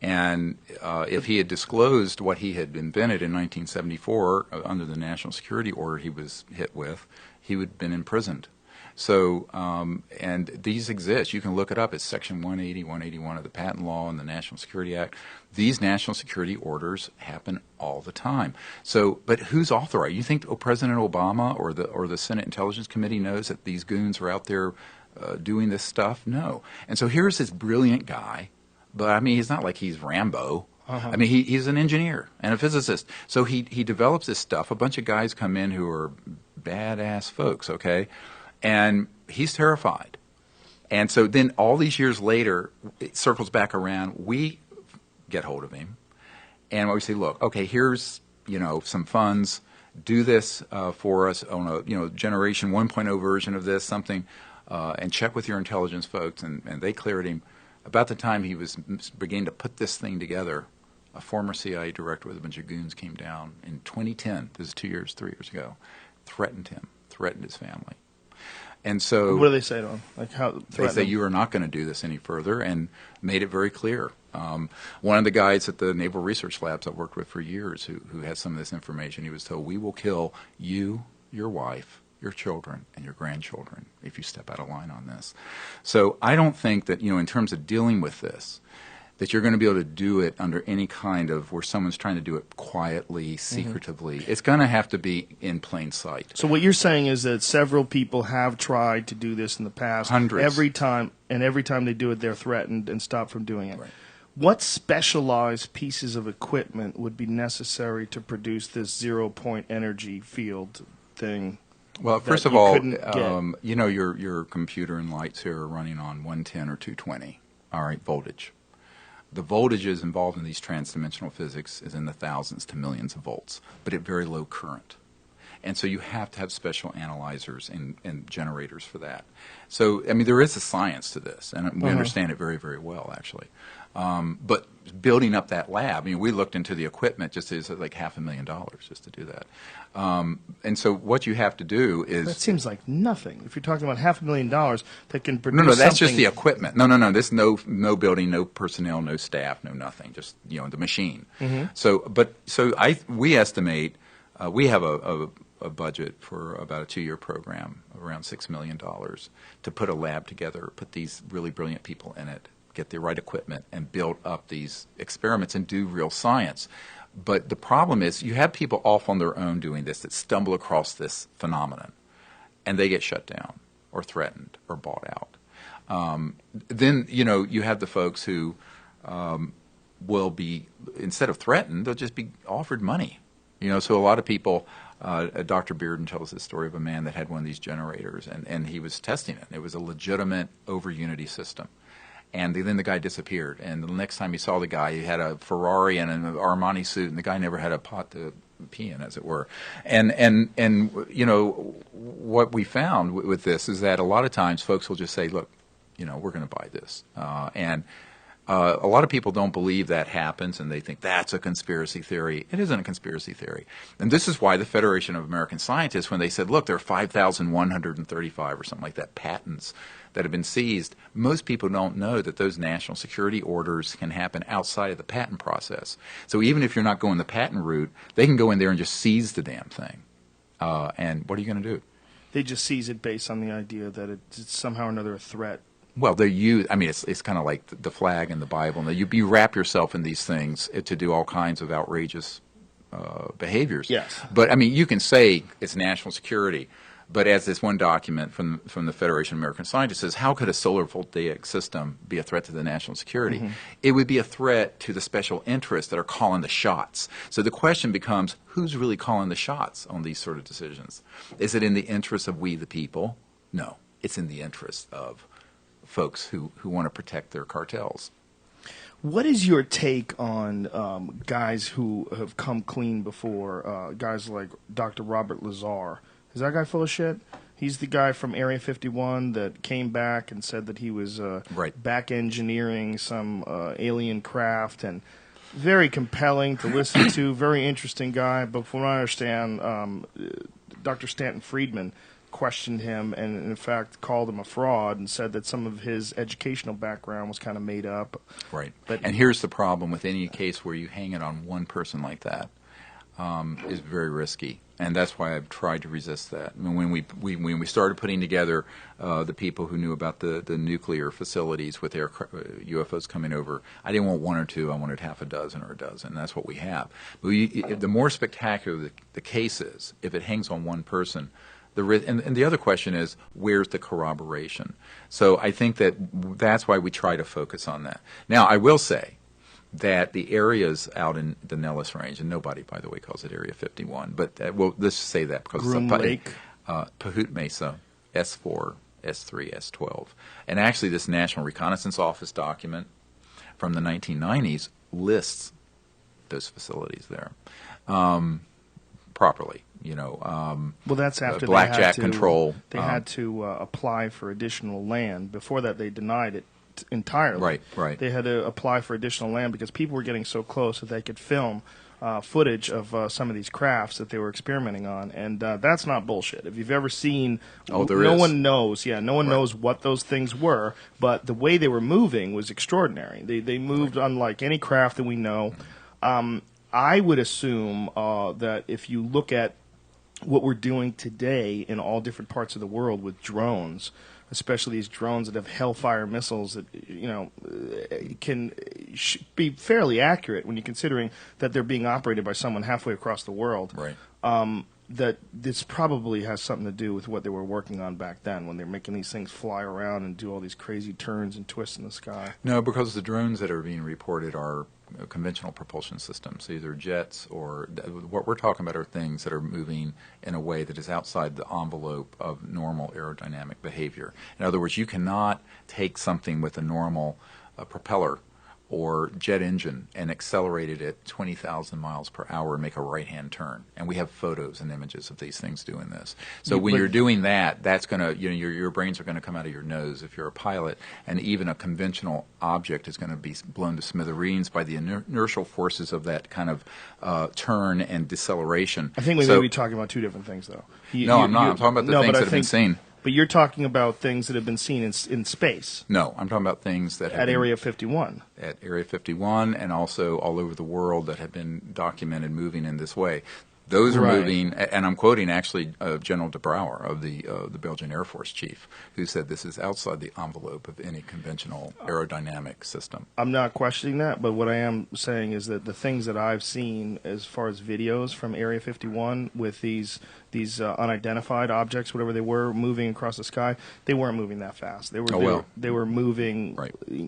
And if he had disclosed what he had invented in 1974 under the national security order he was hit with, he would have been imprisoned. So, and these exist. You can look it up. It's Section 180, 181 of the Patent Law and the National Security Act. These national security orders happen all the time. So, but who's authorized? You think President Obama or the Senate Intelligence Committee knows that these goons are out there doing this stuff? No. And so here's this brilliant guy, but I mean, he's not like he's Rambo. I mean, he's an engineer and a physicist. So he develops this stuff. A bunch of guys come in who are badass folks, okay? And he's terrified. And so then all these years later, it circles back around. We get hold of him. And we say, look, okay, here's, some funds. Do this for us on a, generation 1.0 version of this, something, and check with your intelligence folks. And they cleared him. About the time he was beginning to put this thing together, a former CIA director with a bunch of goons came down in 2010, this is 3 years ago, threatened him, threatened his family. And so, what do they say to him? Like how they say you are not going to do this any further, and made it very clear. One of the guys at the Naval Research Labs I worked with for years, who had some of this information, he was told, "We will kill you, your wife, your children, and your grandchildren if you step out of line on this." So I don't think that in terms of dealing with this, that you're going to be able to do it under any kind of where someone's trying to do it quietly, secretively. It's going to have to be in plain sight. So what you're saying is that several people have tried to do this in the past. Hundreds. Every time they do it, they're threatened and stopped from doing it. Right. What specialized pieces of equipment would be necessary to produce this zero-point energy field thing? Well, first of all, your computer and lights here are running on 110 or 220, all right, voltage. The voltages involved in these transdimensional physics is in the thousands to millions of volts, but at very low current. And so you have to have special analyzers and generators for that. So, I mean, there is a science to this, and we understand it very, very well, actually. But building up that lab, we looked into the equipment, just is like $500,000 just to do that. And so what you have to do is... That seems like nothing. If you're talking about $500,000 that can produce No, that's something... just the equipment. No. There's no building, no personnel, no staff, no nothing. Just, the machine. We estimate, we have a budget for about a 2-year program, around $6 million, to put a lab together, put these really brilliant people in it, get the right equipment, and build up these experiments and do real science. But the problem is you have people off on their own doing this that stumble across this phenomenon, and they get shut down or threatened or bought out. Then, you have the folks who will be, instead of threatened, they'll just be offered money. So a lot of people... Dr. Bearden tells this story of a man that had one of these generators, and he was testing it. It was a legitimate over-unity system. And then the guy disappeared. And the next time he saw the guy, he had a Ferrari and an Armani suit, and the guy never had a pot to pee in, as it were. And what we found with this is that a lot of times folks will just say, look, we're going to buy this. A lot of people don't believe that happens, and they think that's a conspiracy theory. It isn't a conspiracy theory. And this is why the Federation of American Scientists, when they said, look, there are 5,135 or something like that patents that have been seized, most people don't know that those national security orders can happen outside of the patent process. So even if you're not going the patent route, they can go in there and just seize the damn thing. And what are you going to do? They just seize it based on the idea that it's somehow or another a threat. Well, they use. I mean, it's kind of like the flag and the Bible. And you wrap yourself in these things to do all kinds of outrageous behaviors. Yes. But I mean, you can say it's national security, but as this one document from the Federation of American Scientists says, how could a solar voltaic system be a threat to the national security? Mm-hmm. It would be a threat to the special interests that are calling the shots. So the question becomes, who's really calling the shots on these sort of decisions? Is it in the interest of we the people? No, it's in the interest of folks who want to protect their cartels. What is your take on guys who have come clean before, guys like Dr. Robert Lazar? Is that guy full of shit? He's the guy from Area 51 that came back and said that he was back engineering some alien craft, and very compelling to listen to, very interesting guy. But from what I understand, Dr. Stanton Friedman questioned him and, in fact, called him a fraud and said that some of his educational background was kind of made up. Right. But and here's the problem with any case where you hang it on one person like that. Is very risky, and that's why I've tried to resist that. I mean, when we started putting together the people who knew about the nuclear facilities with UFOs coming over, I didn't want one or two. I wanted half a dozen or a dozen. That's what we have. But the more spectacular the case is, if it hangs on one person, and the other question is, where's the corroboration? So I think that's why we try to focus on that. Now, I will say that the areas out in the Nellis Range, and nobody, by the way, calls it Area 51, but let's just say that because Groom Lake, Pahut Mesa, S4, S3, S12, and actually this National Reconnaissance Office document from the 1990s lists those facilities there properly. Well, that's after blackjack control. They had to apply for additional land. Before that, they denied it entirely. Right. They had to apply for additional land because people were getting so close that they could film footage of some of these crafts that they were experimenting on, and that's not bullshit. If you've ever seen, no one knows what those things were, but the way they were moving was extraordinary. They moved unlike any craft that we know. I would assume that if you look at what we're doing today in all different parts of the world with drones, especially these drones that have Hellfire missiles that can be fairly accurate when you're considering that they're being operated by someone halfway across the world. Right. That this probably has something to do with what they were working on back then when they're making these things fly around and do all these crazy turns and twists in the sky. No, because the drones that are being reported are conventional propulsion systems, either jets or what we're talking about are things that are moving in a way that is outside the envelope of normal aerodynamic behavior. In other words, you cannot take something with a normal propeller or jet engine and accelerate it at 20,000 miles per hour and make a right-hand turn. And we have photos and images of these things doing this. So when you're doing that, that's going to, your brains are going to come out of your nose if you're a pilot, and even a conventional object is going to be blown to smithereens by the inertial forces of that kind of turn and deceleration. I think we may be talking about two different things, though. I'm not. I'm talking about the things that have been seen. But you're talking about things that have been seen in space. No, I'm talking about things that have at Area 51. At Area 51 and also all over the world that have been documented moving in this way. Those are moving, and I'm quoting actually General de Brouwer of the Belgian Air Force chief, who said this is outside the envelope of any conventional aerodynamic system. I'm not questioning that, but what I am saying is that the things that I've seen as far as videos from Area 51 with these unidentified objects, whatever they were, moving across the sky, they weren't moving that fast. They were moving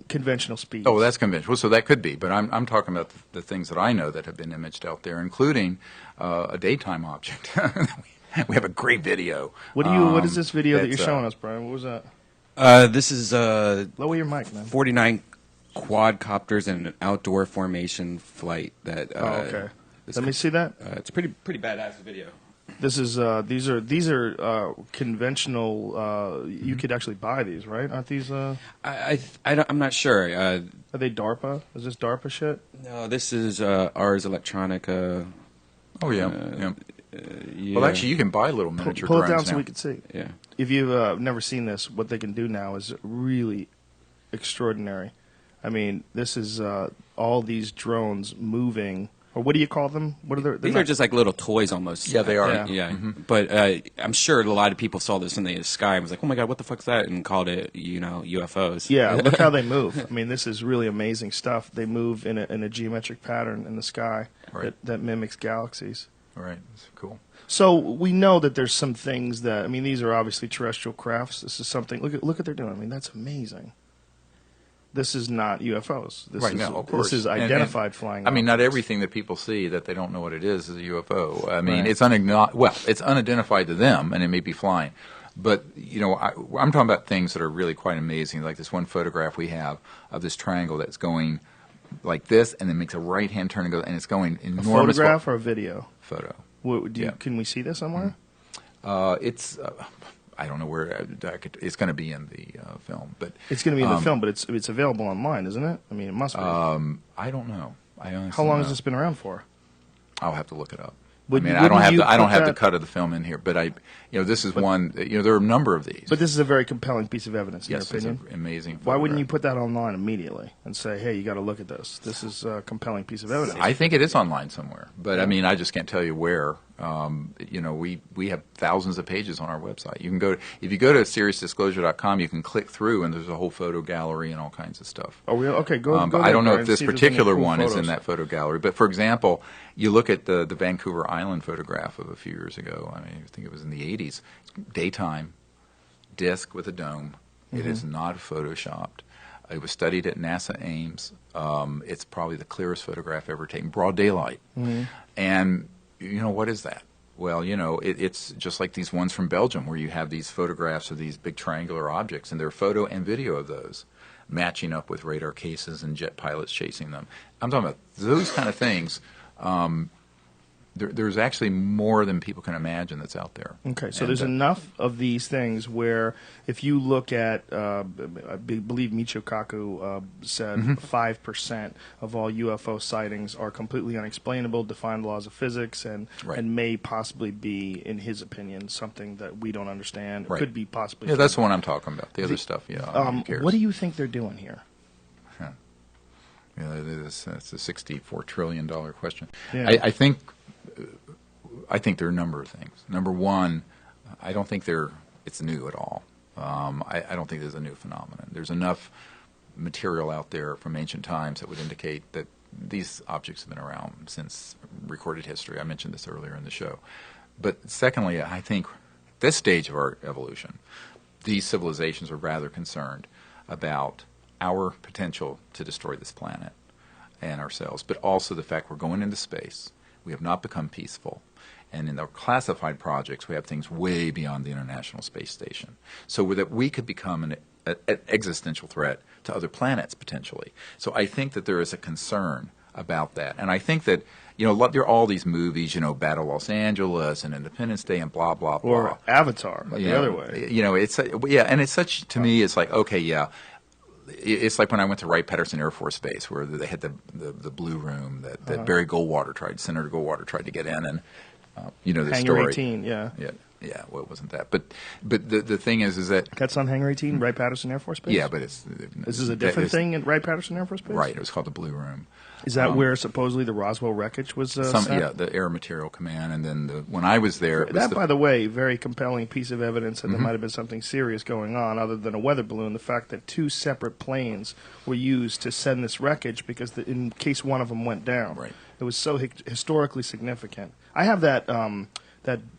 conventional speeds. Oh, that's conventional. So that could be, but I'm talking about the things that I know that have been imaged out there, including a daytime object. We have a great video. What is this video that you're showing us, Brian? What was that? This is lower your mic, man. 49 quadcopters in an outdoor formation flight. That okay. Let me see that. It's a pretty badass video. This is these are conventional. You could actually buy these, right? Aren't these? I'm not sure. Are they DARPA? Is this DARPA shit? No, this is Ars Electronica. Oh yeah. Yeah. Well, actually, you can buy little miniature pull it drones down so now. we can see. Yeah. If you've never seen this, what they can do now is really extraordinary. I mean, this is all these drones moving. Or what do you call them? What are These are just like little toys almost. Yeah, they are. Yeah. But I'm sure a lot of people saw this in the sky and was like, "Oh my god, what the fuck's that?" and called it, UFOs. Yeah, look how they move. I mean, this is really amazing stuff. They move in a geometric pattern in the sky that mimics galaxies. All right, that's cool. So we know that there's some things that, I mean, these are obviously terrestrial crafts. This is something. Look at what they're doing. I mean, that's amazing. This is not UFOs. This Right, is, no, of course. This is identified flying. I mean, not objects. everything that people see that they don't know what it is a UFO. I mean, it's it's unidentified to them, and it may be flying. But I'm talking about things that are really quite amazing, like this one photograph we have of this triangle that's going like this, and then makes a right-hand turn and it's going enormous. A photograph or a video? Photo. Can we see this somewhere? It's. I don't know where it's going to be in the film, but it's going to be in the film. But it's available online, isn't it? I mean, it must be. I don't know. How long has this been around for? I'll have to look it up. I don't have the cut of the film in here, but this is one. There are a number of these. But this is a very compelling piece of evidence, in your opinion. It's an amazing. Why wouldn't you put that online immediately and say, "Hey, you got to look at this. This is a compelling piece of evidence." I think it is online somewhere, but I mean, I just can't tell you where. We have thousands of pages on our website. You can go if you go to SeriousDisclosure.com, you can click through, and there's a whole photo gallery and all kinds of stuff. Oh, really? Okay, go. But I don't know if this particular one is in that photo gallery. But for example, you look at the Vancouver Island photograph of a few years ago. I mean, I think it was in the 80s. Daytime, disc with a dome. It is not photoshopped. It was studied at NASA Ames. It's probably the clearest photograph ever taken, broad daylight. And what is that? Well, it's just like these ones from Belgium where you have these photographs of these big triangular objects, and there are photo and video of those matching up with radar cases and jet pilots chasing them. I'm talking about those kind of things. There's actually more than people can imagine that's out there. Okay, so there's enough of these things where if you look at, I believe Michio Kaku said 5% of all UFO sightings are completely unexplainable, defying the laws of physics, and may possibly be, in his opinion, something that we don't understand. It could be possibly. Yeah, that's the one I'm talking about. The other stuff, who cares? What do you think they're doing here? That's a $64 trillion question. Yeah. I think there are a number of things. Number one, I don't think it's new at all. I don't think there's a new phenomenon. There's enough material out there from ancient times that would indicate that these objects have been around since recorded history. I mentioned this earlier in the show. But secondly, I think at this stage of our evolution, these civilizations are rather concerned about our potential to destroy this planet and ourselves, but also the fact we're going into space. We have not become peaceful. And in our classified projects, we have things way beyond the International Space Station. So that we could become an existential threat to other planets, potentially. So I think that there is a concern about that. And I think that, there are all these movies, Battle of Los Angeles and Independence Day and blah, blah, blah. Or Avatar, the other way. And it's such, to me, it's like, okay, yeah. It's like when I went to Wright-Patterson Air Force Base, where they had the blue room that Senator Goldwater tried to get in, and the Hangar story. 18, yeah. Well, it wasn't that, but the thing is that that's on Hangar 18, Wright-Patterson Air Force Base. Yeah, but this is a different thing at Wright-Patterson Air Force Base. Right, it was called the Blue Room. Is that where supposedly the Roswell wreckage was set? Yeah, the Air Material Command, and then when I was there, by the way, very compelling piece of evidence that there might have been something serious going on other than a weather balloon. The fact that two separate planes were used to send this wreckage because in case one of them went down. Right. It was so historically significant. I have that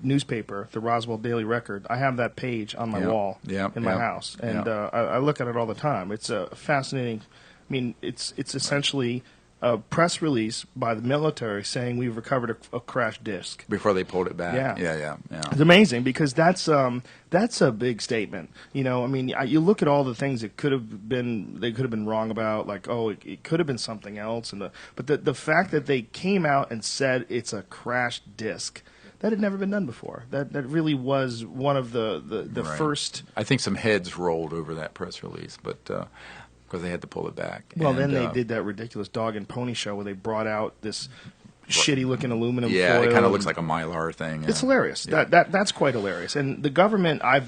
newspaper, the Roswell Daily Record. I have that page on my wall in my house, and I look at it all the time. It's a fascinating. I mean, it's essentially a press release by the military saying we've recovered a crashed disc before they pulled it back. Yeah. It's amazing because that's a big statement. I mean, you look at all the things that could have been wrong about, like it could have been something else, but the fact that they came out and said it's a crashed disc. That had never been done before. That really was one of the Right. first. I think some heads rolled over that press release, but because they had to pull it back. Well, And, then they did that ridiculous dog and pony show where they brought out this shitty-looking aluminum foil. Yeah, it kind of looks like a Mylar thing. It's yeah. hilarious. Yeah. That's quite hilarious. And the government, I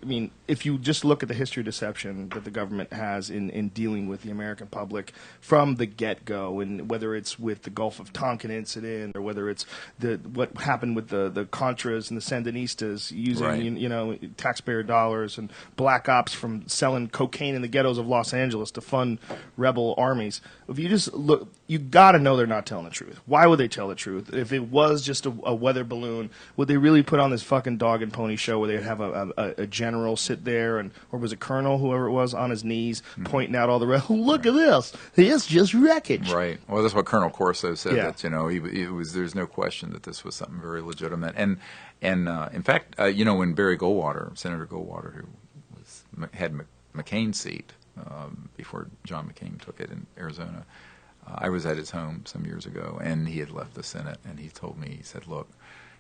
mean, if you just look at the history of deception that the government has in dealing with the American public from the get-go, and whether it's with the Gulf of Tonkin incident or whether it's what happened with the Contras and the Sandinistas using Right. Taxpayer dollars, and black ops from selling cocaine in the ghettos of Los Angeles to fund rebel armies. If you just look, you got to know they're not telling the truth. Why would they tell the truth? If it was just a weather balloon, would they really put on this fucking dog and pony show where they'd have a general sit there, or was it Colonel, whoever it was, on his knees pointing out all the rest? Look at this. It's just wreckage. Right. Well, that's what Colonel Corso said. Yeah. That he was. There's no question that this was something very legitimate. And in fact, when Barry Goldwater, Senator Goldwater, who had McCain's seat before John McCain took it in Arizona. I was at his home some years ago, and he had left the Senate, and he told me, he said, look,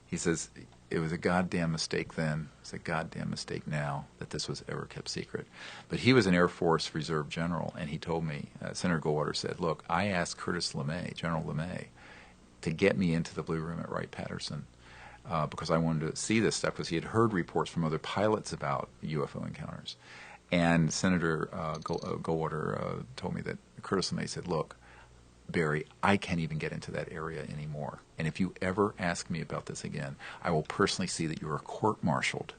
he says, it was a goddamn mistake then, it's a goddamn mistake now that this was ever kept secret. But he was an Air Force Reserve general, and he told me, Senator Goldwater said, look, I asked Curtis LeMay, General LeMay, to get me into the Blue Room at Wright-Patterson because I wanted to see this stuff, because he had heard reports from other pilots about UFO encounters. And Senator Goldwater told me that Curtis LeMay said, look, Barry, I can't even get into that area anymore. And if you ever ask me about this again, I will personally see that you are court-martialed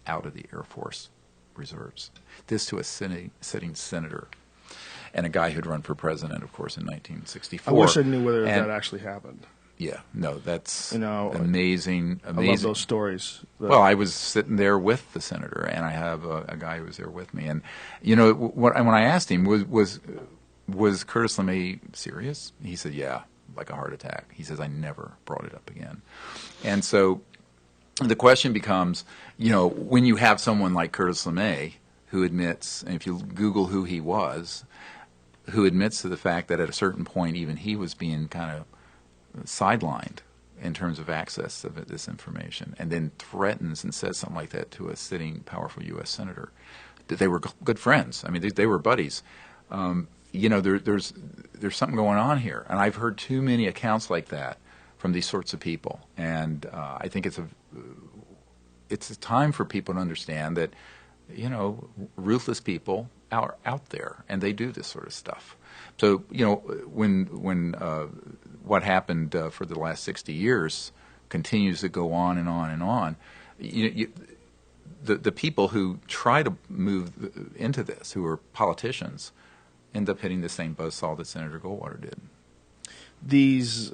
out of the Air Force Reserves. This to a sitting senator and a guy who'd run for president, of course, in 1964. I wish I knew whether that actually happened. Yeah, no, that's amazing. I love those stories. Well, I was sitting there with the senator, and I have a guy who was there with me. And, when I asked him, was Curtis LeMay serious? He said, yeah, like a heart attack. He says, I never brought it up again. And so the question becomes, when you have someone like Curtis LeMay who admits, and if you Google who he was, who admits to the fact that at a certain point even he was being kind of sidelined in terms of access of this information, and then threatens and says something like that to a sitting powerful U.S. senator. They were good friends. I mean, they were buddies. There's something going on here, and I've heard too many accounts like that from these sorts of people, and I think it's a time for people to understand that ruthless people are out there, and they do this sort of stuff. So when what happened for the last 60 years continues to go on and on and on, the people who try to move into this, who are politicians, end up hitting the same buzzsaw that Senator Goldwater did. These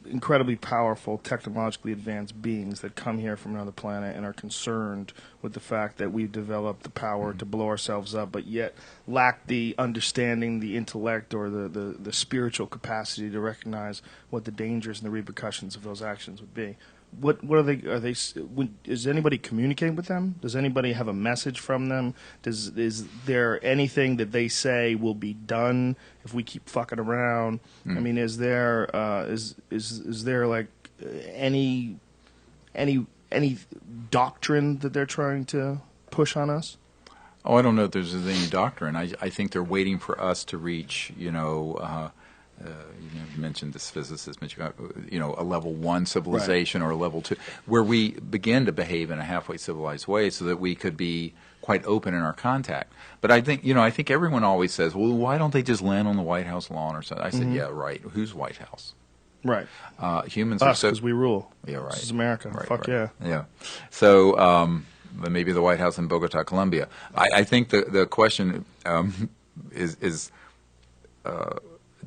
incredibly powerful, technologically advanced beings that come here from another planet and are concerned with the fact that we've developed the power to blow ourselves up, but yet lack the understanding, the intellect, or the spiritual capacity to recognize what the dangers and the repercussions of those actions would be. What are they? Is anybody communicating with them? Does anybody have a message from them? Is there anything that they say will be done if we keep fucking around? I mean, is there like any doctrine that they're trying to push on us? Oh, I don't know if there's any doctrine. I think they're waiting for us to reach, you mentioned this physicist, a level 1 civilization, right, or a level 2, where we begin to behave in a halfway civilized way so that we could be quite open in our contact. But I think everyone always says, well, why don't they just land on the White House lawn or something? I said, yeah, right. Who's White House? Right. Humans us, are because we rule. Yeah, right. This is America. Right, Fuck right. yeah. Yeah. So maybe the White House in Bogota, Colombia. I think the question is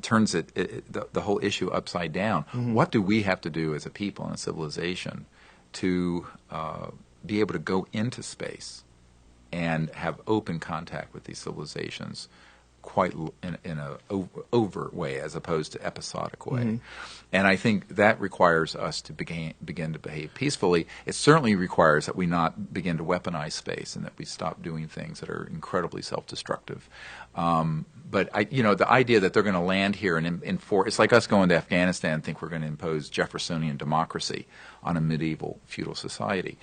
turns the whole issue upside down. Mm-hmm. What do we have to do as a people and a civilization to be able to go into space and have open contact with these civilizations quite in a overt way as opposed to episodic way. And I think that requires us to begin to behave peacefully. It certainly requires that we not begin to weaponize space and that we stop doing things that are incredibly self-destructive. But the idea that they're going to land here and enforce, it's like us going to Afghanistan and think we're going to impose Jeffersonian democracy on a medieval feudal society.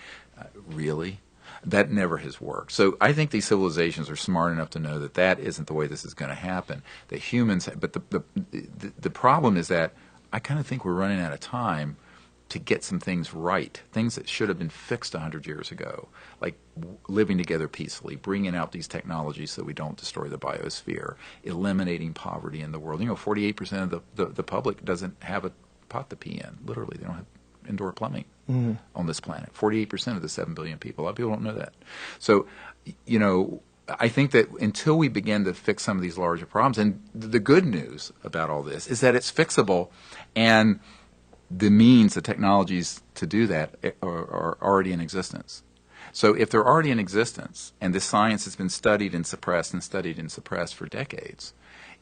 Really? That never has worked. So I think these civilizations are smart enough to know that that isn't the way this is going to happen. That humans, but the problem is that I kind of think we're running out of time to get some things right, things that should have been fixed 100 years ago, like living together peacefully, bringing out these technologies so we don't destroy the biosphere, eliminating poverty in the world. 48% of the public doesn't have a pot to pee in. Literally, they don't have indoor plumbing on this planet. 48% of the 7 billion people. A lot of people don't know that. So, I think that until we begin to fix some of these larger problems, and the good news about all this is that it's fixable, and the means, the technologies to do that are already in existence. So if they're already in existence, and this science has been studied and suppressed for decades,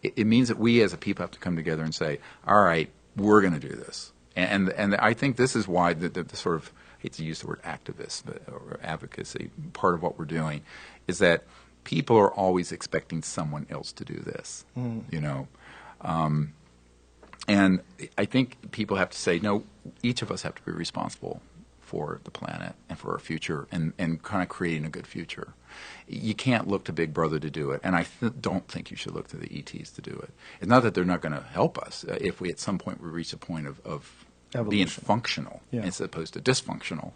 it means that we as a people have to come together and say, all right, we're going to do this. And I think this is why the sort of, I hate to use the word activist or advocacy, part of what we're doing is that people are always expecting someone else to do this, and I think people have to say, no, each of us have to be responsible for the planet and for our future and kind of creating a good future. You can't look to Big Brother to do it, and I don't think you should look to the ETs to do it. It's not that they're not going to help us if we at some point we reach a point of being functional as opposed to dysfunctional.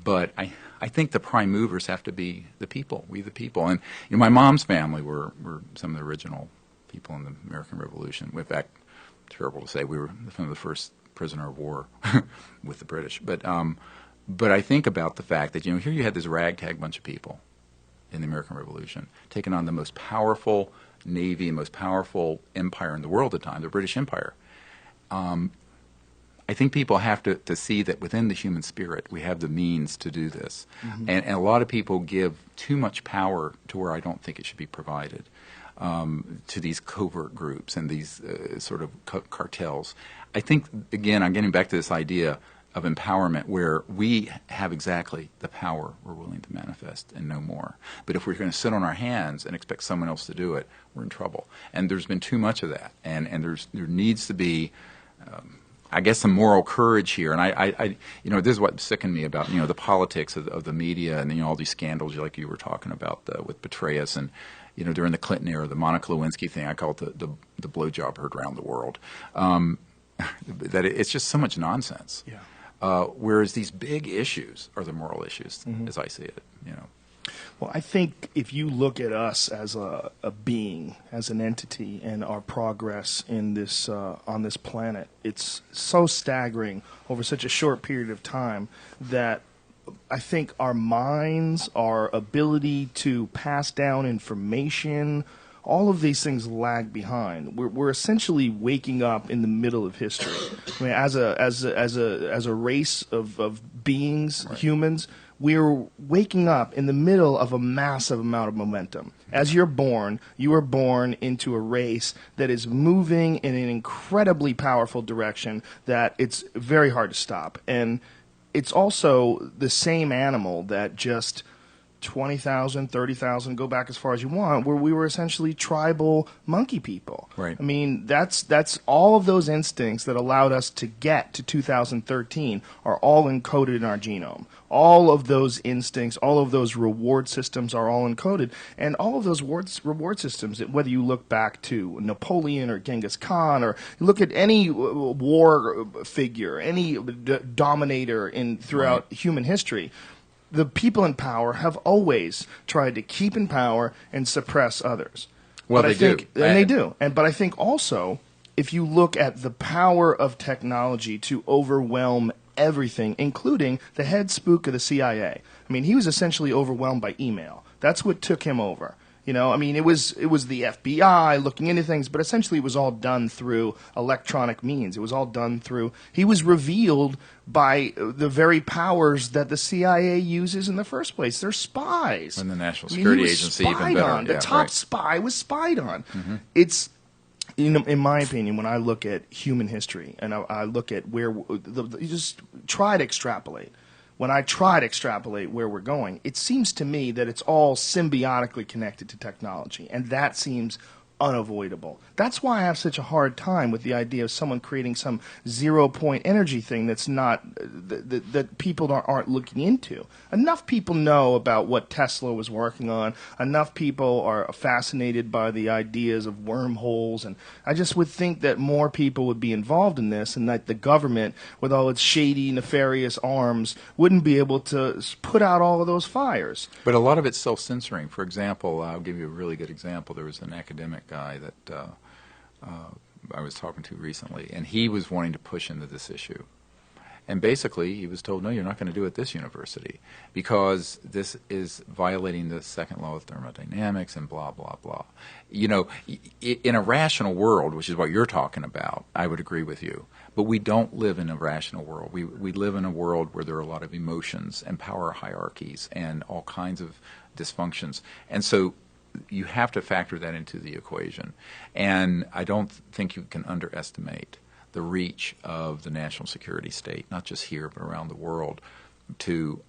But I think the prime movers have to be the people, we the people. And my mom's family were some of the original people in the American Revolution. In fact, terrible to say, we were some of the first prisoner of war with the British. But I think about the fact that here you had this ragtag bunch of people in the American Revolution taking on the most powerful navy and most powerful empire in the world at the time, the British Empire. I think people have to see that within the human spirit we have the means to do this. And a lot of people give too much power to where I don't think it should be provided. To these covert groups and these sort of cartels. I think, again, I'm getting back to this idea of empowerment where we have exactly the power we're willing to manifest and no more. But if we're going to sit on our hands and expect someone else to do it, we're in trouble. And there's been too much of that. And there needs to be, I guess, some moral courage here. And I this is what sickened me about, the politics of the media and, all these scandals like you were talking about with Petraeus and, during the Clinton era, the Monica Lewinsky thing, I call it the blowjob heard around the world. That it's just so much nonsense. Whereas these big issues are the moral issues, as I see it. Well, I think if you look at us as a being, as an entity, and our progress in this on this planet, it's so staggering over such a short period of time that I think our minds, our ability to pass down information, all of these things lag behind. We're essentially waking up in the middle of history. I mean, as a race of beings, humans, we're waking up in the middle of a massive amount of momentum. As you're born, you are born into a race that is moving in an incredibly powerful direction that it's very hard to stop. And it's also the same animal that just 20,000, 30,000, go back as far as you want, where we were essentially tribal monkey people. Right. I mean, that's all of those instincts that allowed us to get to 2013 are all encoded in our genome. All of those instincts, all of those reward systems are all encoded. And all of those reward systems, whether you look back to Napoleon or Genghis Khan, or you look at any war figure, any dominator throughout human history, the people in power have always tried to keep in power and suppress others. Well, but they do. But I think also, if you look at the power of technology to overwhelm everything, including the head spook of the CIA. I mean, he was essentially overwhelmed by email. That's what took him over. You know, I mean, it was the FBI looking into things, but essentially it was all done through electronic means. It was all done through. He was revealed by the very powers that the CIA uses in the first place. They're spies. And the National Security Agency even better. On. The top spy was spied on. It's, you know, in my opinion, when I look at human history and I look at where you just try to extrapolate. When I try to extrapolate where we're going, it seems to me that it's all symbiotically connected to technology, and that seems unavoidable. That's why I have such a hard time with the idea of someone creating some zero-point energy thing that's not that people aren't looking into. Enough people know about what Tesla was working on. Enough people are fascinated by the ideas of wormholes, and I just would think that more people would be involved in this, and that the government, with all its shady, nefarious arms, wouldn't be able to put out all of those fires. But a lot of it's self-censoring. For example, I'll give you a really good example. There was an academic guy that I was talking to recently, and he was wanting to push into this issue. And basically, he was told, no, you're not going to do it at this university because this is violating the second law of thermodynamics and blah, blah, blah. You know, in a rational world, which is what you're talking about, I would agree with you. But we don't live in a rational world. We live in a world where there are a lot of emotions and power hierarchies and all kinds of dysfunctions. And so you have to factor that into the equation. And I don't think you can underestimate the reach of the national security state, not just here but around the world, to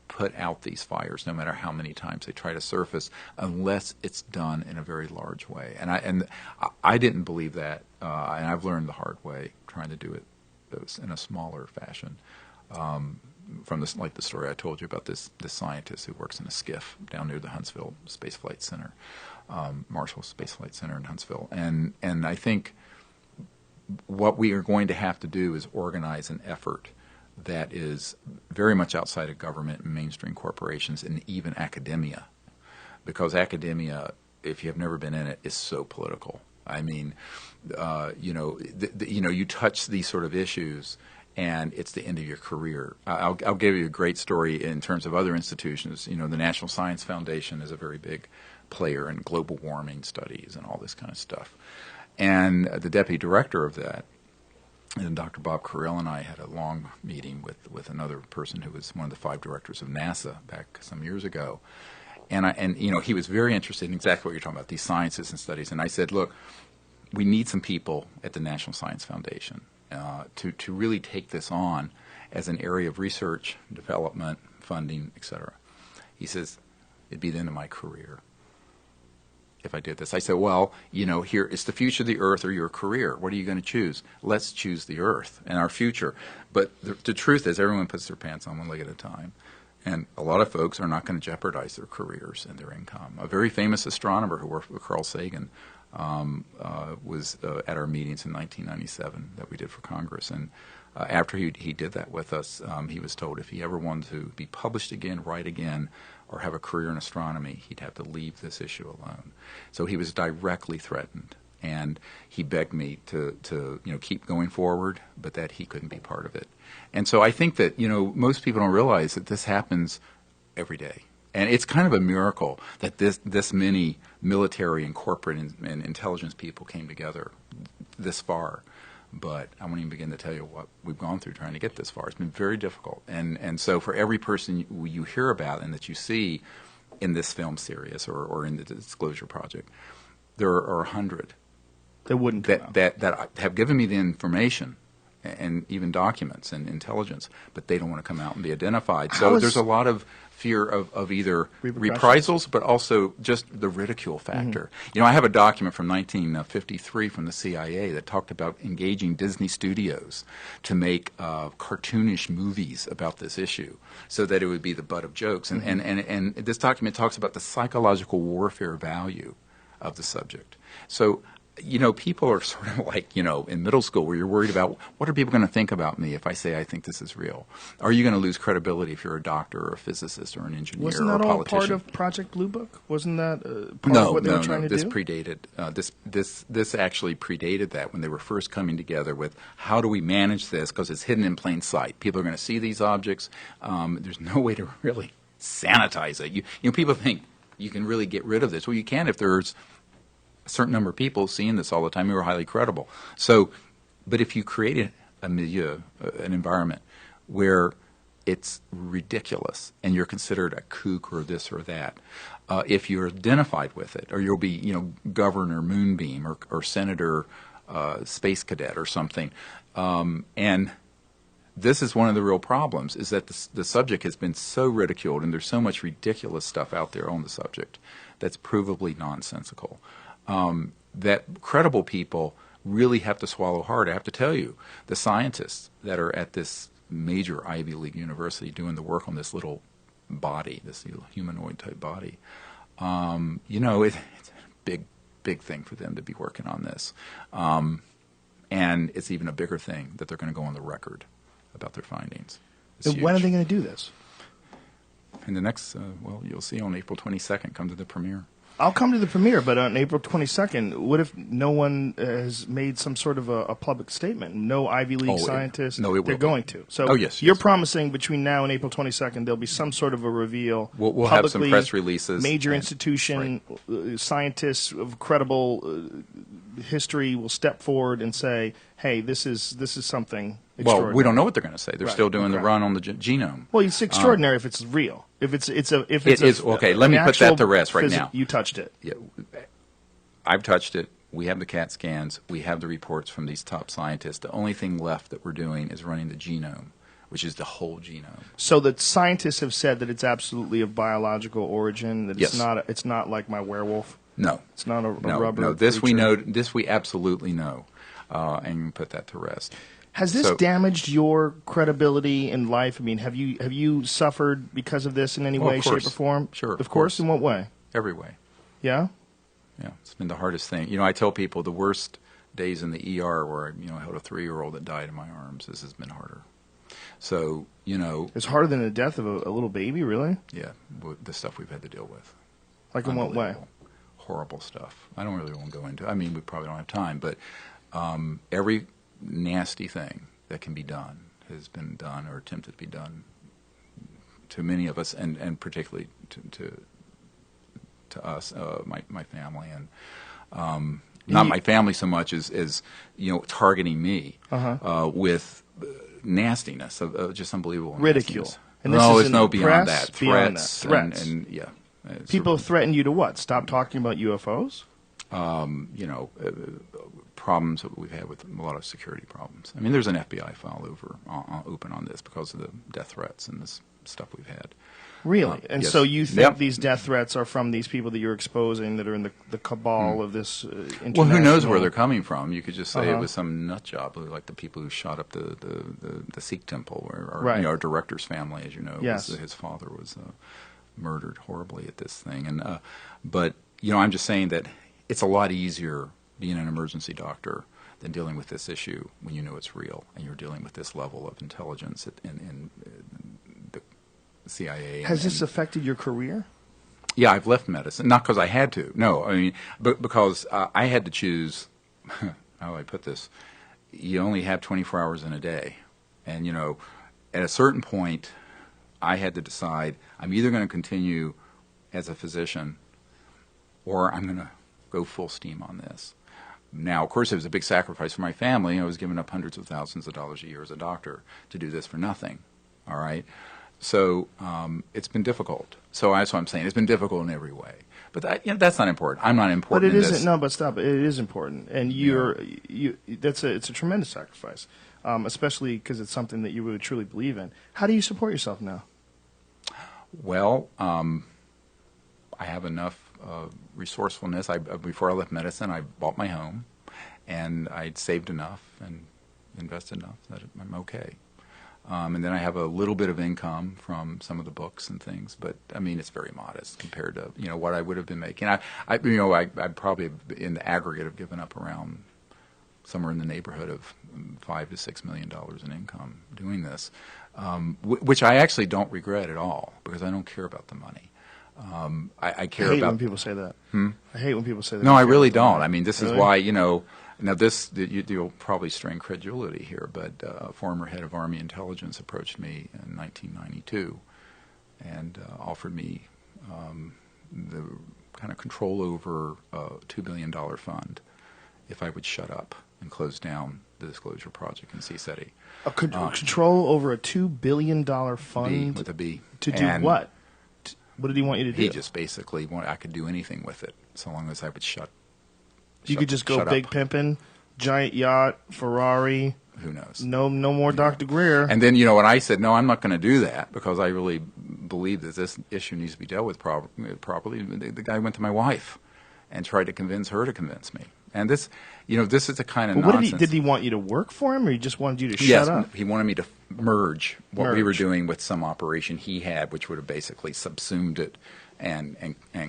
put out these fires, no matter how many times they try to surface, unless it's done in a very large way. And I didn't believe that, and I've learned the hard way trying to do it in a smaller fashion. From this, like the story I told you about this scientist who works in a skiff down near the Huntsville Space Flight Center, Marshall Space Flight Center in Huntsville, and I think what we are going to have to do is organize an effort that is very much outside of government and mainstream corporations and even academia, because academia, if you have never been in it, is so political. I mean, you touch these sort of issues, and it's the end of your career. I'll give you a great story in terms of other institutions. You know, the National Science Foundation is a very big player in global warming studies and all this kind of stuff. And the deputy director of that, and Dr. Bob Carell, and I had a long meeting with another person who was one of the 5 directors of NASA back some years ago. And you know, he was very interested in exactly what you're talking about, these sciences and studies. And I said, look, we need some people at the National Science Foundation to really take this on as an area of research, development, funding, etc. He says, it'd be the end of my career if I did this. I said, well, you know, here it's the future of the Earth or your career. What are you going to choose? Let's choose the Earth and our future. But the truth is, everyone puts their pants on one leg at a time. And a lot of folks are not going to jeopardize their careers and their income. A very famous astronomer who worked with Carl Sagan was at our meetings in 1997 that we did for Congress. And after he did that with us, he was told if he ever wanted to be published again, write again, or have a career in astronomy, he'd have to leave this issue alone. So he was directly threatened, and he begged me to keep going forward, but that he couldn't be part of it. And so I think that most people don't realize that this happens every day, and it's kind of a miracle that this many military and corporate and intelligence people came together this far. But I won't even begin to tell you what we've gone through trying to get this far. It's been very difficult. And so for every person you hear about and that you see in this film series or in the Disclosure Project, there are 100 that have given me the information and even documents and intelligence, but they don't want to come out and be identified. So there's a lot of fear of either reprisals, but also just the ridicule factor. Mm-hmm. I have a document from 1953 from the CIA that talked about engaging Disney Studios to make cartoonish movies about this issue so that it would be the butt of jokes. And this document talks about the psychological warfare value of the subject. So people are sort of like, in middle school where you're worried about what are people going to think about me if I say I think this is real? Are you going to lose credibility if you're a doctor or a physicist or an engineer or a politician? Wasn't that all part of Project Blue Book? Wasn't that part of what they were trying to do? No, this actually predated that when they were first coming together with how do we manage this because it's hidden in plain sight. People are going to see these objects. There's no way to really sanitize it. People think, you can really get rid of this. Well, you can if there's a certain number of people seeing this all the time who are highly credible. So, but if you create a milieu, an environment where it's ridiculous and you're considered a kook or this or that, if you're identified with it, or you'll be, Governor Moonbeam or Senator Space Cadet or something, and this is one of the real problems, is that the subject has been so ridiculed and there's so much ridiculous stuff out there on the subject that's provably nonsensical, that credible people really have to swallow hard. I have to tell you, the scientists that are at this major Ivy League university doing the work on this little body, this little humanoid type body, it's a big thing for them to be working on this. And it's even a bigger thing that they're going to go on the record about their findings. And when are they going to do this? In the next, you'll see on April 22nd, come to the premiere. I'll come to the premiere, but on April 22nd, what if no one has made some sort of a public statement? No Ivy League scientists? No, it they're will going be. to. So you're promising between now and April 22nd there'll be some sort of a reveal. We'll have some press releases. Major institution, scientists of credible history will step forward and say, "Hey, this is something extraordinary." Well, we don't know what they're going to say. They're still doing the run on the genome. Well, it's extraordinary if it's real. If it's okay. Let me put that to rest right now. You touched it. Yeah, I've touched it. We have the CAT scans. We have the reports from these top scientists. The only thing left that we're doing is running the genome, which is the whole genome. So the scientists have said that it's absolutely of biological origin. That it's not like my werewolf. No, it's not a rubber. No, this creature. we know. This we absolutely know, and put that to rest. Has this damaged your credibility in life? I mean, have you suffered because of this in any way, shape, or form? Sure. Of course. In what way? Every way. Yeah? Yeah. It's been the hardest thing. I tell people the worst days in the ER where I held a 3-year-old that died in my arms. This has been harder. So, It's harder than the death of a little baby, really? Yeah. The stuff we've had to deal with. Like in what way? Horrible stuff. I don't really want to go into. I mean, we probably don't have time, but every nasty thing that can be done has been done or attempted to be done to many of us, and particularly to us, my family, and not my family so much as targeting me with nastiness of just unbelievable ridicule. Nastiness. And no, this it's no beyond that. Threats. And yeah. People threaten you to what? Stop talking about UFOs? Problems that we've had with a lot of security problems. I mean, there's an FBI file open on this because of the death threats and this stuff we've had. Really? And yes. so you think these death threats are from these people that you're exposing that are in the cabal of this international... Well, who knows where they're coming from? You could just say it was some nut job, like the people who shot up the Sikh temple, or our director's family, as you know, his father was murdered horribly at this thing. And but I'm just saying that it's a lot easier being an emergency doctor than dealing with this issue when you know it's real and you're dealing with this level of intelligence in the CIA. Has this affected your career? Yeah, I've left medicine, not because I had to. No, I mean, but because I had to choose. How do I put this? You only have 24 hours in a day, and at a certain point, I had to decide I'm either going to continue as a physician, or I'm going to go full steam on this. Now, of course, it was a big sacrifice for my family. I was giving up hundreds of thousands of dollars a year as a doctor to do this for nothing. All right, so it's been difficult. So that's what I'm saying. It's been difficult in every way. But that's not important. I'm not important. But it in isn't. this. No, but stop. It is important, and it's a tremendous sacrifice, especially because it's something that you really truly believe in. How do you support yourself now? Well, I have enough resourcefulness. Before I left medicine, I bought my home, and I'd saved enough and invested enough that I'm okay. And then I have a little bit of income from some of the books and things, but I mean it's very modest compared to what I would have been making. I probably in the aggregate have given up around somewhere in the neighborhood of $5 to $6 million in income doing this, which I actually don't regret at all because I don't care about the money. I care I hate about when people say that. I hate when people say that. No, I really don't. I mean, this is why Now, you'll probably strain credulity here, but a former head of Army intelligence approached me in 1992 and offered me, the kind of control over a $2 billion fund if I would shut up and close down the Disclosure Project in CSETI. Control over a $2 billion fund? B, with a B. To do what? What did he want you to do? He just basically wanted I could do anything with it, so long as I would shut You could just go big pimping, giant yacht, Ferrari. Who knows? No more Dr. Greer. And then, when I said, no, I'm not going to do that because I really believe that this issue needs to be dealt with properly, the guy went to my wife and tried to convince her to convince me. And this, this is the kind of nonsense. Did he want you to work for him, or he just wanted you to shut up? Yes, he wanted me to merge what we were doing with some operation he had, which would have basically subsumed it and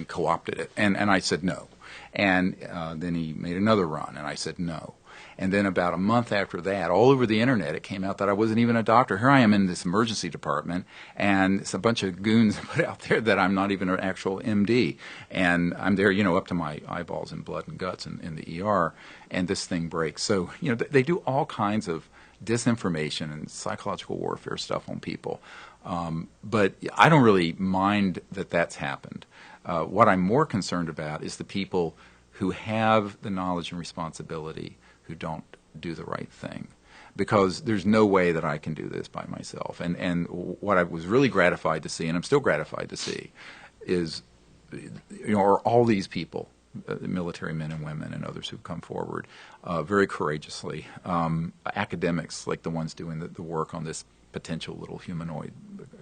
co-opted it. And I said no. And then he made another run, and I said no. And then about a month after that, all over the internet, it came out that I wasn't even a doctor. Here I am in this emergency department, and it's a bunch of goons put out there that I'm not even an actual MD. And I'm there, up to my eyeballs in blood and guts in the ER, and this thing breaks. So, they do all kinds of disinformation and psychological warfare stuff on people. But I don't really mind that that's happened. What I'm more concerned about is the people who have the knowledge and responsibility who don't do the right thing, because there's no way that I can do this by myself. And what I was really gratified to see, and I'm still gratified to see, is are all these people, military men and women and others who've come forward very courageously, academics like the ones doing the work on this potential little humanoid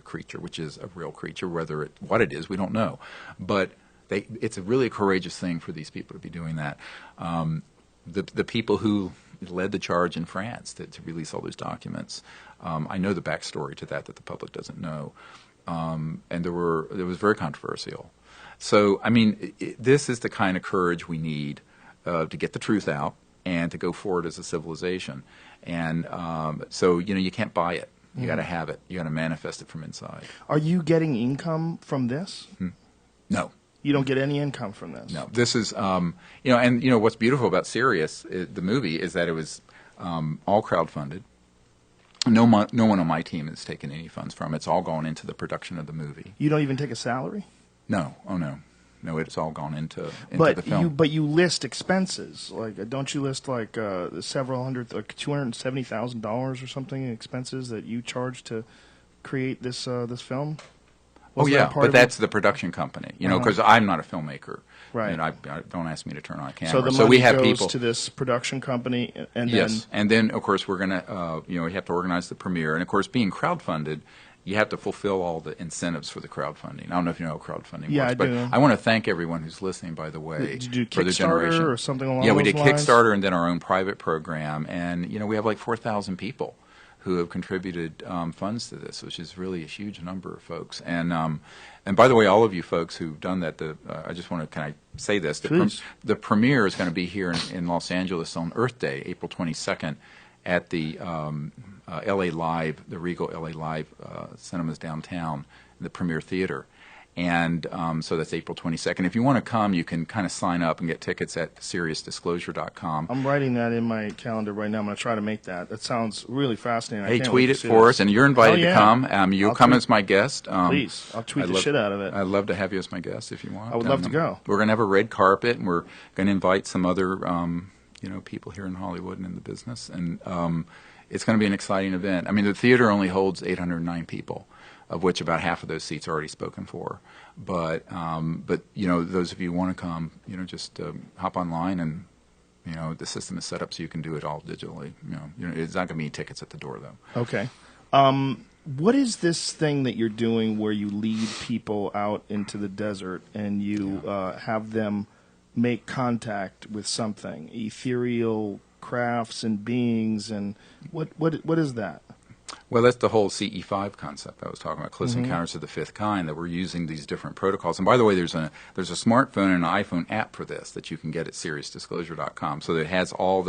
creature, which is a real creature. What it is, we don't know, but it's really a courageous thing for these people to be doing that. The people who led the charge in France to release all those documents, I know the backstory to that the public doesn't know, and it was very controversial. So, this is the kind of courage we need to get the truth out and to go forward as a civilization. And so, you can't buy it. You got to have it. You got to manifest it from inside. Are you getting income from this? No. You don't get any income from this? No. This is, and what's beautiful about Sirius, the movie, is that it was all crowdfunded. No one on my team has taken any funds from it. It's all gone into the production of the movie. You don't even take a salary? No. Oh, no. No, it's all gone into the film. But you list expenses. Don't you list several hundred, like $270,000 or something in expenses that you charge to create this film? But that's the production company, because I'm not a filmmaker. Right. And don't ask me to turn on a camera. So the money goes to this production company, and yes, and then of course we're gonna, we have to organize the premiere, and of course being crowdfunded, you have to fulfill all the incentives for the crowdfunding. I don't know if you know how crowdfunding works, but I want to thank everyone who's listening, by the way, Did you do for the generation. Kickstarter or something along those lines? Yeah, we did Kickstarter and then our own private program, and we have like 4,000 people who have contributed funds to this, which is really a huge number of folks. And by the way, all of you folks who've done that, I just want to, can I say this? The premiere is going to be here in Los Angeles on Earth Day, April 22nd, at the LA Live, the Regal LA Live Cinemas downtown, the Premiere Theater. And so that's April 22nd. If you want to come, you can kind of sign up and get tickets at SiriusDisclosure.com. I'm writing that in my calendar right now. I'm going to try to make that. That sounds really fascinating. Hey, tweet it for us, and you're invited to come. You'll come as my guest. Please, I'll tweet the shit out of it. I'd love to have you as my guest if you want. I would love to go. We're going to have a red carpet, and we're going to invite some other people here in Hollywood and in the business. And it's going to be an exciting event. The theater only holds 809 people, of which about half of those seats are already spoken for. But those of you who want to come, just hop online, and the system is set up so you can do it all digitally. It's not going to be tickets at the door though. Okay. What is this thing that you're doing where you lead people out into the desert and you have them make contact with something, ethereal crafts and beings, and what is that? Well, that's the whole CE5 concept I was talking about, Close Encounters of the Fifth Kind, that we're using these different protocols. And by the way, there's a smartphone and an iPhone app for this that you can get at SiriusDisclosure.com. So that it has all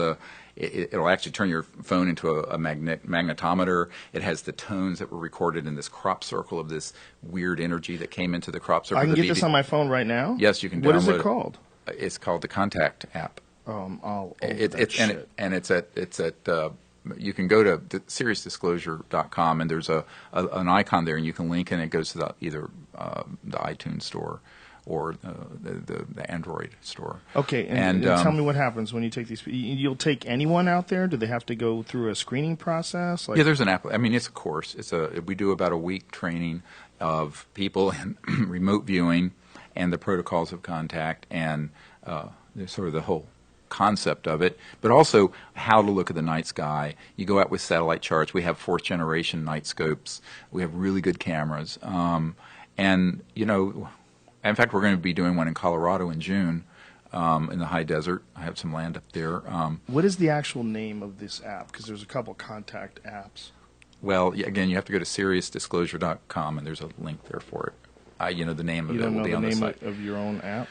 it'll actually turn your phone into a magnetometer. It has the tones that were recorded in this crop circle of this weird energy that came into the crop circle. I can get this on my phone right now? Yes, you can download it. What is it called? It's called the Contact app. I'll shit. And it's at you can go to SiriusDisclosure.com, and there's an icon there, and you can link, and it goes to either the iTunes store or the Android store. Okay, and tell me what happens when you take these. You'll take anyone out there? Do they have to go through a screening process? Yeah, there's an app. I mean, it's a course. We do about a week training of people in remote viewing and the protocols of contact and sort of the whole concept of it, but also how to look at the night sky. You go out with satellite charts. We have fourth generation night scopes. We have really good cameras. And, you know, in fact, we're going to be doing one in Colorado in June in the high desert. I have some land up there. What is the actual name of this app? Because there's a couple contact apps. Well, again, you have to go to SiriusDisclosure.com, and there's a link there for it. You know, the name of it will be on the site. You don't know the name of your own app?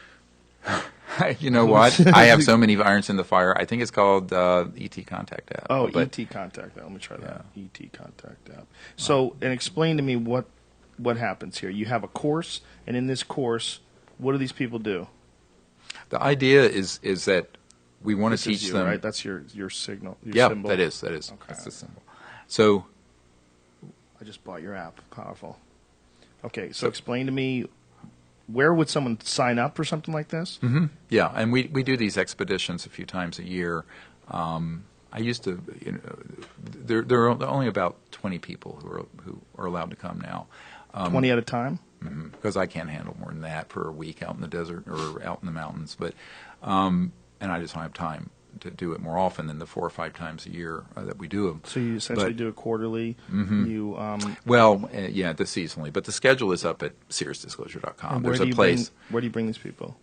You know what? I have so many irons in the fire. I think it's called ET Contact App. Oh, ET Contact App. Let me try that. Yeah. ET Contact App. So, and explain to me what happens here. You have a course, and in this course, what do these people do? The idea is that we want to teach them. Right? That's your signal. Your yeah, symbol. that is. Okay. That's the symbol. So, I just bought your app. Powerful. Okay, so explain to me. Where would someone sign up for something like this? Mm-hmm. Yeah, and we do these expeditions a few times a year. I used to, you know, there are only about 20 people who are allowed to come now. 20 at a time? Mm-hmm, because I can't handle more than that for a week out in the desert or out in the mountains. But and I just don't have time to do it more often than the 4 or 5 times a year that we do them. So you essentially do it quarterly. Mm-hmm. You yeah, seasonally, but the schedule is up at SiriusDisclosure.com. There's a place. Where do you bring these people?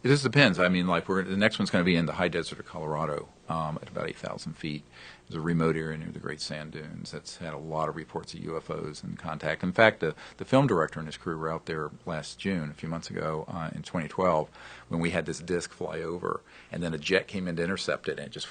It just depends. I mean, like the next one's going to be in the high desert of Colorado at about 8,000 feet. There's a remote area near the Great Sand Dunes that's had a lot of reports of UFOs and contact. In fact, the film director and his crew were out there last June, a few months ago, in 2012, when we had this disc fly over, and then a jet came in to intercept it, and it just...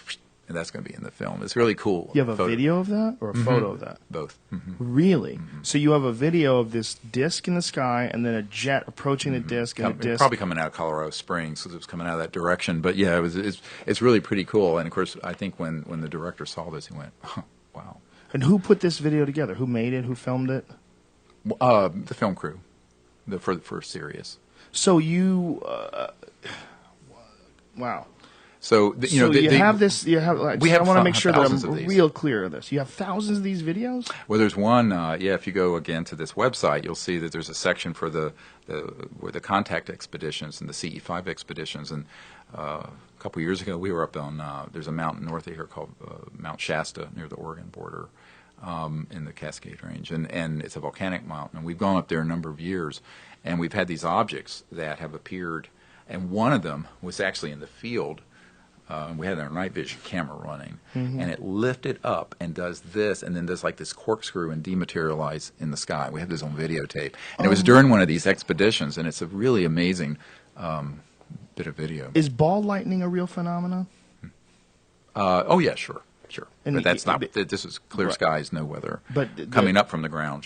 And that's going to be in the film. It's really cool. You have a video of that or a photo of that? Both. Mm-hmm. Really? Mm-hmm. So you have a video of this disc in the sky and then a jet approaching the disc and a disc. Probably coming out of Colorado Springs, because it was coming out of that direction. But yeah, it's really pretty cool. And of course, I think when the director saw this, he went, oh, wow. And who put this video together? Who made it? Who filmed it? The film crew, for Sirius. So you, wow. So you have this. You have. We have. I want to make sure that I'm real clear of this. You have thousands of these videos. Well, there's one. If you go again to this website, you'll see that there's a section for the contact expeditions and the CE5 expeditions. And a couple years ago, we were up on. There's a mountain north of here called Mount Shasta near the Oregon border, in the Cascade Range, and it's a volcanic mountain. And we've gone up there a number of years, and we've had these objects that have appeared, and one of them was actually in the field. We had our night vision camera running, and it lifted up and does this, and then does like this corkscrew and dematerialize in the sky. We have this on videotape, and it was during one of these expeditions, and it's a really amazing bit of video. Is ball lightning a real phenomenon? Oh yeah, sure. And but that's not. This is clear skies, no weather. But coming up from the ground.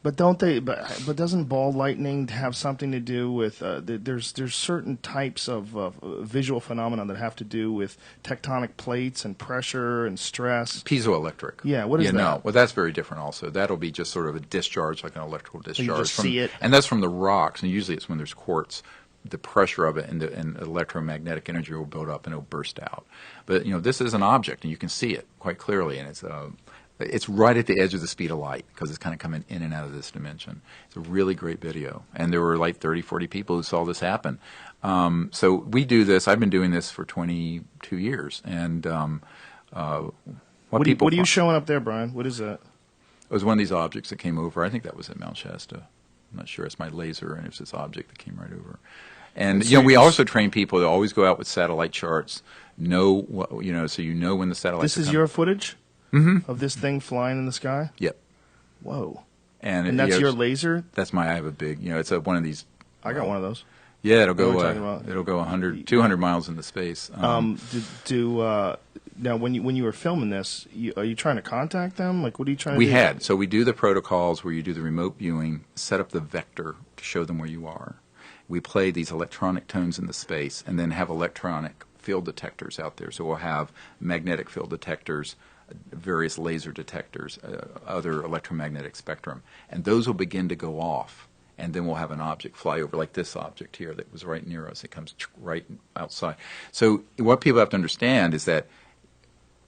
But don't they? But doesn't ball lightning have something to do with? There's certain types of visual phenomena that have to do with tectonic plates and pressure and stress. Piezoelectric. Yeah. What is that? No. Well, that's very different. Also, that'll be just sort of a discharge, like an electrical discharge. So you just see it, and that's from the rocks. And usually, it's when there's quartz. The pressure of it and electromagnetic energy will build up and it'll burst out. But this is an object, and you can see it quite clearly, and it's right at the edge of the speed of light because it's kind of coming in and out of this dimension. It's a really great video. And there were like 30, 40 people who saw this happen. So we do this. I've been doing this for 22 years. And what are you showing up there, Brian? What is that? It was one of these objects that came over. I think that was at Mount Shasta. I'm not sure. It's my laser, and it's this object that came right over. And we also train people to always go out with satellite charts. So you know when the satellites. This is your footage? Mm-hmm. Of this thing flying in the sky? Yep. Whoa. And that's your laser? That's I have a big, it's one of these. I got one of those. Yeah, it'll go 100, 200 miles into space. Now, when you were filming this, are you trying to contact them? Like, what are you trying to do? We had. So we do the protocols where you do the remote viewing, set up the vector to show them where you are. We play these electronic tones in the space, and then have electronic field detectors out there. So we'll have magnetic field detectors, various laser detectors, other electromagnetic spectrum, and those will begin to go off. and then we'll have an object fly over, like this object here that was right near us. It comes right outside. So what people have to understand is that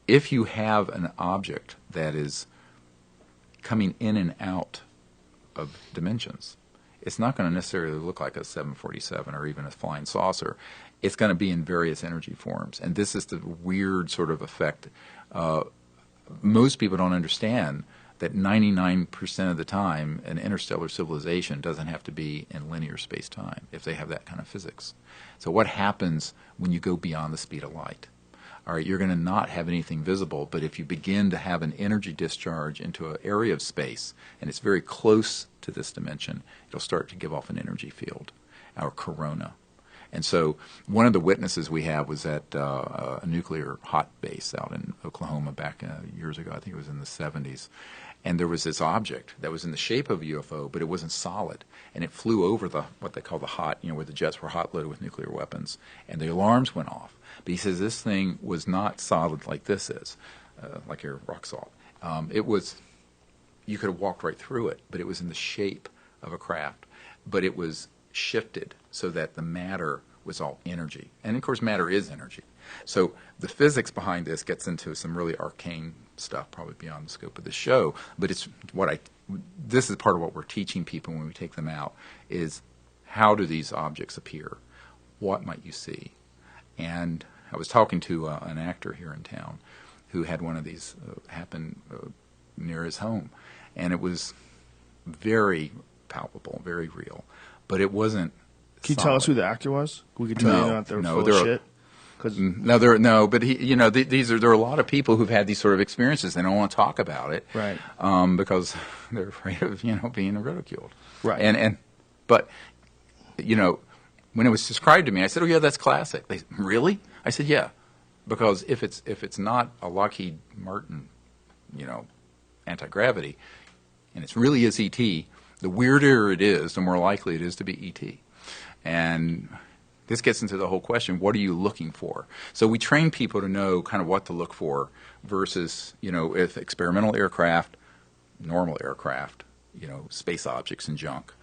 if you have an object that is coming in and out of dimensions, it's not going to necessarily look like a 747 or even a flying saucer. It's going to be in various energy forms. And this is the weird sort of effect. Most people don't understand that 99% of the time an interstellar civilization doesn't have to be in linear space-time if they have that kind of physics. So what happens when you go beyond the speed of light? All right, you're going to not have anything visible, but if you begin to have an energy discharge into an area of space, and it's very close to this dimension, it'll start to give off an energy field, our corona. And so one of the witnesses we have was at a nuclear hot base out in Oklahoma back years ago. I think it was in the 70s. And there was this object that was in the shape of a UFO, but it wasn't solid. And it flew over what they call the hot, where the jets were hot loaded with nuclear weapons. And the alarms went off. But he says this thing was not solid like this is, like your rock salt. It was, you could have walked right through it, but it was in the shape of a craft. But it was shifted so that the matter was all energy. And of course, matter is energy. So the physics behind this gets into some really arcane stuff, probably beyond the scope of the show. But this is part of what we're teaching people when we take them out, is how do these objects appear? What might you see? And I was talking to an actor here in town who had one of these happen near his home. And it was very palpable, very real. But it wasn't. Can you tell us who the actor was? We could tell you that they're full of shit. There are a lot of people who've had these sort of experiences. They don't want to talk about it, right? Because they're afraid of being ridiculed, right? But when it was described to me, I said, "Oh yeah, that's classic." They really? I said, "Yeah," because if it's not a Lockheed Martin, anti-gravity, and it really is ET, the weirder it is, the more likely it is to be ET. And this gets into the whole question, what are you looking for? So we train people to know kind of what to look for versus, if experimental aircraft, normal aircraft, space objects and junk,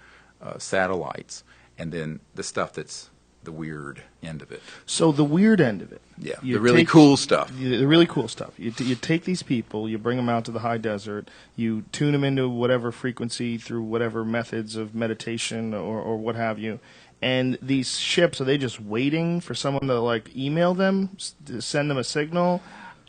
satellites, and then the stuff that's the weird end of it. So the weird end of it. Yeah, the really cool stuff. The really cool stuff. You take these people, you bring them out to the high desert, you tune them into whatever frequency through whatever methods of meditation or what have you, and these ships, are they just waiting for someone to email them, to send them a signal?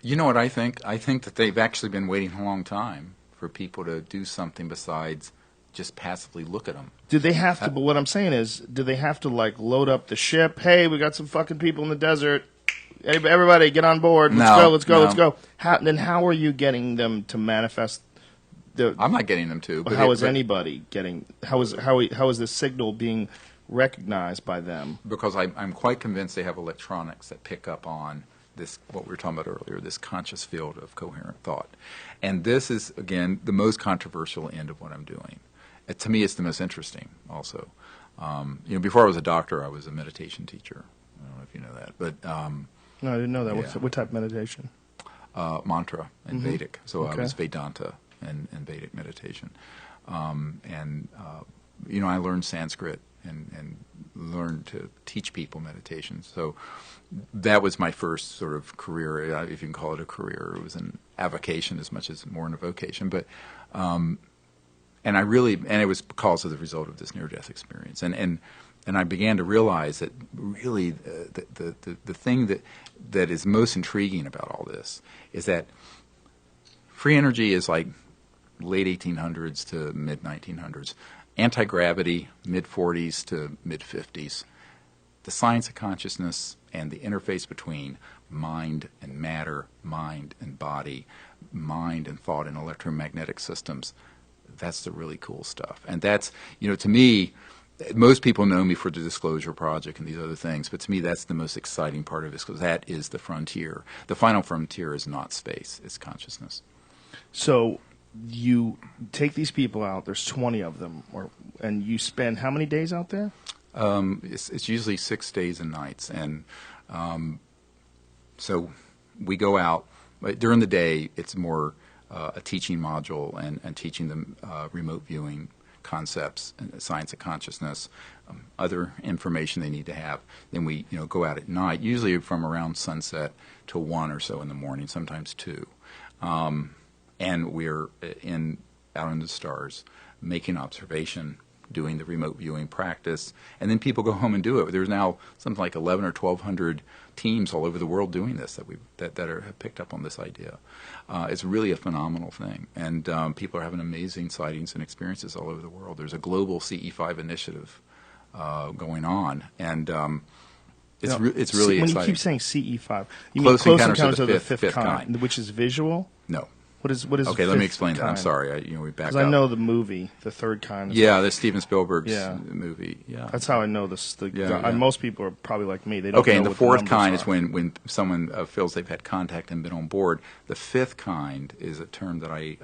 You know what I think? I think that they've actually been waiting a long time for people to do something besides just passively look at them. Do they have to? But what I'm saying is, do they have to load up the ship? Hey, we got some fucking people in the desert. Hey, everybody, get on board. Let's go. How are you getting them to manifest? I'm not getting them to. But how is anybody getting? How is this signal being recognized by them? Because I'm quite convinced they have electronics that pick up on this, what we were talking about earlier, this conscious field of coherent thought. And this is, again, the most controversial end of what I'm doing. To me, it's the most interesting also. Before I was a doctor, I was a meditation teacher. I don't know if you know that. But no, I didn't know that. Yeah. What type of meditation? Mantra and Vedic. So Okay. I was Vedanta and Vedic meditation. I learned Sanskrit and learned to teach people meditation. So that was my first sort of career, if you can call it a career. It was an avocation as much as more than a vocation. But and it was because of the result of this near-death experience. And I began to realize that really the thing that is most intriguing about all this is that free energy is like late 1800s to mid-1900s. Anti-gravity, mid-40s to mid-50s. The science of consciousness and the interface between mind and matter, mind and body, mind and thought and electromagnetic systems, that's the really cool stuff. And that's, to me, most people know me for the Disclosure Project and these other things, but to me that's the most exciting part of this, because that is the frontier. The final frontier is not space, it's consciousness. So you take these people out, there's 20 of them, and you spend how many days out there? It's usually 6 days and nights. And so we go out. During the day, it's more a teaching module and teaching them remote viewing concepts, science of consciousness, other information they need to have. Then we go out at night, usually from around sunset till 1 or so in the morning, sometimes 2. And we're out in the stars, making observation, doing the remote viewing practice, and then people go home and do it. There's now something like 11 or 1,200 teams all over the world doing this that have picked up on this idea. It's really a phenomenal thing, and people are having amazing sightings and experiences all over the world. There's a global CE5 initiative going on, and it's really exciting. When you keep saying CE5, you mean Close Encounters of the Fifth Kind, which is visual? No. What is okay, let me explain that. I'm sorry. We back up. Because I know the movie, The Third Kind. Yeah, that's Steven Spielberg's movie. Yeah, that's how I know this. Most people are probably like me. They don't know and the what fourth the kind are. is when someone feels they've had contact and been on board. The fifth kind is a term that I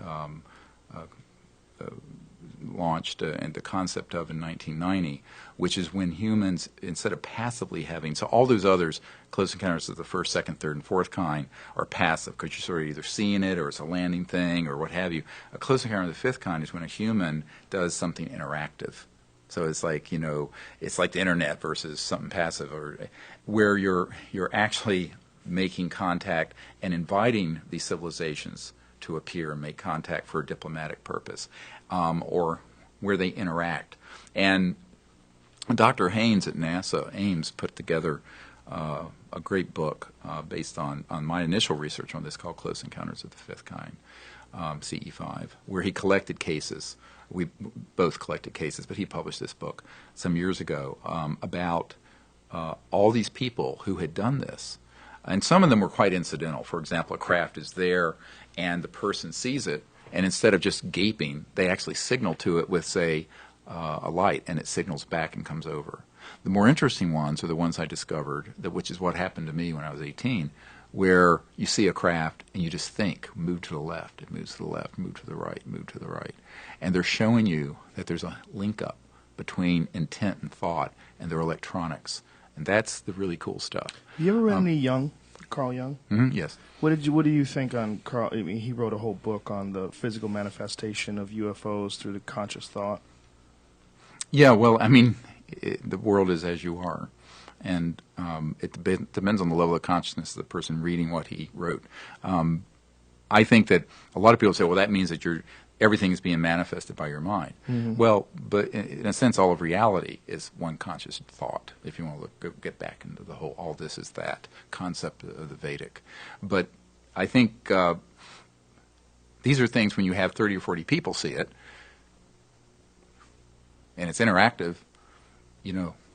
launched and the concept of in 1990, which is when humans, instead of passively having, so all those others, Close Encounters of the first, second, third, and fourth kind, are passive because you're sort of either seeing it or it's a landing thing or what have you. A Close Encounter of the fifth kind is when a human does something interactive. So it's like, it's like the internet versus something passive, or where you're actually making contact and inviting these civilizations to appear and make contact for a diplomatic purpose, or where they interact. And Dr. Haynes at NASA, Ames, put together a great book based on my initial research on this called Close Encounters of the Fifth Kind, CE5, where he collected cases. We both collected cases, but he published this book some years ago about all these people who had done this. And some of them were quite incidental. For example, a craft is there and the person sees it, and instead of just gaping, they actually signal to it with, say, a light, and it signals back and comes over. The more interesting ones are the ones I discovered, which is what happened to me when I was 18, where you see a craft and you just think, move to the left, it moves to the left, move to the right, move to the right. And they're showing you that there's a link up between intent and thought and their electronics. And that's the really cool stuff. You ever read any Carl Jung? Mm-hmm, yes. What do you think on Carl? I mean, he wrote a whole book on the physical manifestation of UFOs through the conscious thought. Yeah, well, I mean, the world is as you are, and it depends on the level of consciousness of the person reading what he wrote. I think that a lot of people say, well, that means that everything is being manifested by your mind. Mm-hmm. Well, but in a sense, all of reality is one conscious thought, if you want to get back into the whole all this is that concept of the Vedic. But I think these are things when you have 30 or 40 people see it, and it's interactive,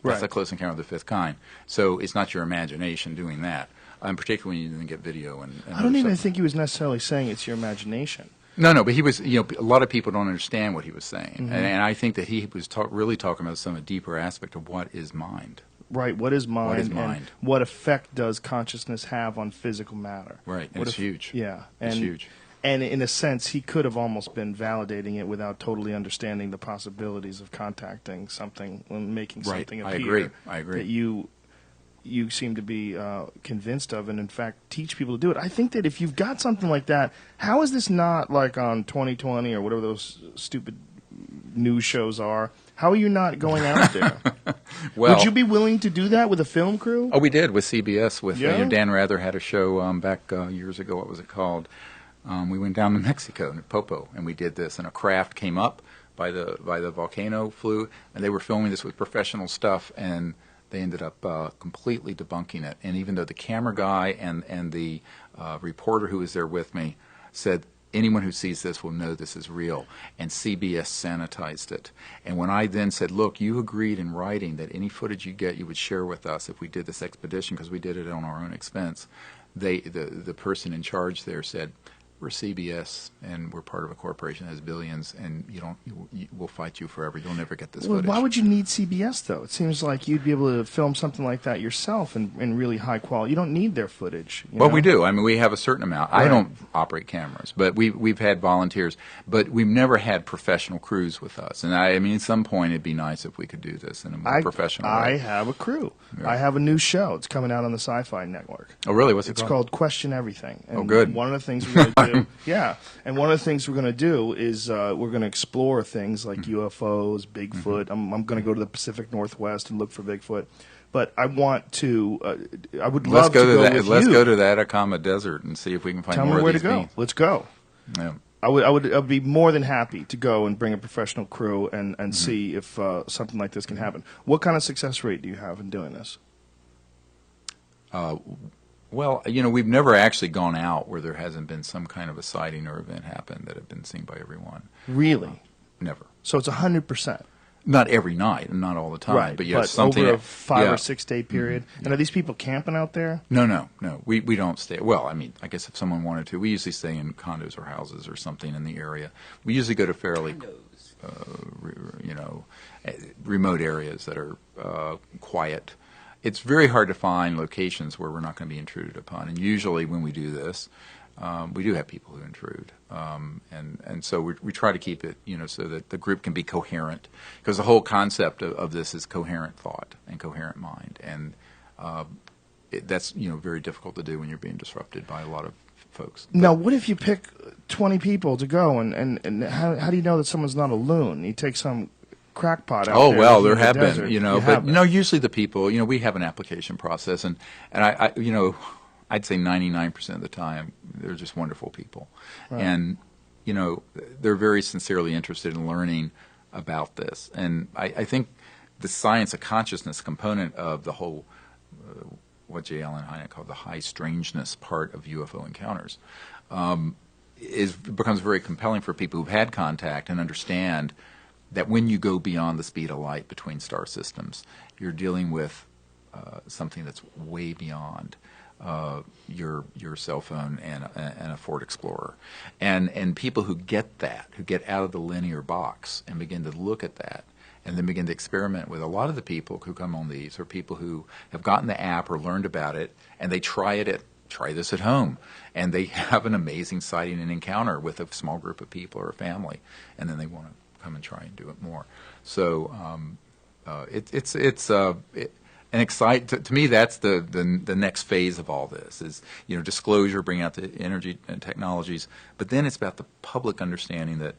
that's a Close Encounter of the Fifth Kind. So it's not your imagination doing that, particularly when you didn't get video. And I don't even think he was necessarily saying it's your imagination. No, but he was, a lot of people don't understand what he was saying. Mm-hmm. And I think that he was really talking about some deeper aspect of what is mind. Right, what is mind? What is mind? And what effect does consciousness have on physical matter? Right, and it's huge. Yeah. It's huge. And in a sense, he could have almost been validating it without totally understanding the possibilities of contacting something and making something appear. I agree. That you seem to be convinced of, and in fact teach people to do it. I think that if you've got something like that, how is this not like on 2020 or whatever those stupid news shows are? How are you not going out there? Well, would you be willing to do that with a film crew? Oh, we did with CBS. With Dan Rather had a show back years ago. What was it called? We went down to Mexico, to Popo, and we did this. And a craft came up by the volcano, flew, and they were filming this with professional stuff, and they ended up completely debunking it. And even though the camera guy and the reporter who was there with me said, anyone who sees this will know this is real, and CBS sanitized it. And when I then said, look, you agreed in writing that any footage you get you would share with us if we did this expedition, because we did it on our own expense, the person in charge there said, we're CBS, and we're part of a corporation that has billions, and we'll fight you forever. You'll never get this footage. Why would you need CBS, though? It seems like you'd be able to film something like that yourself in really high quality. You don't need their footage. Well, we do. I mean, we have a certain amount. Right. I don't operate cameras, but we've had volunteers. But we've never had professional crews with us. And I mean, at some point, it'd be nice if we could do this in a more professional way. I have a crew. Yeah. I have a new show. It's coming out on the Sci-Fi Network. Oh, really? What's it called? It's called Question Everything. And good. One of the things we're going to do. Yeah, and one of the things we're going to do is we're going to explore things like UFOs, Bigfoot. I'm going to go to the Pacific Northwest and look for Bigfoot. But I want to. I would love to go with you. Let's go to the Atacama Desert and see if we can find Tell more me of where these to go. beings. Let's go. Yeah. I would be more than happy to go and bring a professional crew and see if something like this can happen. What kind of success rate do you have in doing this? Well, we've never actually gone out where there hasn't been some kind of a sighting or event happen that have been seen by everyone. Really? Never. So it's 100%. Not every night and not all the time, Right, but yes, but something over a 5 yeah. or 6 day period. And are these people camping out there? No. We don't stay. Well, I mean, I guess if someone wanted to, we usually stay in condos or houses or something in the area. We usually go to fairly, remote areas that are quiet. It's very hard to find locations where we're not going to be intruded upon. And usually when we do this, we do have people who intrude. And so we try to keep it, so that the group can be coherent. Because the whole concept of this is coherent thought and coherent mind. And that's, very difficult to do when you're being disrupted by a lot of folks. Now, what if you pick 20 people to go, and how do you know that someone's not a loon? You take some crackpot out oh there. well, in there the have desert. been, usually the people, we have an application process, and I I'd say 99% of the time they're just wonderful people, Right. and they're very sincerely interested in learning about this, and I think the science of consciousness component of the whole what J. Allen Hynek called the high strangeness part of UFO encounters becomes very compelling for people who've had contact and understand that when you go beyond the speed of light between star systems, you're dealing with something that's way beyond your cell phone and a Ford Explorer, and people who get that, who get out of the linear box and begin to look at that, and then begin to experiment with. A lot of the people who come on these are people who have gotten the app or learned about it, and they try this at home, and they have an amazing sighting and encounter with a small group of people or a family, and then they want to come and try and do it more. So it's an exciting. To me, that's the next phase of all this is disclosure, bring out the energy and technologies, but then it's about the public understanding that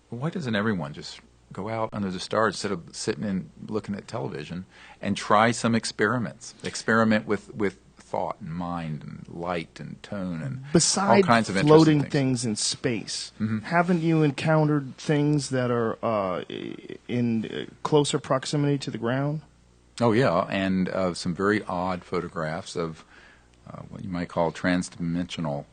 why doesn't everyone just go out under the stars instead of sitting and looking at television and try some experiments? Experiment with thought and mind and light and tone and Besides all kinds of floating interesting things in space, Mm-hmm. haven't you encountered things that are in closer proximity to the ground? Oh yeah, and some very odd photographs of what you might call transdimensional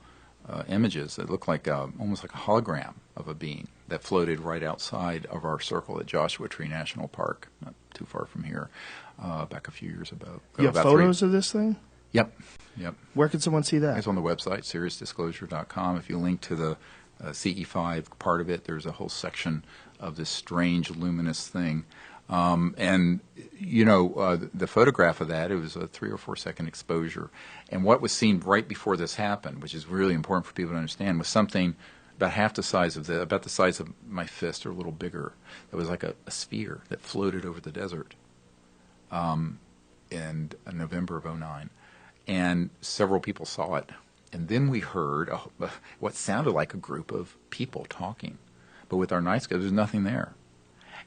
images that look like almost like a hologram of a being that floated right outside of our circle at Joshua Tree National Park, not too far from here, back a few years ago. You have photos of this thing? Yep. Where can someone see that? It's on the website, SeriousDisclosure.com. If you link to the CE5 part of it, there's a whole section of this strange luminous thing. The photograph of that, it was a 3 or 4 second exposure. And what was seen right before this happened, which is really important for people to understand, was something about half the size of about the size of my fist or a little bigger. It was like a sphere that floated over the desert in November of 2009. And several people saw it. And then we heard what sounded like a group of people talking. But with our night scope, there's nothing there.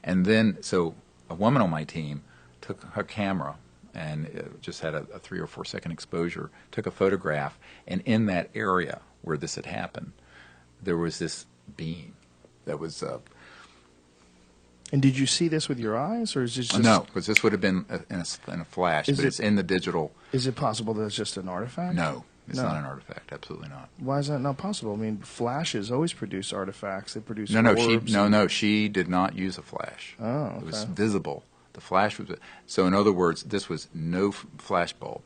And then, so a woman on my team took her camera and just had a 3 or 4 second exposure, took a photograph, and in that area where this had happened, there was this being that was... And did you see this with your eyes, or is this just... No, because this would have been in a flash, but it's in the digital... Is it possible that it's just an artifact? No, it's not an artifact, absolutely not. Why is that not possible? I mean, flashes always produce artifacts. They produce She did not use a flash. Oh, okay. It was visible. The flash was... So in other words, this was no flash bulb.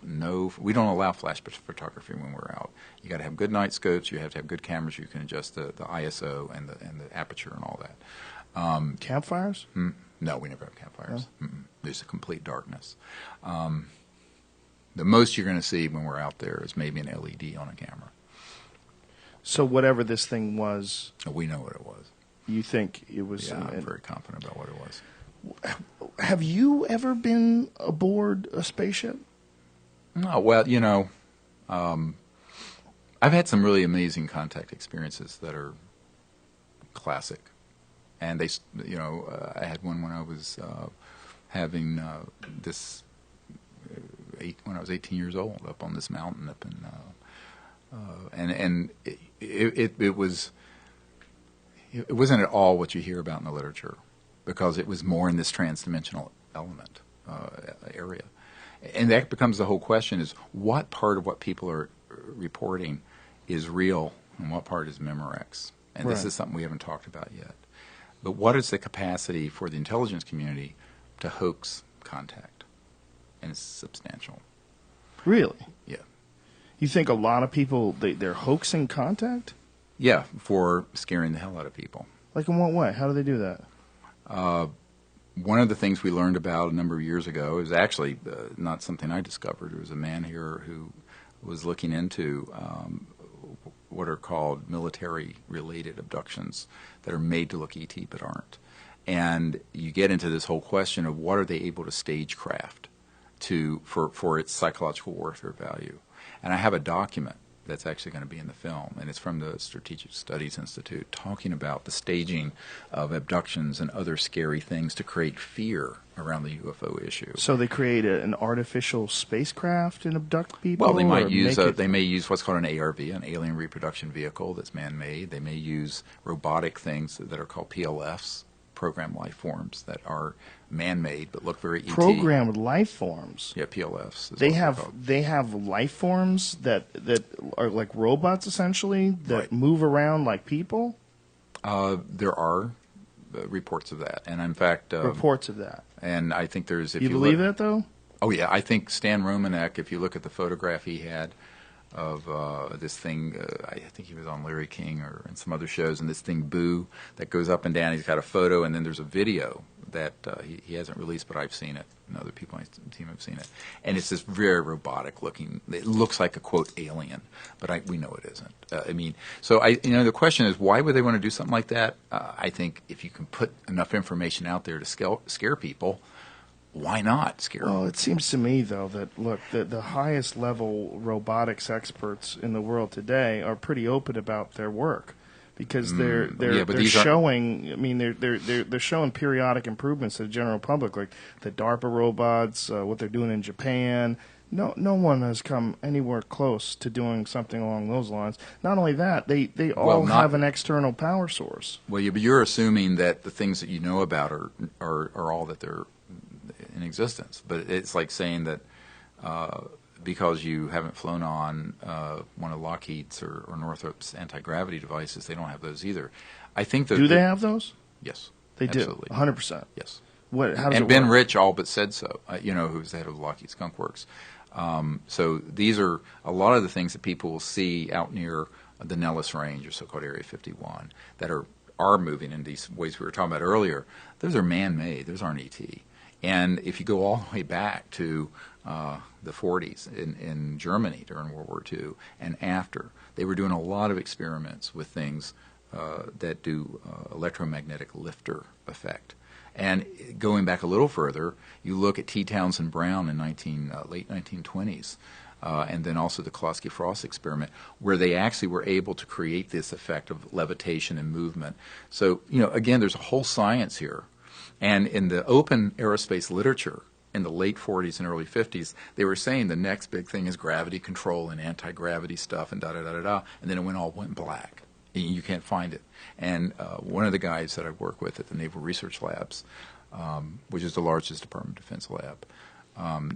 We don't allow flash photography when we're out. You got to have good night scopes. You have to have good cameras. You can adjust the ISO and the aperture and all that. Campfires? No, we never have campfires. No? There's a complete darkness. The most you're going to see when we're out there is maybe an LED on a camera. So whatever this thing was... We know what it was. You think it was... Yeah, I'm very confident about what it was. Have you ever been aboard a spaceship? No, well, I've had some really amazing contact experiences that are classic, and they, I had one when I was having this when I was 18 years old up on this mountain up in, and it wasn't at all what you hear about in the literature, because it was more in this transdimensional element area. And that becomes the whole question: is what part of what people are reporting is real and what part is Memorex? And this is something we haven't talked about yet. But what is the capacity for the intelligence community to hoax contact? And it's substantial. Really? Yeah. You think a lot of people, they're hoaxing contact? Yeah, for scaring the hell out of people. Like in what way? How do they do that? One of the things we learned about a number of years ago is actually not something I discovered. There was a man here who was looking into what are called military-related abductions that are made to look ET but aren't. And you get into this whole question of what are they able to stagecraft for its psychological warfare value. And I have a document that's actually going to be in the film, and it's from the Strategic Studies Institute, talking about the staging of abductions and other scary things to create fear around the UFO issue. So they create an artificial spacecraft and abduct people? Well, they might use they may use what's called an ARV, an alien reproduction vehicle that's man-made. They may use robotic things that are called PLFs, programmed life forms, that are man-made but look very ET. Programmed life forms? Yeah, PLFs. They have life forms that are like robots, essentially, that move around like people? There are reports of that, and in fact, reports of that. And I think there's. If you believe that though? Oh yeah, I think Stan Romanek. If you look at the photograph he had of this thing, I think he was on Larry King or in some other shows, and this thing Boo that goes up and down. He's got a photo, and then there's a video that he hasn't released, but I've seen it, and other people on his team have seen it, and it's this very robotic looking. It looks like a quote alien, but we know it isn't. I mean, so the question is, why would they want to do something like that? I think if you can put enough information out there to scare people, why not scare them? Well, it seems to me, though, that, look, the highest level robotics experts in the world today are pretty open about their work, because they're showing. I mean, they're showing periodic improvements to the general public, like the DARPA robots, what they're doing in Japan. No one has come anywhere close to doing something along those lines. Not only that, they all have an external power source. Well, but you're assuming that the things that you know about are all that they're in existence. But it's like saying that because you haven't flown on one of Lockheed's or Northrop's anti-gravity devices, they don't have those either. I think that do they have those? Yes, they absolutely. do. 100%. Yes. How does and it Ben work? Rich all but said so. Who's the head of Lockheed Skunk Works. So these are a lot of the things that people will see out near the Nellis Range, or so-called Area 51, that are moving in these ways we were talking about earlier. Those are man-made. Those aren't ET. And if you go all the way back to the 40s in Germany during World War II and after, they were doing a lot of experiments with things that do electromagnetic lifter effect. And going back a little further, you look at T. Townsend Brown in late 1920s, and then also the Klosky-Frost experiment, where they actually were able to create this effect of levitation and movement. So, again, there's a whole science here. And in the open aerospace literature in the late 40s and early 50s, they were saying the next big thing is gravity control and anti-gravity stuff and da-da-da-da-da, and then it went black. You can't find it. And one of the guys that I work with at the Naval Research Labs, which is the largest Department of Defense lab,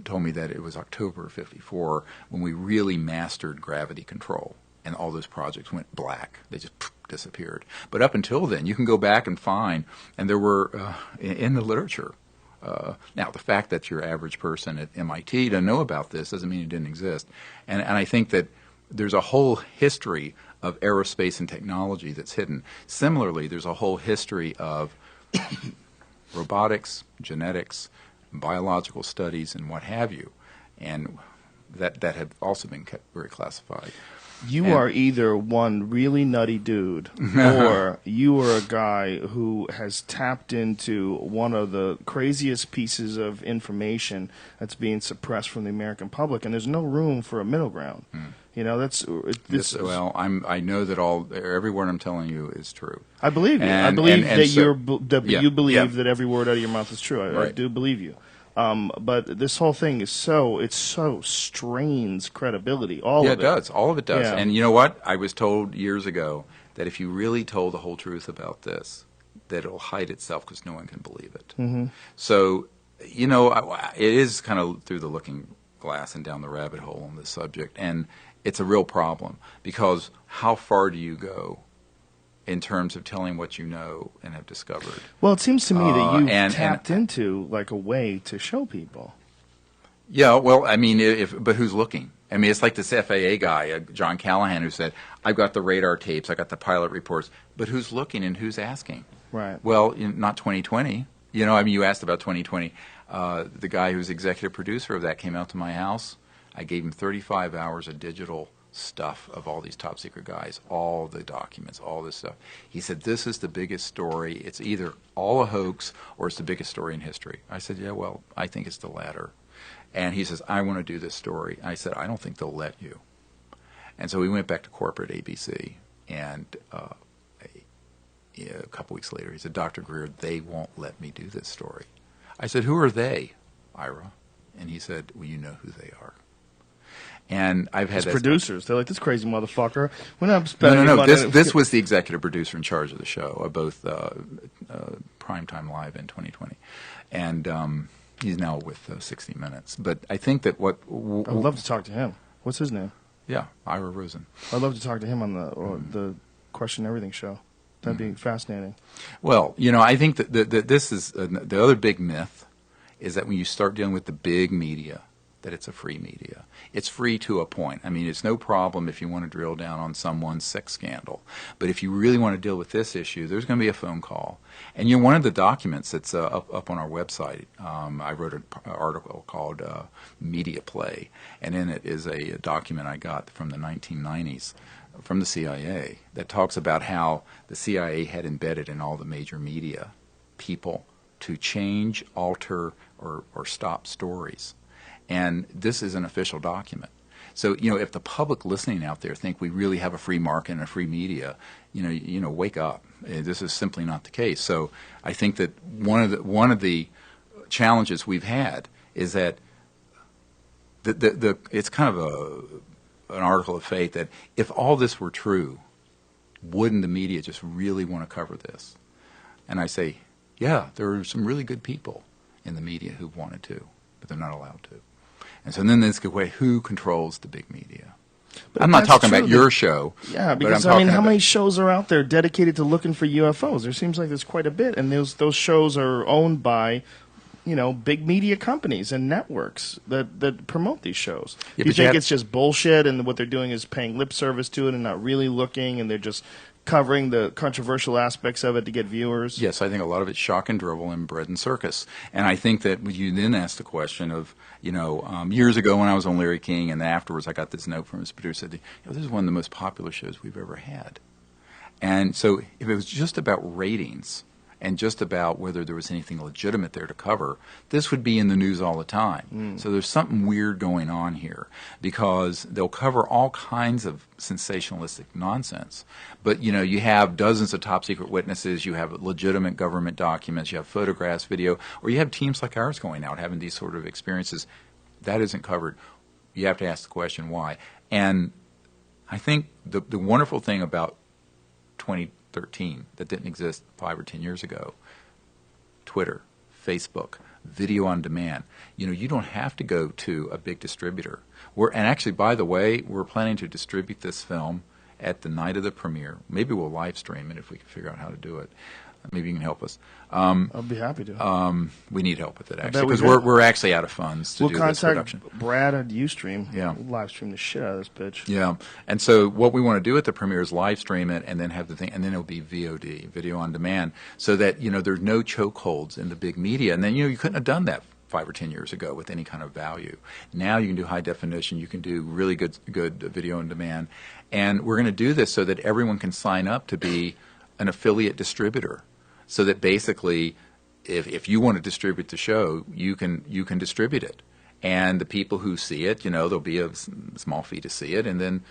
told me that it was October of '54 when we really mastered gravity control, and all those projects went black. They just disappeared. But up until then, you can go back and find, and there were in the literature. Now, the fact that your average person at MIT doesn't know about this doesn't mean it didn't exist. And I think that there's a whole history of aerospace and technology that's hidden. Similarly, there's a whole history of robotics, genetics, biological studies, and what have you, and that have also been kept very classified. You are either one really nutty dude, or you are a guy who has tapped into one of the craziest pieces of information that's being suppressed from the American public, and there's no room for a middle ground. You know, Well, I know that every word I'm telling you is true. I believe you. I believe that you believe that every word out of your mouth is true. I do believe you. But this whole thing is so strains credibility. All of it does. All of it does. Yeah. And you know what? I was told years ago that if you really told the whole truth about this, that it'll hide itself because no one can believe it. Mm-hmm. So, you know, it is kind of through the looking glass and down the rabbit hole on this subject, and it's a real problem because how far do you go in terms of telling what you know and have discovered? Well, it seems to me that you tapped into like a way to show people. Yeah, well, I mean, but who's looking? I mean, it's like this FAA guy, John Callahan, who said, "I've got the radar tapes, I got the pilot reports," but who's looking and who's asking? Right. Well, not 2020. You know, I mean, you asked about 2020. The guy who's executive producer of that came out to my house. I gave him 35 hours of digital stuff of all these top secret guys, all the documents, all this stuff. He said, "This is the biggest story. It's either all a hoax or it's the biggest story in history." I said, "Yeah, well, I think it's the latter." And he says, "I want to do this story." I said, "I don't think they'll let you." And so we went back to corporate ABC, and a couple weeks later, he said, "Dr. Greer, they won't let me do this story." I said, "Who are they, Ira?" And he said, "Well, you know who they are." And I've had producers. They're like, "This crazy motherfucker. We're not spending no. money." This was the executive producer in charge of the show, of both Primetime Live in 2020, and he's now with 60 Minutes. But I think that I would love to talk to him. What's his name? Yeah, Ira Rosen. I'd love to talk to him on the Question Everything show. That'd be fascinating. Well, you know, I think that this is the other big myth is that when you start dealing with the big media, that it's a free media. It's free to a point. I mean, it's no problem if you want to drill down on someone's sex scandal. But if you really want to deal with this issue, there's going to be a phone call. And you know, one of the documents that's up on our website, I wrote an article called Media Play, and in it is a document I got from the 1990s from the CIA that talks about how the CIA had embedded in all the major media people to change, alter, or stop stories. And this is an official document. So, you know, if the public listening out there think we really have a free market and a free media, you know, wake up. This is simply not the case. So I think that one of the challenges we've had is that it's kind of an article of faith that if all this were true, wouldn't the media just really want to cover this? And I say, yeah, there are some really good people in the media who wanted to, but they're not allowed to. And so then there's the way, who controls the big media? But I'm not talking about your show. Yeah, because I mean, how many shows are out there dedicated to looking for UFOs? There seems like there's quite a bit, and those shows are owned by, you know, big media companies and networks that promote these shows. Yeah, you think it's just bullshit, and what they're doing is paying lip service to it and not really looking, and they're just covering the controversial aspects of it to get viewers? Yes, I think a lot of it's shock and drivel and bread and circus. And I think that you then ask the question of, you know, years ago when I was on Larry King, and afterwards I got this note from his producer that, this is one of the most popular shows we've ever had. And so if it was just about ratings and just about whether there was anything legitimate there to cover, this would be in the news all the time. So there's something weird going on here, because they'll cover all kinds of sensationalistic nonsense. But, you know, you have dozens of top secret witnesses, you have legitimate government documents, you have photographs, video, or you have teams like ours going out having these sort of experiences. That isn't covered. You have to ask the question why. And I think the wonderful thing about 2013 that didn't exist 5 or 10 years ago, Twitter, Facebook, video on demand. You know, you don't have to go to a big distributor. And actually, by the way, we're planning to distribute this film at the night of the premiere. Maybe we'll live stream it if we can figure out how to do it. Maybe you can help us. I'll be happy to. We need help with it, actually, because we're actually out of funds to do this production. We'll contact Brad at Ustream. Yeah. We'll live stream the shit out of this bitch. Yeah. And so what we want to do at the premiere is live stream it and then have the thing, and then it'll be VOD, video on demand, so that, you know, there's no chokeholds in the big media. And then, you know, you couldn't have done that 5 or 10 years ago with any kind of value. Now you can do high definition, you can do really good video on demand. And we're going to do this so that everyone can sign up to be an affiliate distributor. So that basically, if you want to distribute the show, you can distribute it, And the people who see it, there'll be a small fee to see it, and then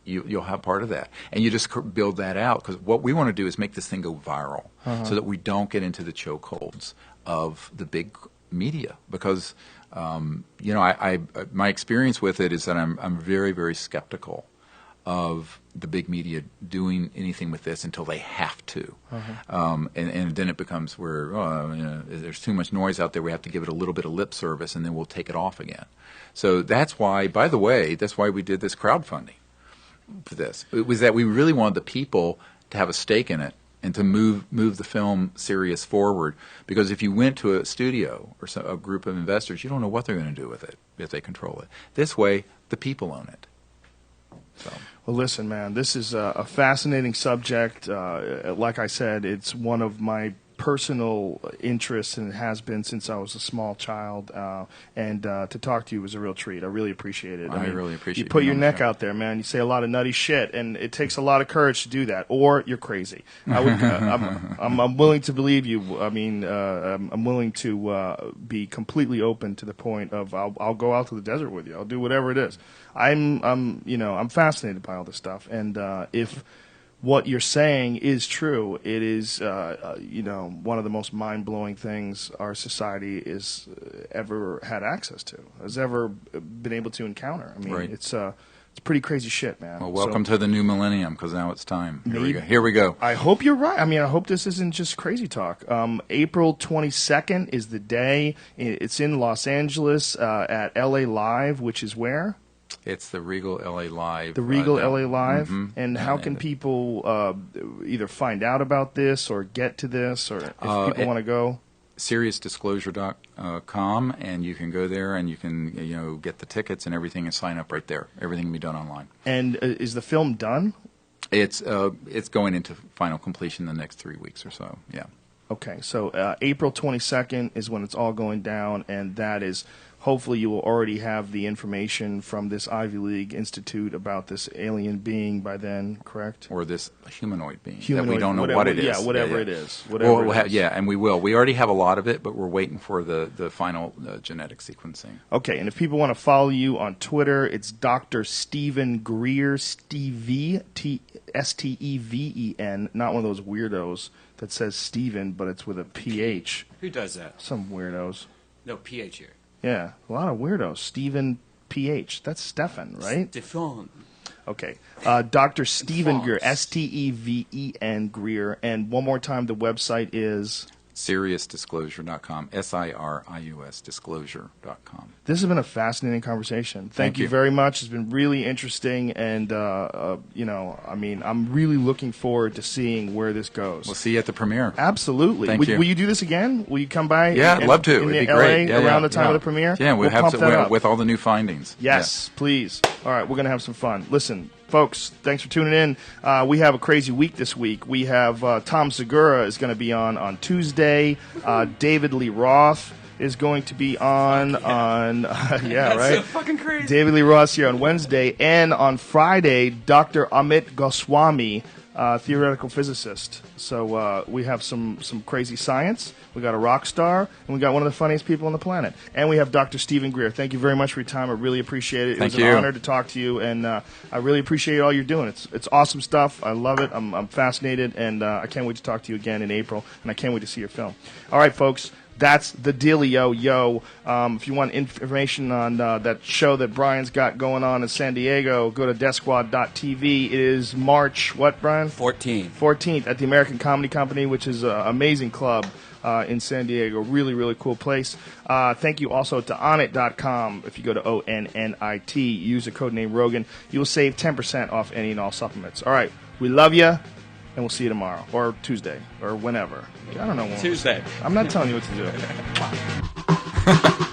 you'll have part of that. And you just build that out, because what we want to do is make this thing go viral so that we don't get into the chokeholds of the big media. Because, my experience with it is that I'm very, very skeptical of the big media doing anything with this until they have to. And then it becomes where there's too much noise out there, we have to give it a little bit of lip service, and then we'll take it off again. So that's why, by the way, that's why we did this crowdfunding for this. It was that we really wanted the people to have a stake in it and to move the film Sirius forward. Because if you went to a studio or a group of investors, you don't know what they're going to do with it if they control it. This way, the people own it. So. Well, listen, man, this is a fascinating subject. Like I said, it's one of my personal interests, and it has been since I was a small child. And to talk to you was a real treat. I really apprate it. I really appreciate it. You put your neck out there, man. You say a lot of nutty shit, and it takes a lot of courage to do that, or you're crazy. I'm willing to believe you. I mean, I'm willing to be completely open to the point of I'll go out to the desert with you. I'll do whatever it is. I'm fascinated by all this stuff, and if what you're saying is true, it is one of the most mind-blowing things our society is ever had access to, has ever been able to encounter. I mean, right. It's pretty crazy shit, man. Well, welcome to the new millennium, because now it's time. Here we go. I hope you're right. I mean, I hope this isn't just crazy talk. April 22nd is the day. It's in Los Angeles at LA Live, which is where? It's the Regal LA Live. The Regal LA Live? Mm-hmm. And how can people either find out about this or get to this, or if people want to go? SiriusDisclosure.com, and you can go there and you can get the tickets and everything and sign up right there. Everything can be done online. And is the film done? It's going into final completion in the next 3 weeks or so, yeah. Okay, so April 22nd is when it's all going down, and that is... Hopefully you will already have the information from this Ivy League institute about this alien being by then, correct? Or this humanoid being that we don't know what it is. Yeah, whatever it is. And we will. We already have a lot of it, but we're waiting for the final genetic sequencing. Okay, and if people want to follow you on Twitter, it's Dr. Stephen Greer, Steven, Steven, not one of those weirdos that says Steven, but it's with a PH. Who does that? Some weirdos. No, PH here. Yeah, a lot of weirdos. Stephen PH. That's Stefan, right? Stefan. Okay. Dr. Stephen Greer, Steven Greer. And one more time, the website is... SiriusDisclosure.com, SIRIUS Disclosure.com. This has been a fascinating conversation. Thank you very much. It's been really interesting, and I'm really looking forward to seeing where this goes. We'll see you at the premiere. Absolutely. Thank you. Will you do this again? Will you come by? Yeah, I'd love to. It'd be great. Around the time of the premiere? Yeah, we'll have to, with all the new findings. Yes, please. All right, we're going to have some fun. Listen, folks, thanks for tuning in. We have a crazy week this week. We have Tom Segura is going to be on Tuesday. David Lee Roth is going to be on yeah, right? So fucking crazy. David Lee Roth here on Wednesday, and on Friday, Dr. Amit Goswami, theoretical physicist. So we have some crazy science. We got a rock star, and we got one of the funniest people on the planet. And we have Dr. Stephen Greer. Thank you very much for your time. I really appreciate it. It was an honor to talk to you, and I really appreciate all you're doing. It's awesome stuff. I love it. I'm fascinated, and I can't wait to talk to you again in April, and I can't wait to see your film. All right, folks. That's the dealio, yo. If you want information on that show that Brian's got going on in San Diego, go to DeathSquad.tv. It is March, what, Brian? 14th at the American Comedy Company, which is an amazing club in San Diego. Really, really cool place. Thank you also to Onnit.com. If you go to ONNIT, use the code name Rogan, you will save 10% off any and all supplements. All right, we love you. And we'll see you tomorrow, or Tuesday, or whenever. I don't know when. Tuesday. I'm not telling you what to do.